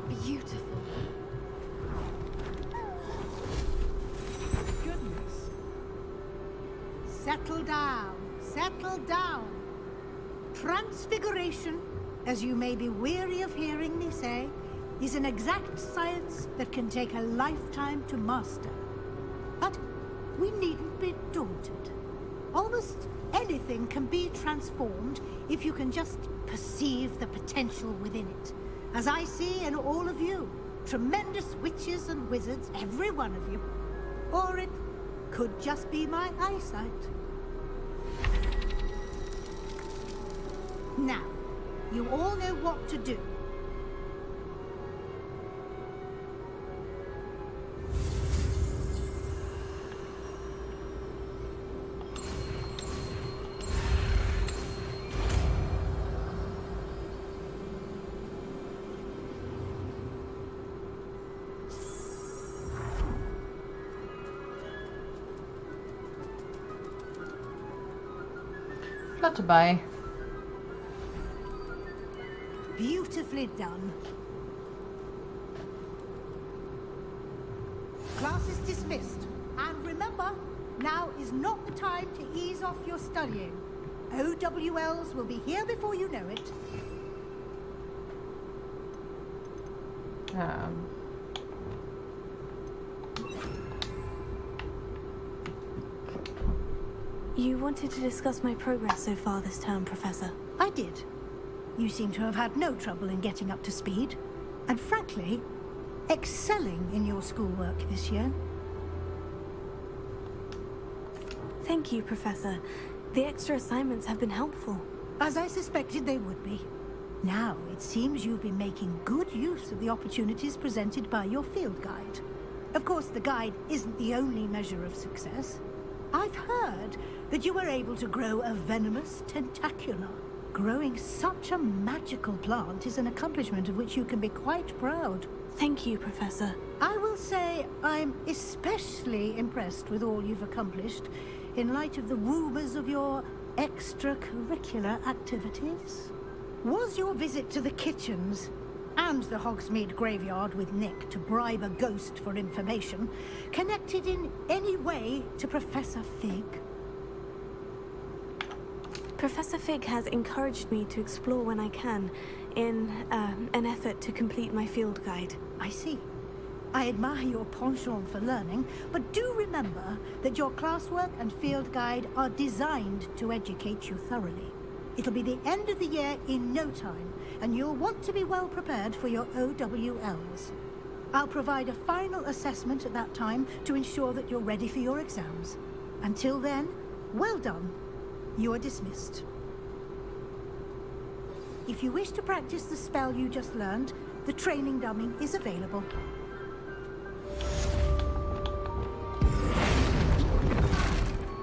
Beautiful. Goodness. Settle down, settle down. Transfiguration, as you may be weary of hearing me say, is an exact science that can take a lifetime to master. But we needn't be daunted. Almost anything can be transformed if you can just perceive the potential within it. As I see in all of you, tremendous witches and wizards, every one of you. Or it could just be my eyesight. Now, you all know what to do. Not to buy. Beautifully done. Class is dismissed. And remember, now is not the time to ease off your studying. OWLs will be here before you know it. You wanted to discuss my progress so far this term, Professor. I did. You seem to have had no trouble in getting up to speed. And frankly, excelling in your schoolwork this year. Thank you, Professor. The extra assignments have been helpful. As I suspected they would be. Now, it seems you've been making good use of the opportunities presented by your field guide. Of course, the guide isn't the only measure of success. I've heard that you were able to grow a venomous tentacula. Growing such a magical plant is an accomplishment of which you can be quite proud. Thank you, Professor. I will say I'm especially impressed with all you've accomplished in light of the rumors of your extracurricular activities. Was your visit to the kitchens and the Hogsmeade graveyard with Nick to bribe a ghost for information connected in any way to Professor Fig? Professor Fig has encouraged me to explore when I can, in an effort to complete my field guide. I see. I admire your penchant for learning, but do remember that your classwork and field guide are designed to educate you thoroughly. It'll be the end of the year in no time, and you'll want to be well prepared for your OWLs. I'll provide a final assessment at that time to ensure that you're ready for your exams. Until then, well done. You are dismissed. If you wish to practice the spell you just learned, the training dummy is available.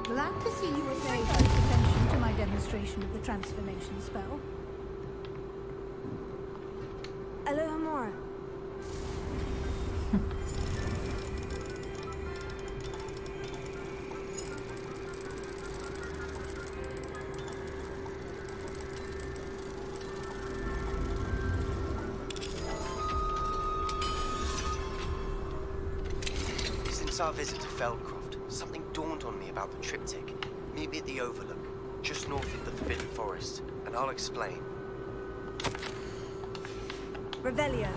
Glad to see you were paying close attention to my demonstration of the transformation spell. Alohomora. Since our visit to Feldcroft, something dawned on me about the triptych. Meet me at the Overlook, just north of the Forbidden Forest, and I'll explain. Revelio.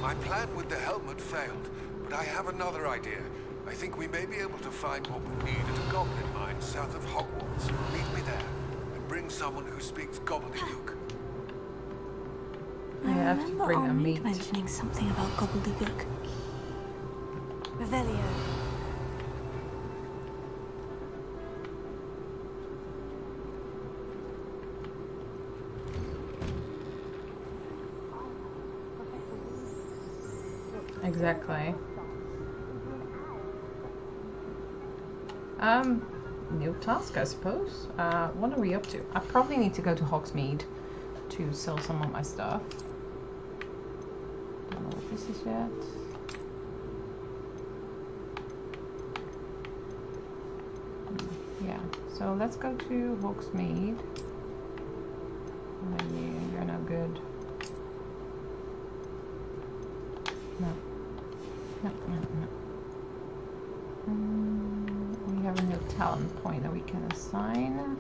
My plan with the helmet failed, but I have another idea. I think we may be able to find what we need at a goblin mine south of Hogwarts. Meet me there, and bring someone who speaks gobbledygook. I remember Armand mentioning something about gobbledygook. Revelio. Exactly. New task, I suppose. What are we up to? I probably need to go to Hogsmeade to sell some of my stuff. Don't know what this is yet. Yeah, so let's go to Hogsmeade. You're no good. No. No, no, no. We have a new talent point that we can assign.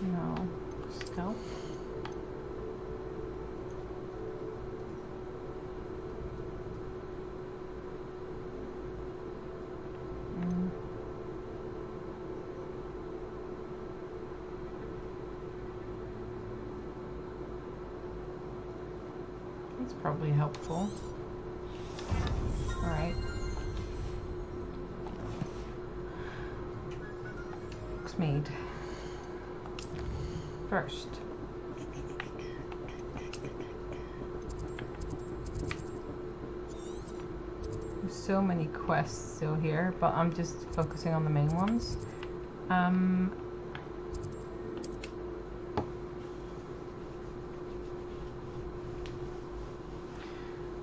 No. Stealth. It's probably helpful. Alright. Hogsmeade. First. There's so many quests still here, but I'm just focusing on the main ones.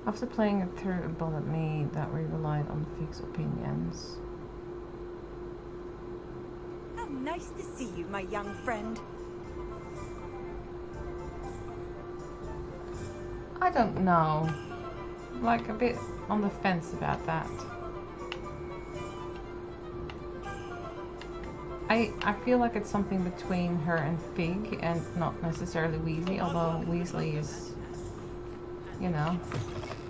After playing it through, it bothered me that we relied on Fig's opinions. How nice to see you, my young friend. I don't know. Like a bit on the fence about that. I feel like it's something between her and Fig and not necessarily Weasley, although Weasley is, you know.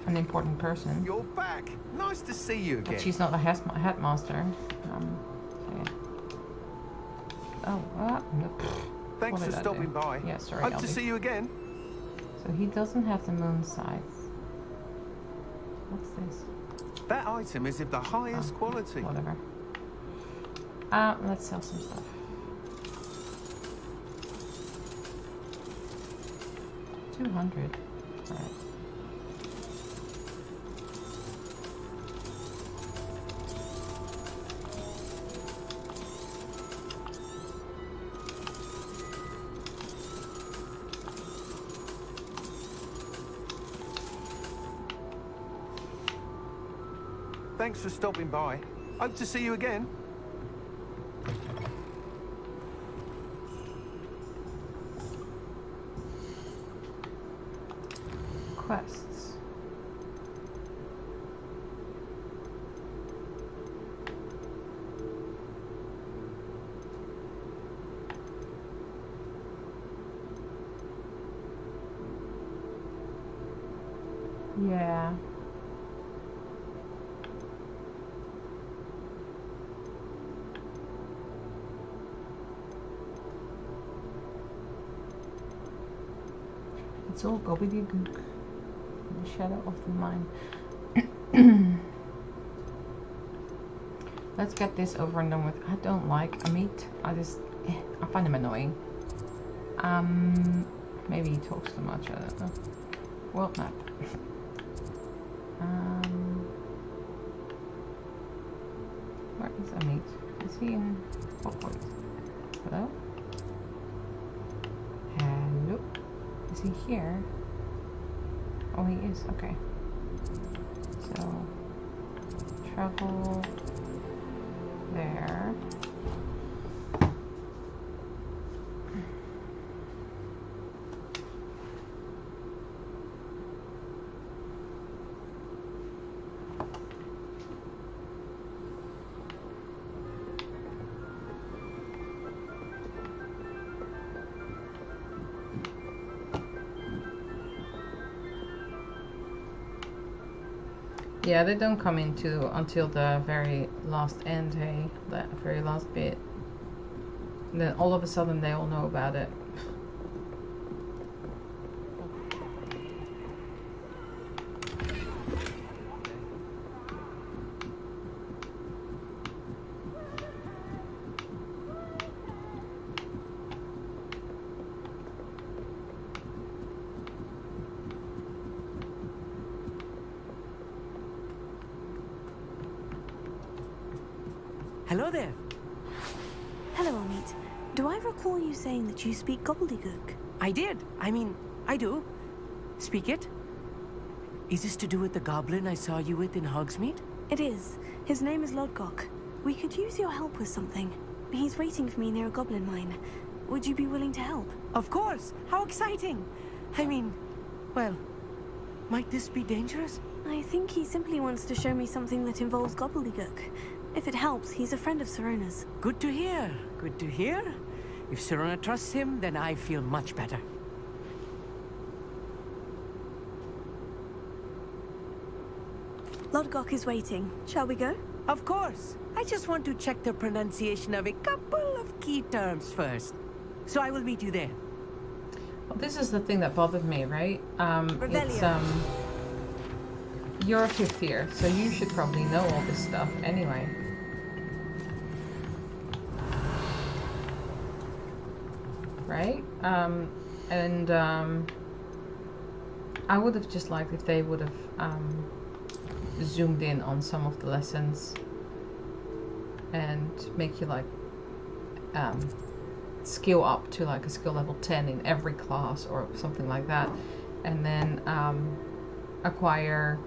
an important person. You're back. Nice to see you again. But she's not a headmaster. So yeah. Oh, no. Thanks for stopping by. Yeah, sorry. Hope to see you again. So he doesn't have the moon sights. What's this? That item is of the highest quality. Whatever. Let's sell some stuff. $200. All right. Thanks for stopping by. Hope to see you again. Quests. Yeah. It's all gobbledygook in the shadow of the mind. Let's get this over and done with. I don't like Amit. I find him annoying. Maybe he talks too much. I don't know. World map. Where is Amit? Is he in Hogwarts? Hello? Hello? Is he here? Oh, he is. Okay. So, travel there. Yeah, they don't come into until the very last end, hey? The very last bit. And then all of a sudden they all know about it. Hello there. Hello, Amit. Do I recall you saying that you speak gobbledygook? I did. I mean, I do. Speak it. Is this to do with the goblin I saw you with in Hogsmeade? It is. His name is Lodgok. We could use your help with something. He's waiting for me near a goblin mine. Would you be willing to help? Of course. How exciting. I mean, well, might this be dangerous? I think he simply wants to show me something that involves gobbledygook. If it helps, he's a friend of Sirona's. Good to hear. Good to hear. If Sirona trusts him, then I feel much better. Lodgok is waiting. Shall we go? Of course. I just want to check the pronunciation of a couple of key terms first. So I will meet you there. Well, this is the thing that bothered me, right? It's, you're 5th year, so you should probably know all this stuff anyway. Right? I would have just liked if they would have zoomed in on some of the lessons and make you like skill up to like a skill level 10 in every class or something like that, and then acquire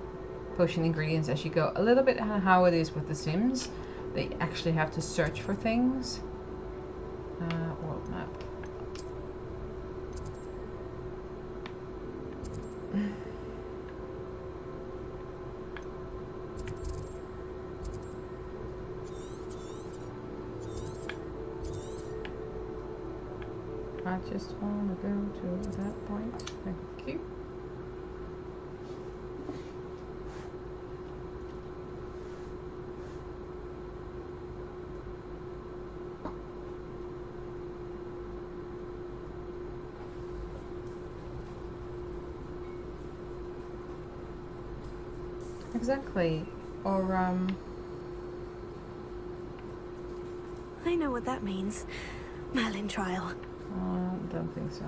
potion ingredients as you go. A little bit how it is with The Sims. They actually have to search for things. World map. I just want to go to that point. Thank you. exactly. Or I know what that means. Merlin trial. I don't think so.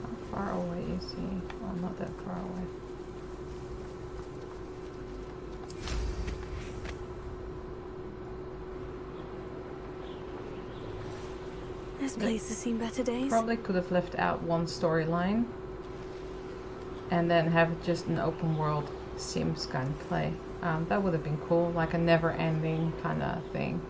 How far away is he? Oh, not that far away. This place has seen better days. Probably could have left out one storyline and then have it just an open world Sims kind of play. That would have been cool, like a never-ending kind of thing.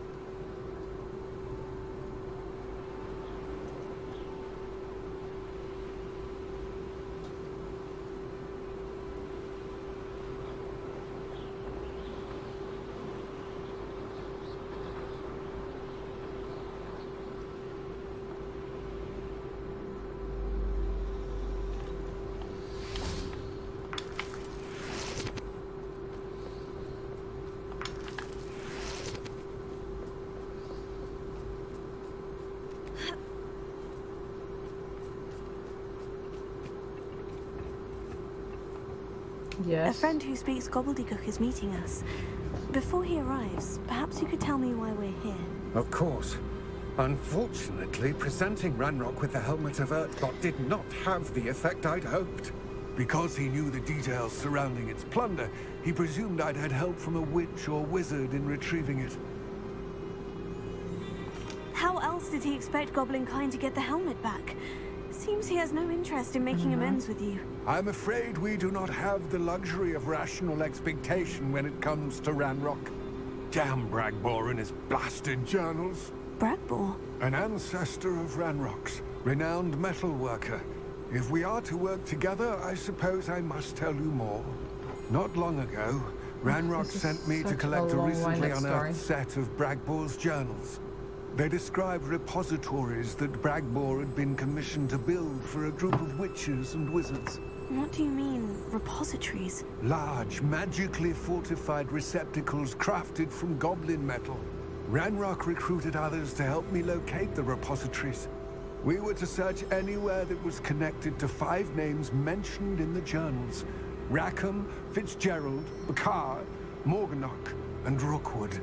A Yes. friend who speaks gobbledygook is meeting us. Before he arrives, perhaps you could tell me why we're here. Of course. Unfortunately, presenting Ranrock with the Helmet of Urtkot did not have the effect I'd hoped. Because he knew the details surrounding its plunder, he presumed I'd had help from a witch or wizard in retrieving it. How else did he expect Goblinkind to get the helmet back? Seems he has no interest in making amends with you. I'm afraid we do not have the luxury of rational expectation when it comes to Ranrock. Damn Bragbor and his blasted journals. Bragbor? An ancestor of Ranrock's, renowned metal worker. If we are to work together, I suppose I must tell you more. Not long ago, Ranrock sent me to collect a recently unearthed set of Bragbor's journals. They described repositories that Bragbor had been commissioned to build for a group of witches and wizards. What do you mean, repositories? Large, magically fortified receptacles crafted from goblin metal. Ranrock recruited others to help me locate the repositories. We were to search anywhere that was connected to 5 names mentioned in the journals. Rackham, Fitzgerald, Bakar, Morganach, and Rookwood.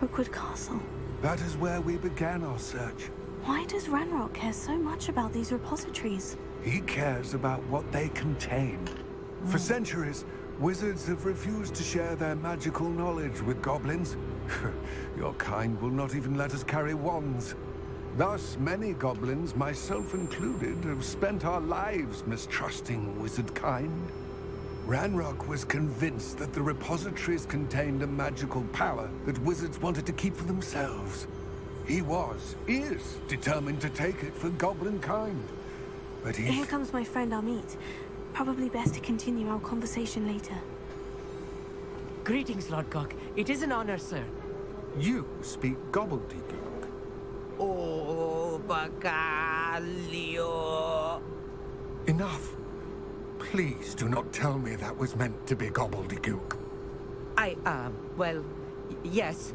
Rookwood Castle. That is where we began our search. Why does Ranrock care so much about these repositories? He cares about what they contain. For centuries, wizards have refused to share their magical knowledge with goblins. Your kind will not even let us carry wands. Thus, many goblins, myself included, have spent our lives mistrusting wizard kind. Ranrock was convinced that the repositories contained a magical power that wizards wanted to keep for themselves. He is determined to take it for goblin kind. But Here comes my friend Amit. Probably best to continue our conversation later. Greetings, Lord Gok. It is an honor, sir. You speak gobbledygook. Oh, Bacalio. Enough. Please do not tell me that was meant to be gobbledygook. Well, yes.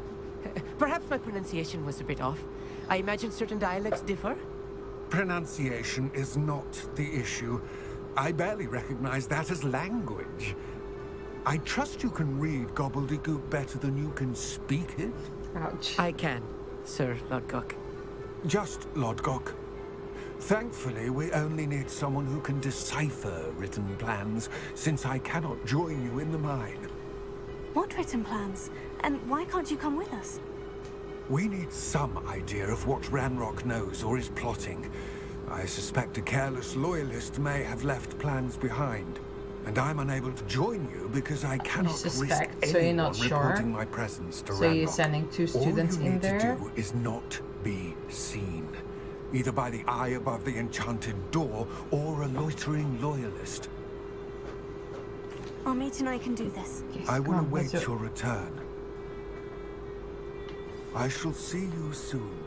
Perhaps my pronunciation was a bit off. I imagine certain dialects differ. Pronunciation is not the issue. I barely recognize that as language. I trust you can read gobbledygook better than you can speak it. Ouch. I can, Sir Lodgok. Just Lodgok. Thankfully, we only need someone who can decipher written plans, since I cannot join you in the mine. What written plans? And why can't you come with us? We need some idea of what Ranrock knows or is plotting. I suspect a careless loyalist may have left plans behind. And I'm unable to join you because I cannot risk anyone reporting my presence to Ranrock. So you're sending 2 students in there? All you need to do is not be seen. Either by the eye above the enchanted door, or a loitering loyalist. Amit and I can do this. Yes, I will await your return. I shall see you soon.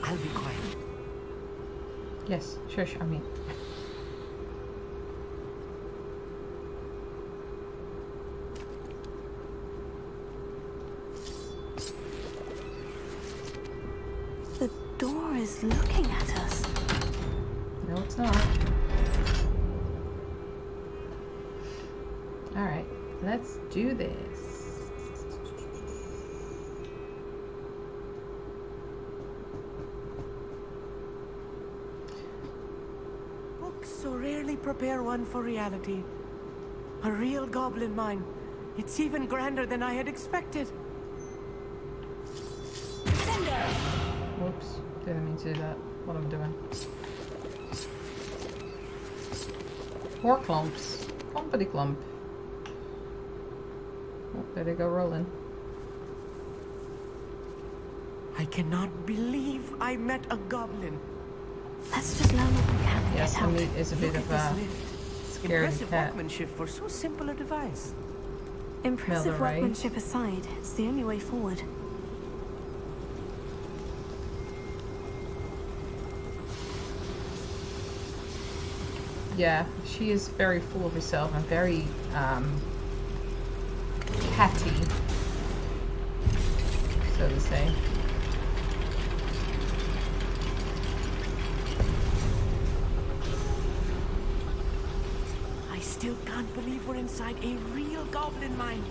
I'll be quiet. Yes, shush, Amit. The door is looking at us. No, it's not. Alright, let's do this. Books so rarely prepare one for reality. A real goblin mine. It's even grander than I had expected. Whoops, didn't mean to do that. What I'm doing. More clumps. Clumpity clump. Oh, there they go rolling. I cannot believe I met a goblin. Let's just learn what we can. Yes, get out. Hamid is a bit of a scaredy Impressive cat. workmanship for so simple a device. Impressive Mother, right? workmanship aside, it's the only way forward. Yeah, she is very full of herself and very catty, so to say. I still can't believe we're inside a real goblin mine.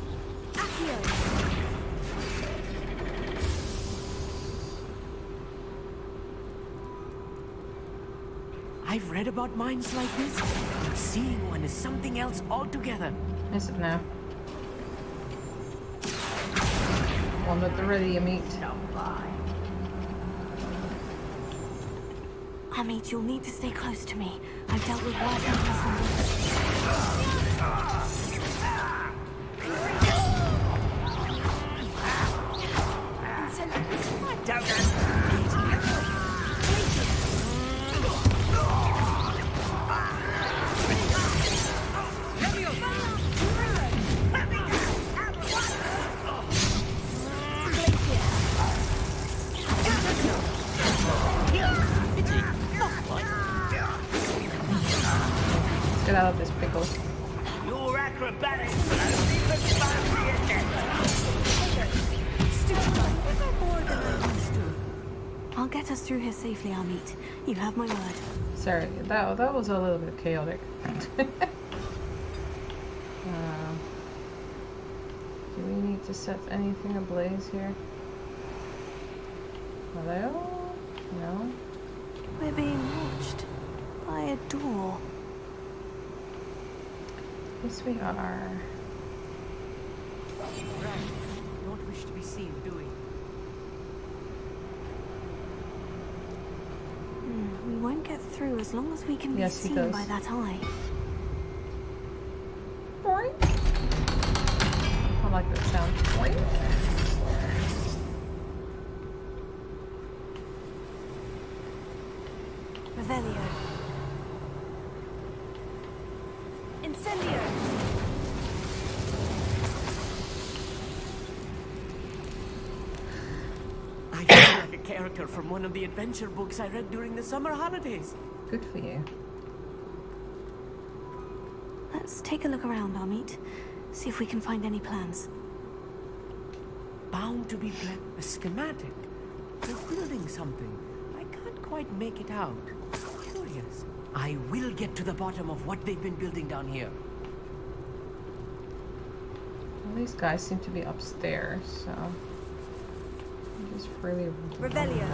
I've read about mines like this, but seeing one is something else altogether. Is it now? One with the ready meat. Amit, you'll need to stay close to me. I've dealt with worse enemies than this. Get out of this pickle. Your acrobatics will I'll get us through here safely, Amit. You have my word. Sorry, that was a little bit chaotic. Do we need to set anything ablaze here? Hello? No? We're being watched by a door. Yes, we are. Right. Don't wish to be seen, do we? We won't get through as long as we can be Yes, he seen does. by that eye. Boing. I like that sound. Boing. Revelio. Incendio. I feel like a character from one of the adventure books I read during the summer holidays. Good for you. Let's take a look around, Amit. See if we can find any plans. Bound to be a schematic. They're building something. I can't quite make it out. Curious. I will get to the bottom of what they've been building down here. Well, these guys seem to be upstairs, so I'm just really Revelio.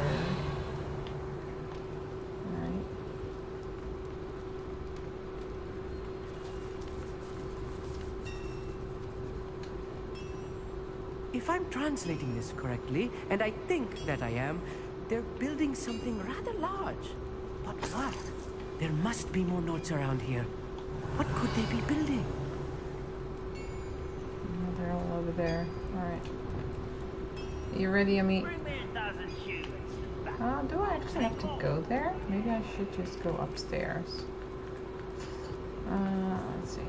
Alright. If I'm translating this correctly, and I think that I am, they're building something rather large. But what? There must be more notes around here. What could they be building? Oh, they're all over there. Alright. You ready, Amit? Do I actually have to go there? Maybe I should just go upstairs. Let's see.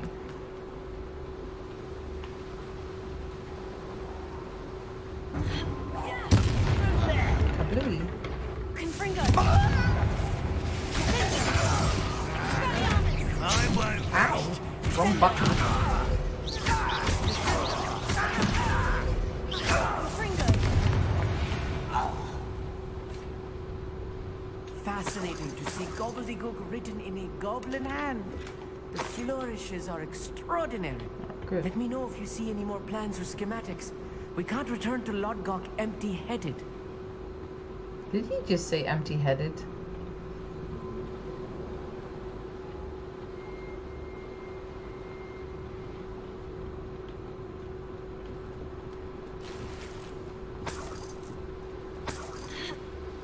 Kablooey. Ow! Wrong button. fascinating to see gobbledygook written in a goblin hand. The flourishes are extraordinary. Good. Let me know if you see any more plans or schematics. We can't return to Lodgok empty-headed. Did he just say empty-headed?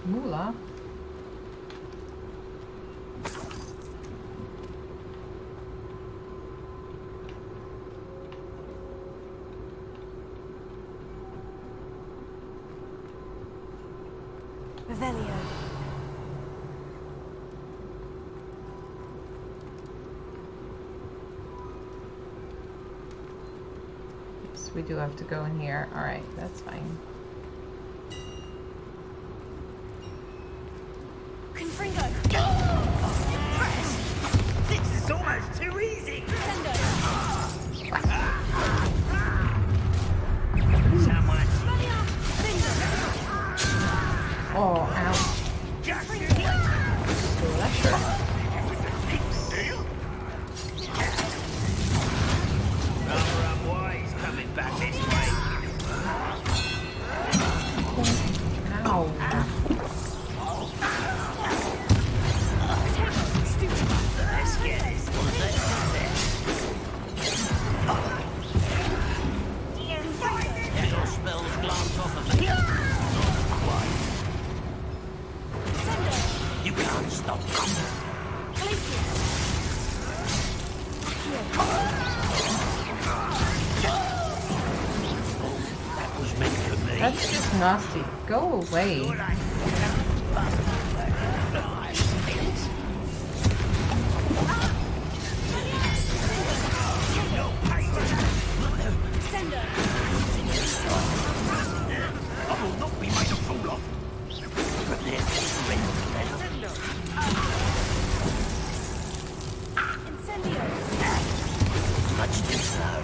Moolah? Revelio. Yes, we do have to go in here. Alright, that's fine. Confringo. This is almost too easy. Oh, ouch. Slasher. Boys coming back this way. Ow. Let's get this. Your spells glance off of me. You can't stop me. That was meant for me. That's just nasty. Go away. I will not be made a fool of. But much too slow.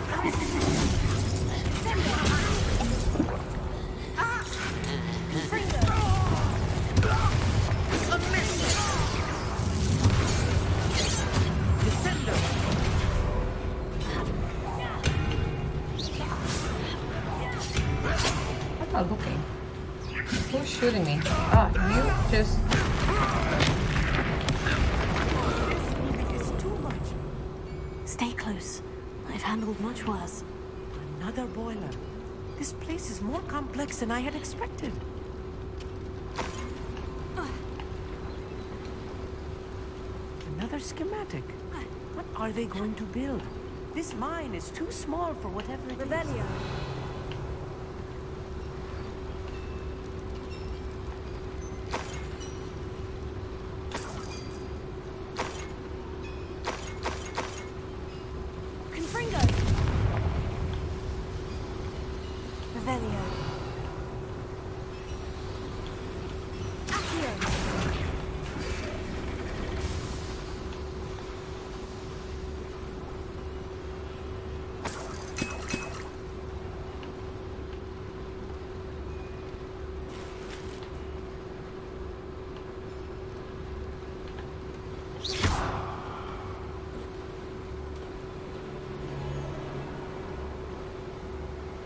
I'm not looking. Who's shooting me? Ah, you just... Stay close. I've handled much worse. Another boiler. This place is more complex than I had expected. Another schematic. What are they going to build? This mine is too small for whatever it is.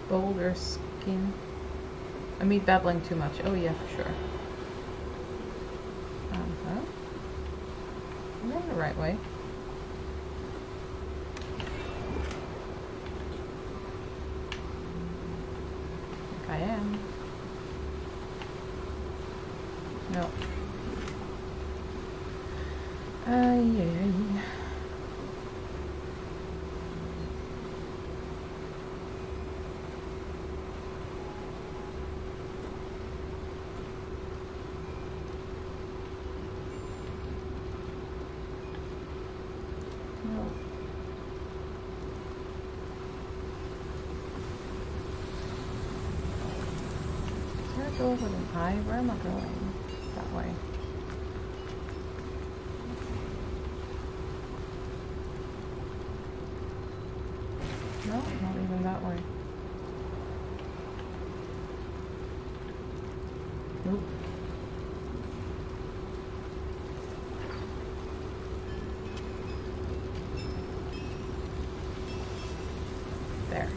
Boulder skin. I mean, babbling too much. Oh yeah, for sure. Huh? I'm going the right way. I think I am. No. Yeah. Go over the high. Where am I going? That way. No, not even that way. Nope. there.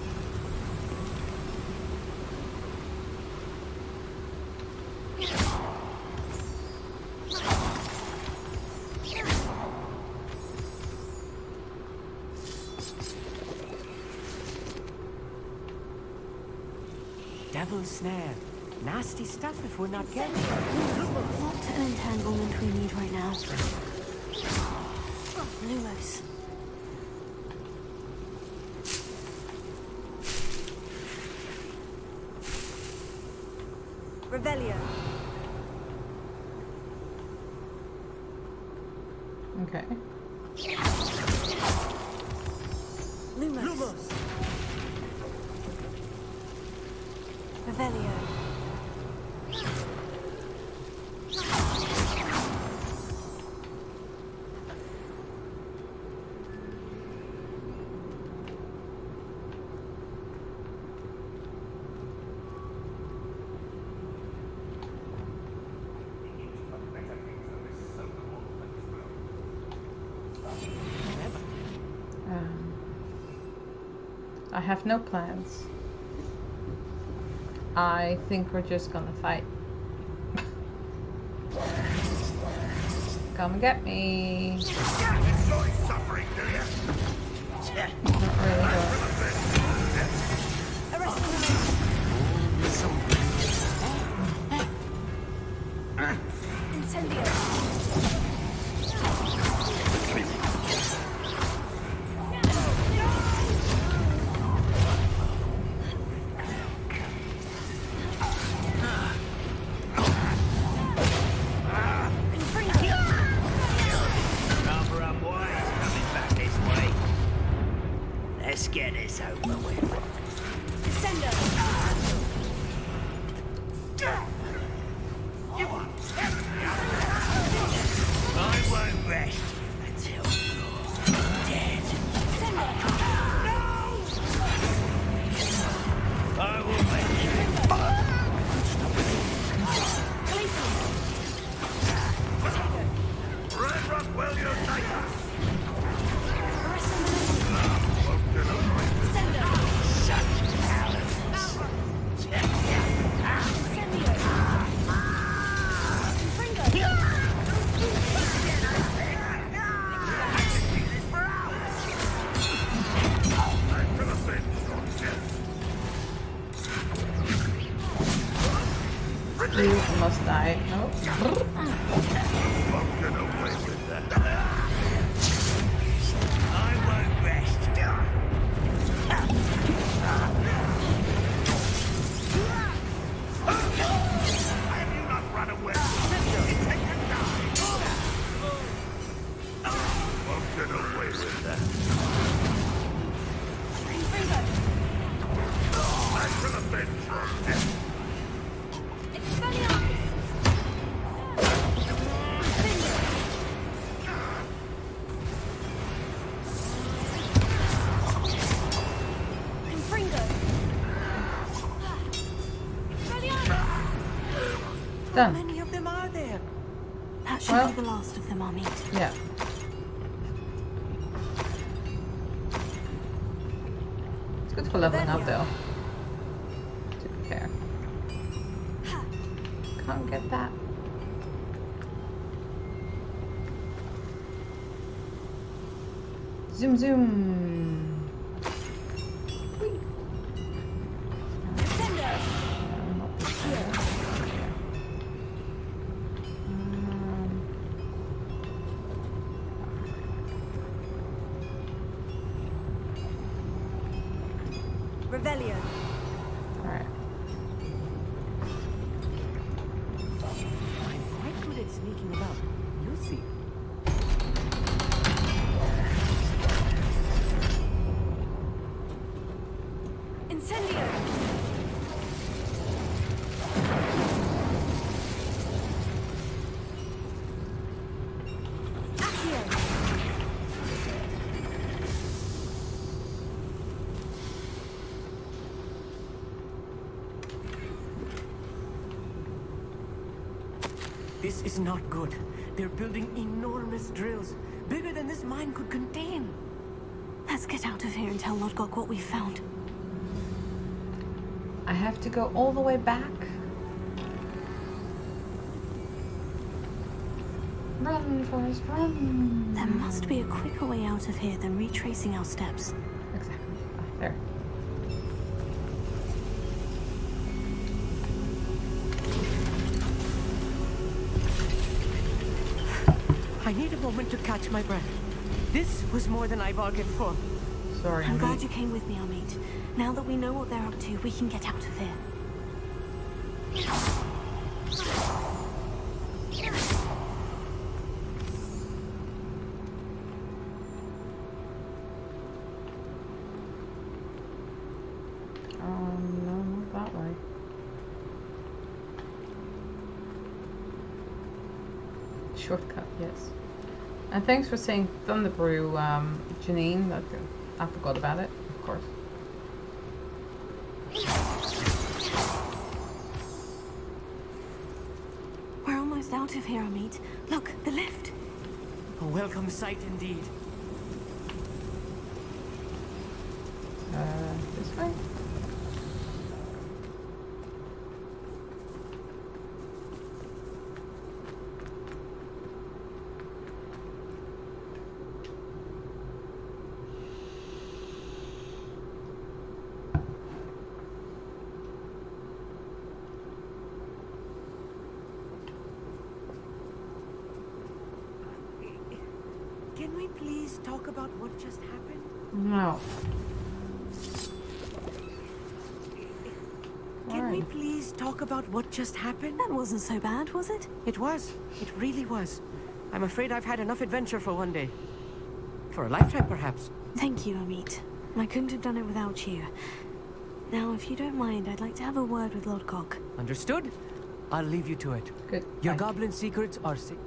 Devil's snare. Nasty stuff if we're not careful. Not an entanglement we need right now. Lumos. Revelio. Okay. Lumos. Revelio. I have no plans. I think we're just gonna fight. Come and get me. Enjoy suffering, do you? Not really Incendio. Let's get this over with. Descendo. I won't rest until you're dead. I will make you. Red Rock, well, you're tighter. You almost died. Nope. I won't rest. Have you not run away? Won't get away with that. I shall avenge your death. How many of them are there? That should be the last of them, Amit. Yeah. It's good for leveling up though. To be fair. Can't get that. Zoom zoom. Revelio. Alright. I'm quite good at sneaking about. You'll see. Incendio. This is not good. They're building enormous drills, bigger than this mine could contain. Let's get out of here and tell Lodgok what we found. I have to go all the way back. Run, Forrest, run. There must be a quicker way out of here than retracing our steps. Exactly. There. I need a moment to catch my breath. This was more than I bargained for. Sorry, I'm glad you came with me, Amit. Now that we know what they're up to, we can get out of here. No, not that way. Shortcut, yes. And thanks for saying Thunderbrew, Janine. I forgot about it, of course. We're almost out of here, Amit. Look, the lift. A welcome sight indeed. This way? Can we please talk about what just happened? No. Can we please talk about what just happened? That wasn't so bad, was it? It was. It really was. I'm afraid I've had enough adventure for one day. For a lifetime, perhaps. Thank you, Amit. I couldn't have done it without you. Now, if you don't mind, I'd like to have a word with Lord Cock. Understood? I'll leave you to it. Good. Your goblin secrets are safe.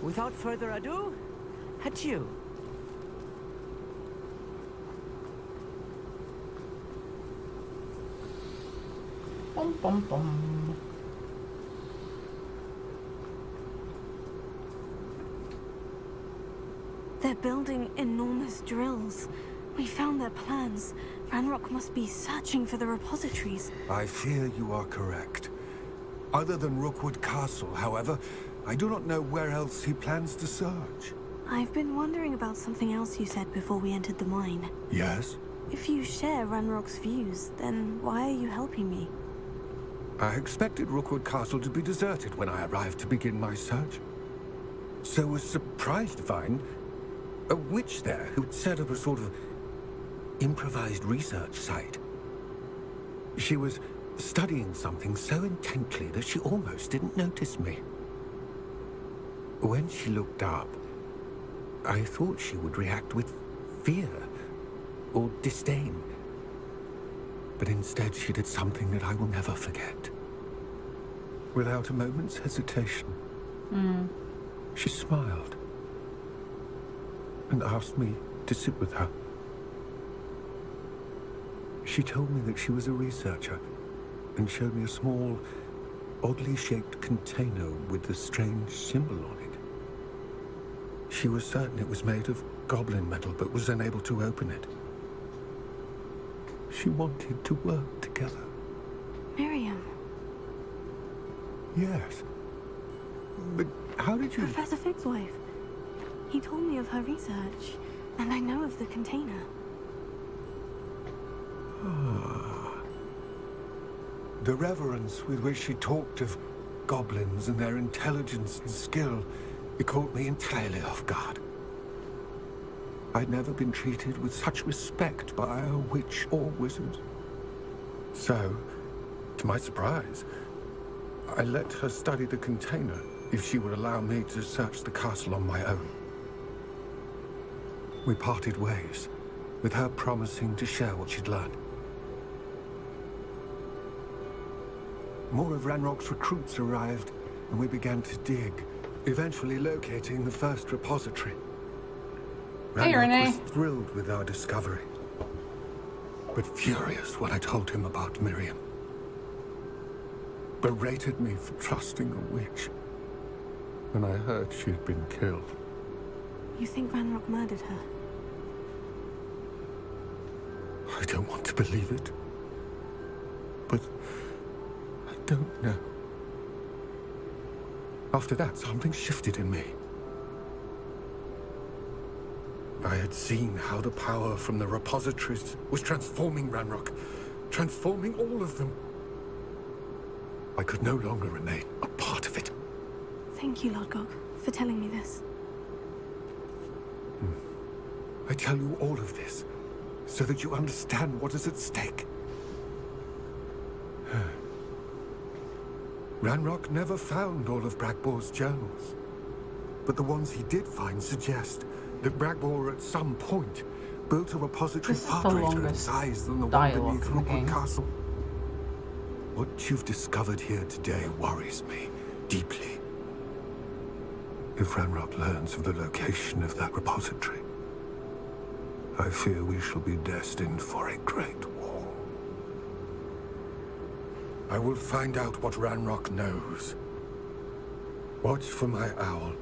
Without further ado, adieu. Bum, bum, bum. They're building enormous drills. We found their plans. Ranrock must be searching for the repositories. I fear you are correct. Other than Rookwood Castle, however, I do not know where else he plans to search. I've been wondering about something else you said before we entered the mine. Yes? If you share Ranrock's views, then why are you helping me? I expected Rookwood Castle to be deserted when I arrived to begin my search. So was surprised to find a witch there who'd set up a sort of improvised research site. She was studying something so intently that she almost didn't notice me. When she looked up, I thought she would react with fear or disdain. But instead she did something that I will never forget. Without a moment's hesitation, she smiled and asked me to sit with her. She told me that she was a researcher and showed me a small, oddly shaped container with a strange symbol on it. She was certain it was made of goblin metal, but was unable to open it. She wanted to work together. Miriam. Yes. But how did you... Professor Fig's wife. He told me of her research, and I know of the container. The reverence with which she talked of goblins and their intelligence and skill, it caught me entirely off guard. I'd never been treated with such respect by a witch or wizard. So, to my surprise, I let her study the container if she would allow me to search the castle on my own. We parted ways, with her promising to share what she'd learned. More of Ranrock's recruits arrived, and we began to dig, eventually locating the first repository. Hey, Ranrock Renee. was thrilled with our discovery, but furious when I told him about Miriam. Berated me for trusting a witch when I heard she'd been killed. You think Ranrock murdered her? I don't want to believe it. but I don't know. After that, something shifted in me. I had seen how the power from the repositories was transforming Ranrock, transforming all of them. I could no longer remain a part of it. Thank you, Lord Gog, for telling me this. I tell you all of this so that you understand what is at stake. Ranrock never found all of Bragbor's journals, but the ones he did find suggest that Bragbor at some point built a repository far greater in size than the one beneath Rookwood Castle. What you've discovered here today worries me deeply. If Ranrock learns of the location of that repository, I fear we shall be destined for a great war. I will find out what Ranrock knows. Watch for my owl.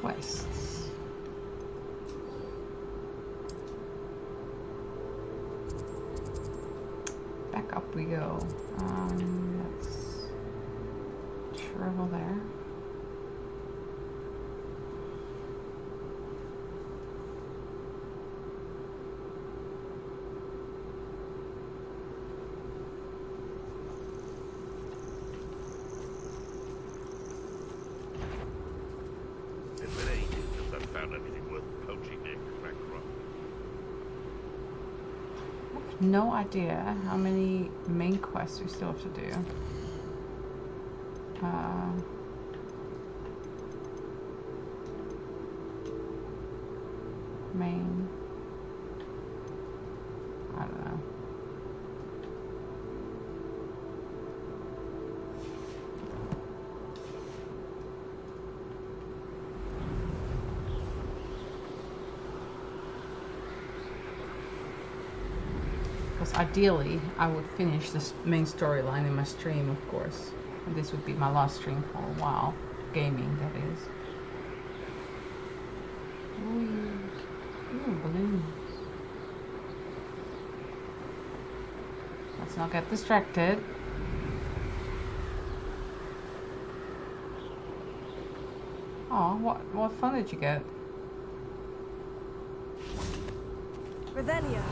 Quests. Back up we go. Let's travel there. No idea how many main quests we still have to do. Main. I don't know. Because ideally, I would finish this main storyline in my stream, of course. And this would be my last stream for a while. Gaming, that is. Ooh, balloons. Let's not get distracted. Oh, what fun did you get? Revelio.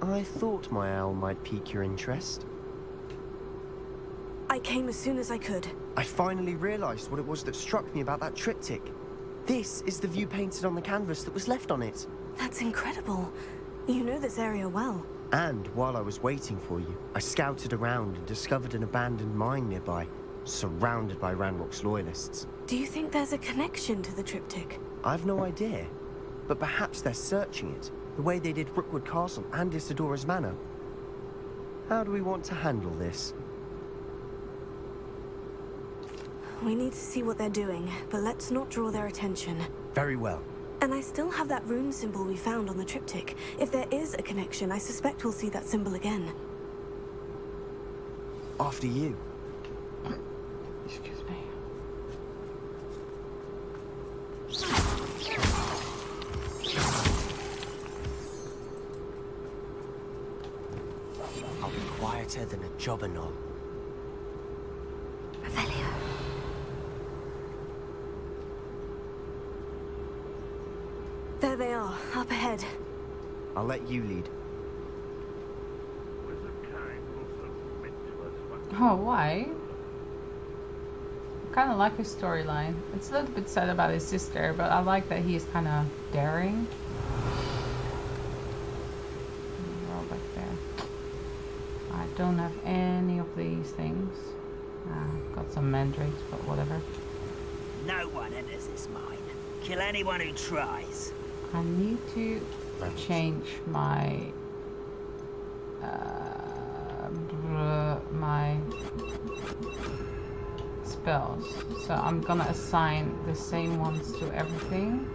I thought my owl might pique your interest. I came as soon as I could. I finally realized what it was that struck me about that triptych. This is the view painted on the canvas that was left on it. That's incredible. You know this area well. And while I was waiting for you, I scouted around and discovered an abandoned mine nearby, surrounded by Ranrock's loyalists. Do you think there's a connection to the triptych? I've no idea, but perhaps they're searching it, the way they did Rookwood Castle and Isidora's Manor. How do we want to handle this? We need to see what they're doing, but let's not draw their attention. Very well. And I still have that rune symbol we found on the triptych. If there is a connection, I suspect we'll see that symbol again. After you. Excuse me. I'll be quieter than a jobberknoll. Revelio. There they are, up ahead. I'll let you lead. Oh, why? I kind of like his storyline. It's a little bit sad about his sister, but I like that he is kind of daring. Roll back there. I don't have any of these things. Got some mandrakes, but whatever. No one enters this mine. Kill anyone who tries. I need to change my my spells. So I'm gonna assign the same ones to everything,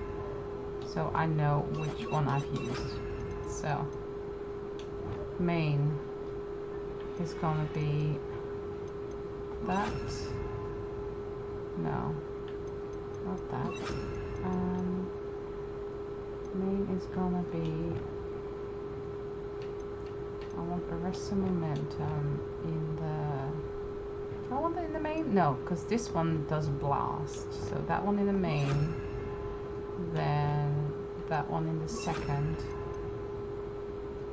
so I know which one I've used. So main is gonna be that. No, not that. Main is gonna be, I want arrest the momentum in the, do I want it in the main? No, because this one does blast. So that one in the main, then that one in the second,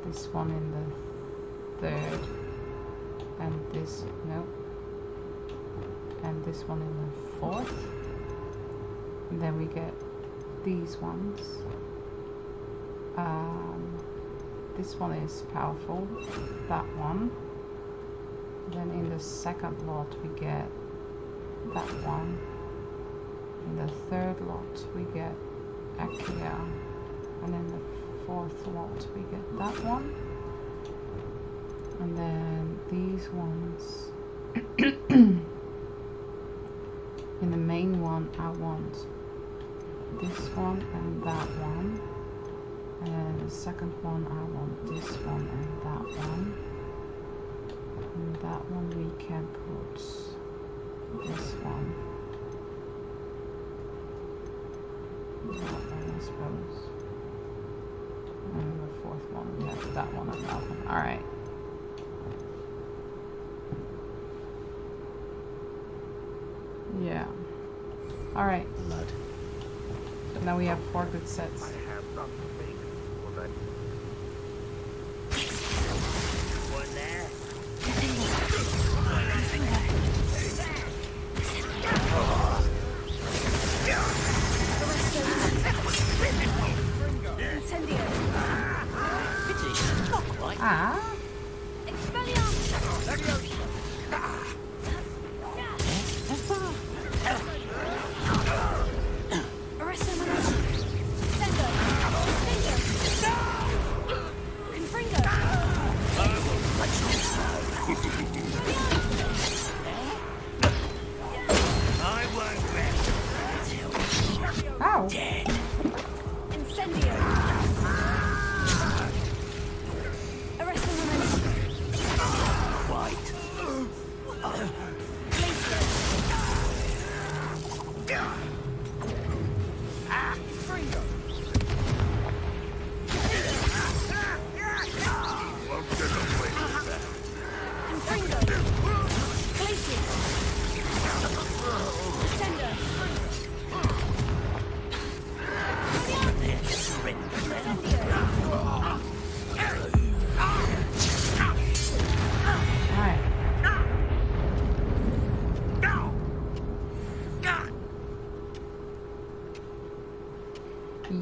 this one in the third, and this, no, and this one in the fourth. And then we get these ones. This one is powerful, that one. Then in the second lot we get that one. In the third lot we get Akia. And in the fourth lot we get that one. And then these ones. In the main one I want this one and that one. And the second one I want this one and that one. And that one we can put this one. That one I suppose. And the fourth one we have that one and that one. Alright. Yeah. Alright. So now we have 4 good sets. I have done the thing. One there. Ah.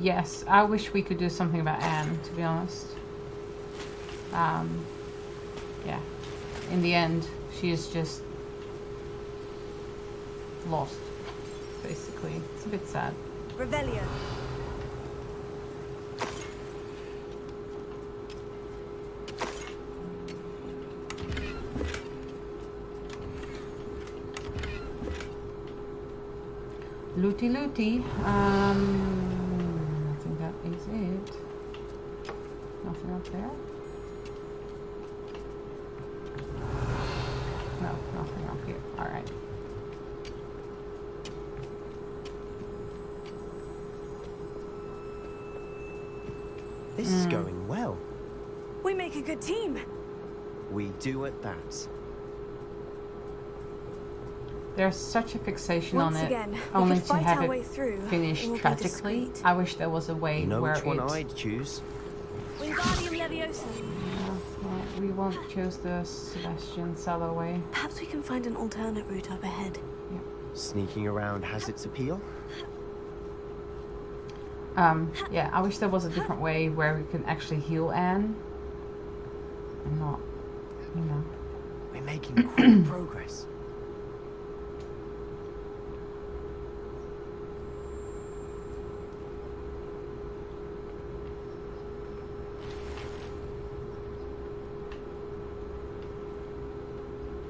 Yes, I wish we could do something about Anne, to be honest. Yeah. In the end, she is just lost, basically. It's a bit sad. Revelio. Looty looty. I think that is it. Nothing up there? No, nothing up here. Alright. This is going well. We make a good team. We do at that. There's such a fixation Once on it, again, only we could to fight have our it way through. finished It will be tragically. discreet. I wish there was a way You know where which one it... I'd choose? Wingardium Leviosa. Yeah, we won't choose the Sebastian Sallow way. Perhaps we can find an alternate route up ahead. Sneaking around has its appeal. Yeah, I wish there was a different way where we can actually heal Anne. And not, you know. We're making quick progress.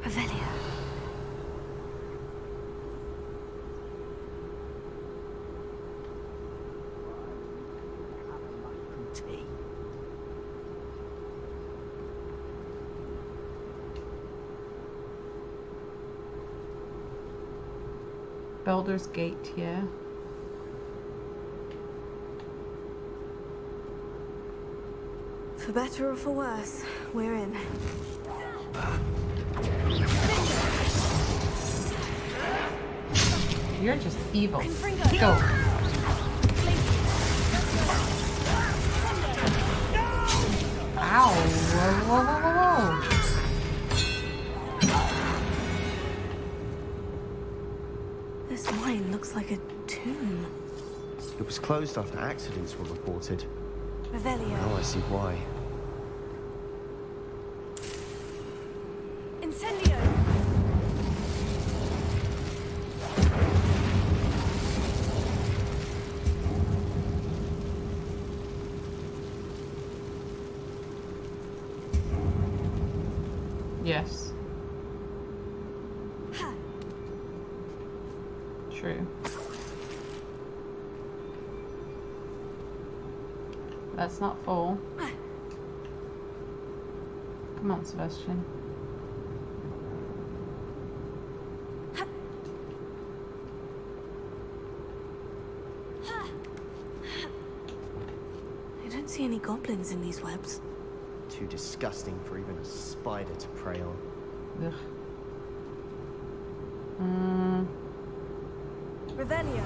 Revelio. Baldur's Gate, yeah. For better or for worse, we're in. You're just evil. Go. Ow. Whoa, whoa, whoa, whoa. This mine looks like a tomb. It was closed after accidents were reported. Revelio. Now I see why. Incendio. Yes. True. That's not full. Come on, Sebastian. I don't see any goblins in these webs. Too disgusting for even a spider to prey on. Ugh. Revelio.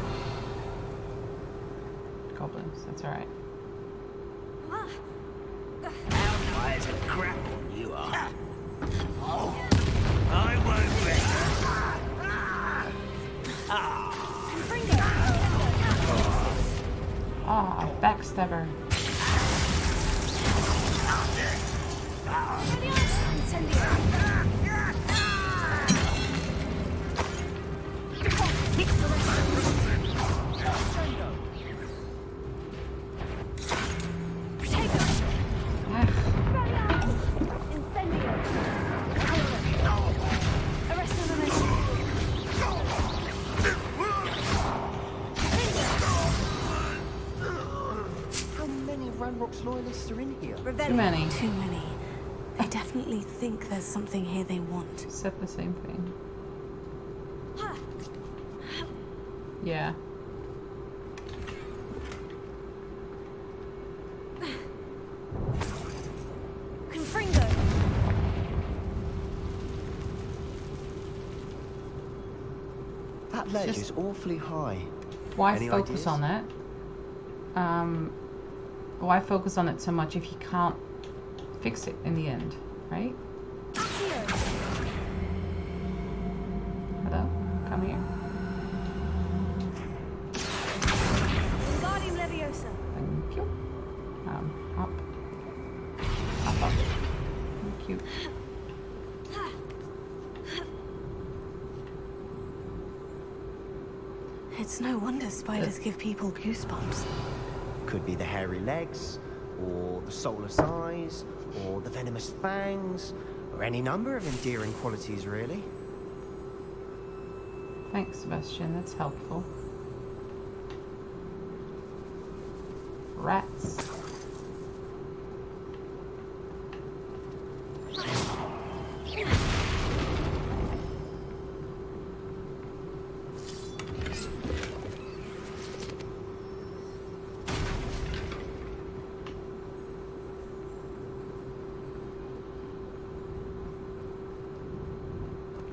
Goblins, that's alright. Outliers a crap on you are. I won't let Ah, backstabber. How many Ranrock's loyalists are in here? Too many. Too many. They definitely think there's something here they want. Said the same thing. Yeah. Confringo. That ledge is awfully high. Why Any focus ideas? on it? Why focus on it so much if you can't fix it in the end, right? Hello? Come here. Wingardium Leviosa. Thank you. Up. Up, up. Thank you. It's no wonder spiders give people goosebumps. Could be the hairy legs, or the soulless eyes, or the venomous fangs, or any number of endearing qualities, really. Thanks, Sebastian. That's helpful. Rats.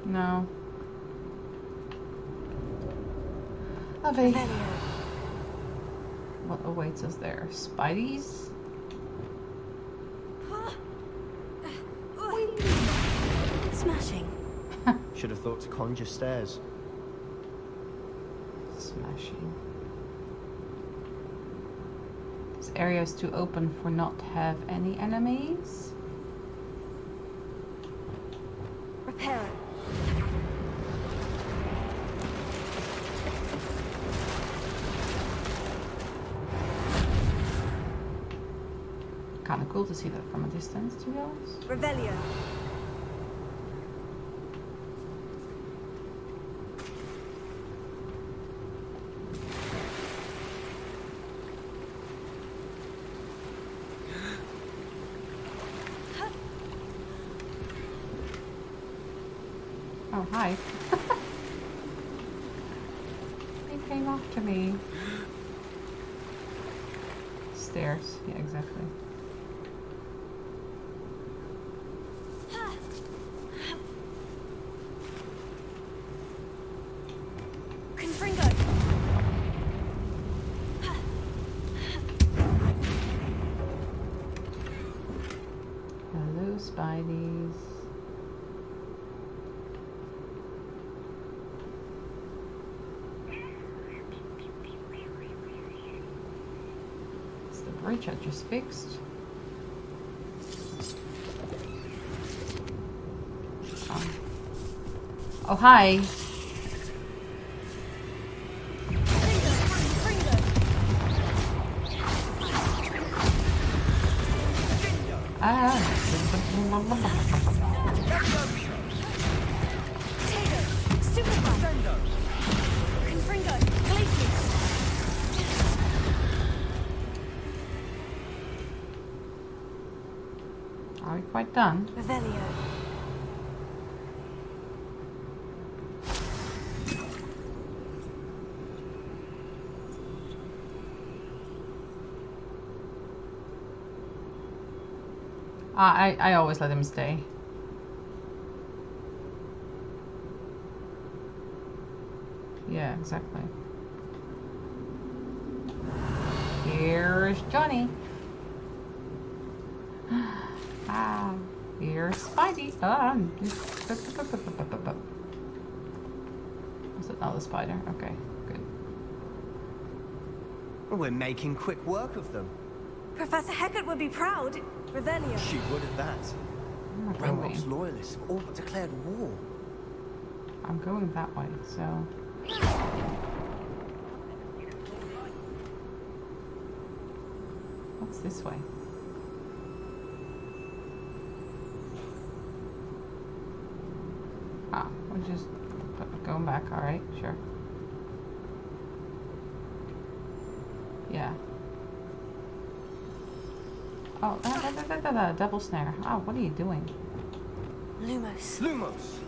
No. Lovely. What awaits us there? Spideys? Smashing. Should have thought to conjure stairs. Smashing. This area is too open for not to have any enemies. Repair it. Kind of cool to see that from a distance, to be honest. Revelio. Oh, hi. to me. Stairs. Yeah, exactly. Confringo. Hello, Spideys. It's the bridge I just fixed. Oh, hi. Are we quite done? Revelio. I always let him stay. Yeah, exactly. Here's Johnny. Ah, here's Spidey. Is it not the spider? Okay, good. We're making quick work of them. Professor Hecat would be proud. Revelio. She would at that. Ranrock's loyalists have all but declared war. I'm going that way, so... What's this way? Ah, we're just going back, alright, sure. Yeah. Oh, double snare. Oh, what are you doing? Lumos. Lumos!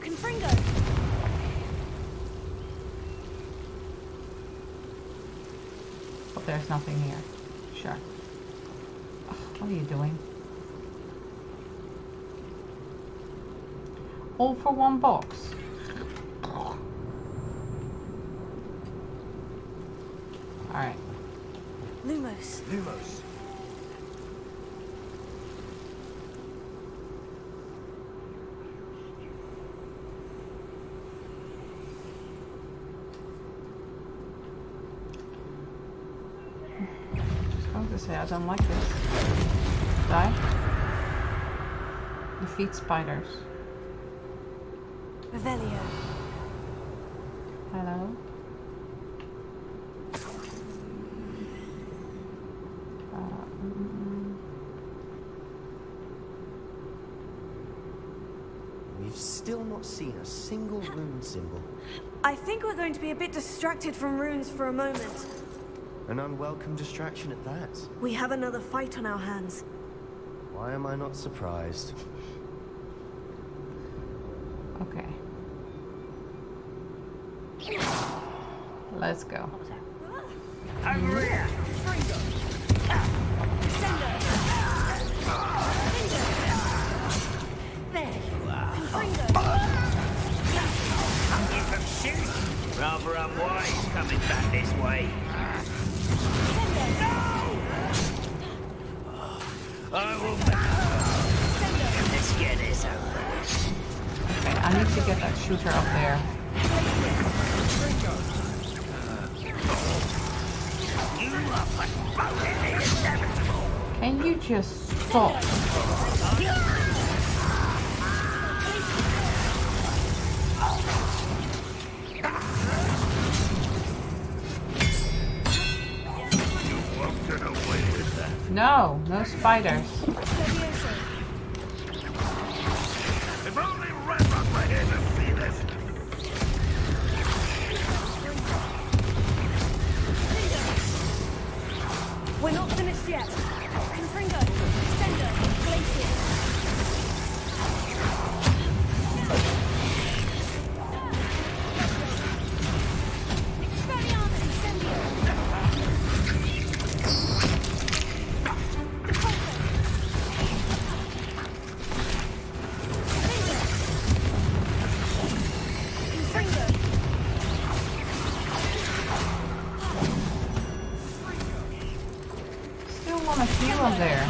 Confringo. But there's nothing here. Sure. Ugh, what are you doing? All for one box. Alright. Lumos. Lumos. I was going to say, I don't like this. Die. Defeat spiders. Revelio. Hello. We've still not seen a single rune symbol. I think we're going to be a bit distracted from runes for a moment. An unwelcome distraction at that. We have another fight on our hands. Why am I not surprised? Okay. Let's go. Over here! There you are. Hungry from shoot? Rather unwise coming back this way. No! I will Let's get this over. Okay, I need to get that shooter up there. Can you just stop? No, no spiders. If only Ranrock were here to see this. We're not finished yet. Confringo, Sendo, Glacier. want to heal up there.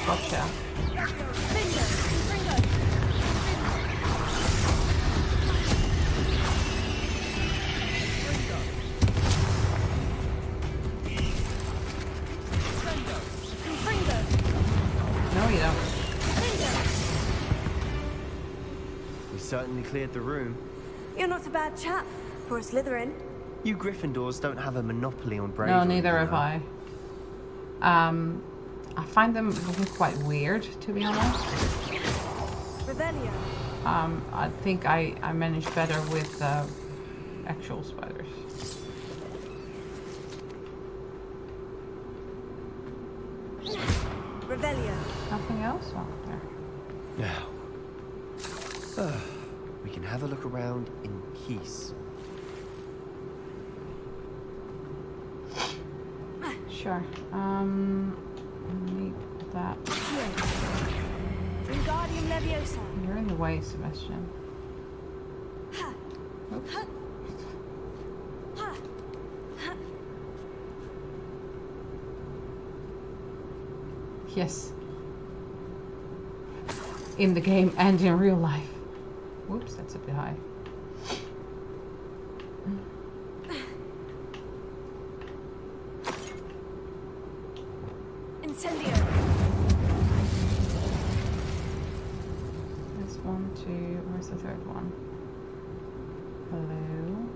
Gotcha. No, you don't. We certainly cleared the room. You're not a bad chap for a Slytherin. You Gryffindors don't have a monopoly on bravery. No, neither have I. I find them looking quite weird, to be honest. Revelio. I think I managed better with actual spiders. Revelio. Nothing else? Oh, there. Now, we can have a look around in peace. Sure. Need that. Wingardium Leviosa. You're in the way, Sebastian. Oops. Yes. In the game and in real life. Whoops, that's a bit high. Incendio. There's 1, 2. Where's the third one? Hello.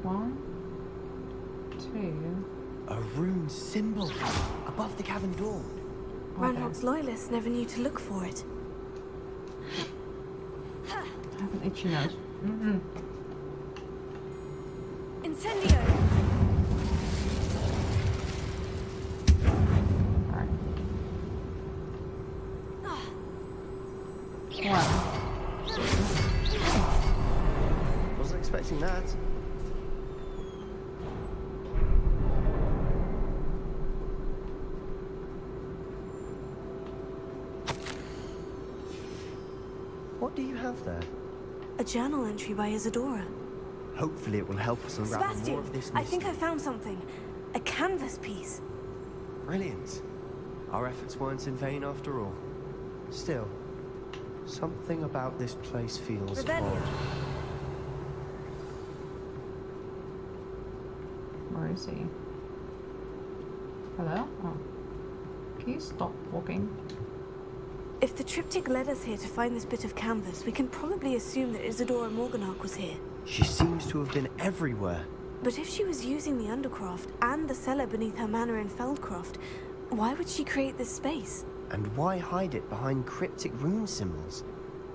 1, 2. A rune symbol above the cavern door. Ranrock's loyalists never knew to look for it. I have an itchy nose. Incendio. Alright. 1. Wasn't expecting that. What do you have there? A journal entry by Isadora. Hopefully it will help us unravel Sebastian, more of this I mystery. think I found something. A canvas piece. Brilliant. Our efforts weren't in vain after all. Still, something about this place feels Revelio. odd. Where is he? Hello? Oh. Can you stop walking? If the triptych led us here to find this bit of canvas, we can probably assume that Isadora Morganach was here. She seems to have been everywhere. But if she was using the Undercroft and the cellar beneath her manor in Feldcroft, why would she create this space? And why hide it behind cryptic rune symbols?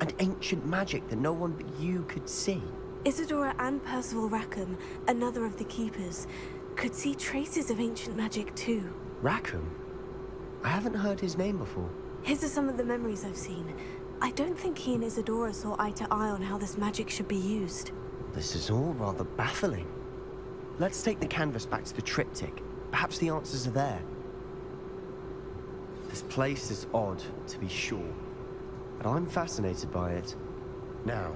And ancient magic that no one but you could see? Isadora and Percival Rackham, another of the Keepers, could see traces of ancient magic too. Rackham? I haven't heard his name before. His are some of the memories I've seen. I don't think he and Isadora saw eye to eye on how this magic should be used. This is all rather baffling. Let's take the canvas back to the triptych. Perhaps the answers are there. This place is odd, to be sure, but I'm fascinated by it. Now,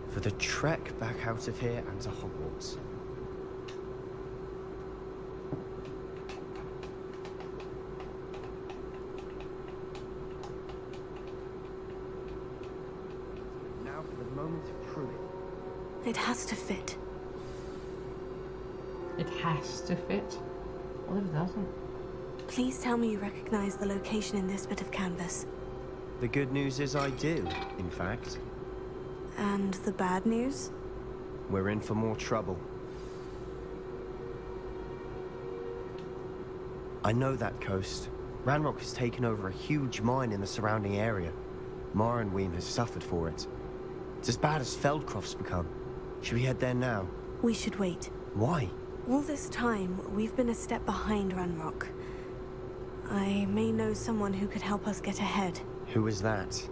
for the trek back out of here and to Hogwarts. Now for the moment of truth. It has to fit. It has to fit. What if it doesn't? Please tell me you recognize the location in this bit of canvas. The good news is I do, in fact. And the bad news? We're in for more trouble. I know that coast. Ranrock has taken over a huge mine in the surrounding area. Marrenweem has suffered for it. It's as bad as Feldcroft's become. Should we head there now? We should wait. Why? All this time, we've been a step behind Ranrock. I may know someone who could help us get ahead. Who is that?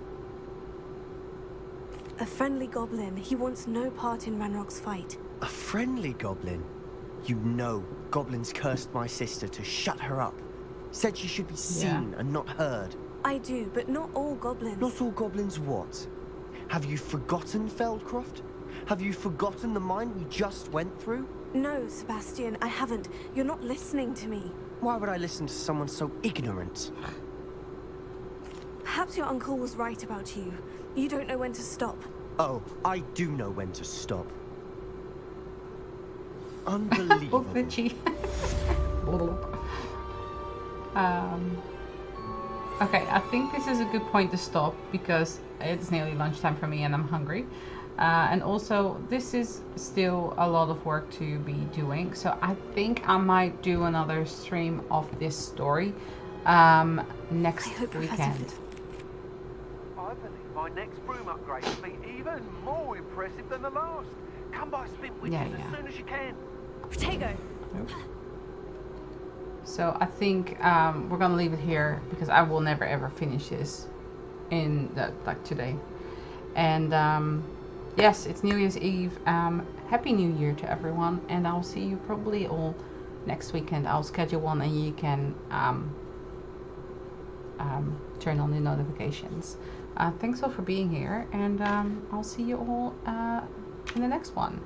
A friendly goblin. He wants no part in Ranrock's fight. A friendly goblin? You know, goblins cursed my sister to shut her up. Said she should be seen and not heard. I do, but not all goblins. Not all goblins what? Have you forgotten Feldcroft? Have you forgotten the mine we just went through? No, Sebastian, I haven't. You're not listening to me. Why would I listen to someone so ignorant? Perhaps your uncle was right about you. You don't know when to stop. Oh, I do know when to stop. Unbelievable. Okay, I think this is a good point to stop because it's nearly lunchtime for me and I'm hungry. And also, this is still a lot of work to be doing. So I think I might do another stream of this story next weekend. I believe my next broom upgrade will be even more impressive than the last. Come by Spintwitches as soon as you can. Protego. So I think we're gonna leave it here because I will never ever finish this in like today. And yes, it's New Year's Eve. Happy New Year to everyone, and I'll see you probably all next weekend. I'll schedule one, and you can turn on the notifications. Thanks all for being here, and I'll see you all in the next one.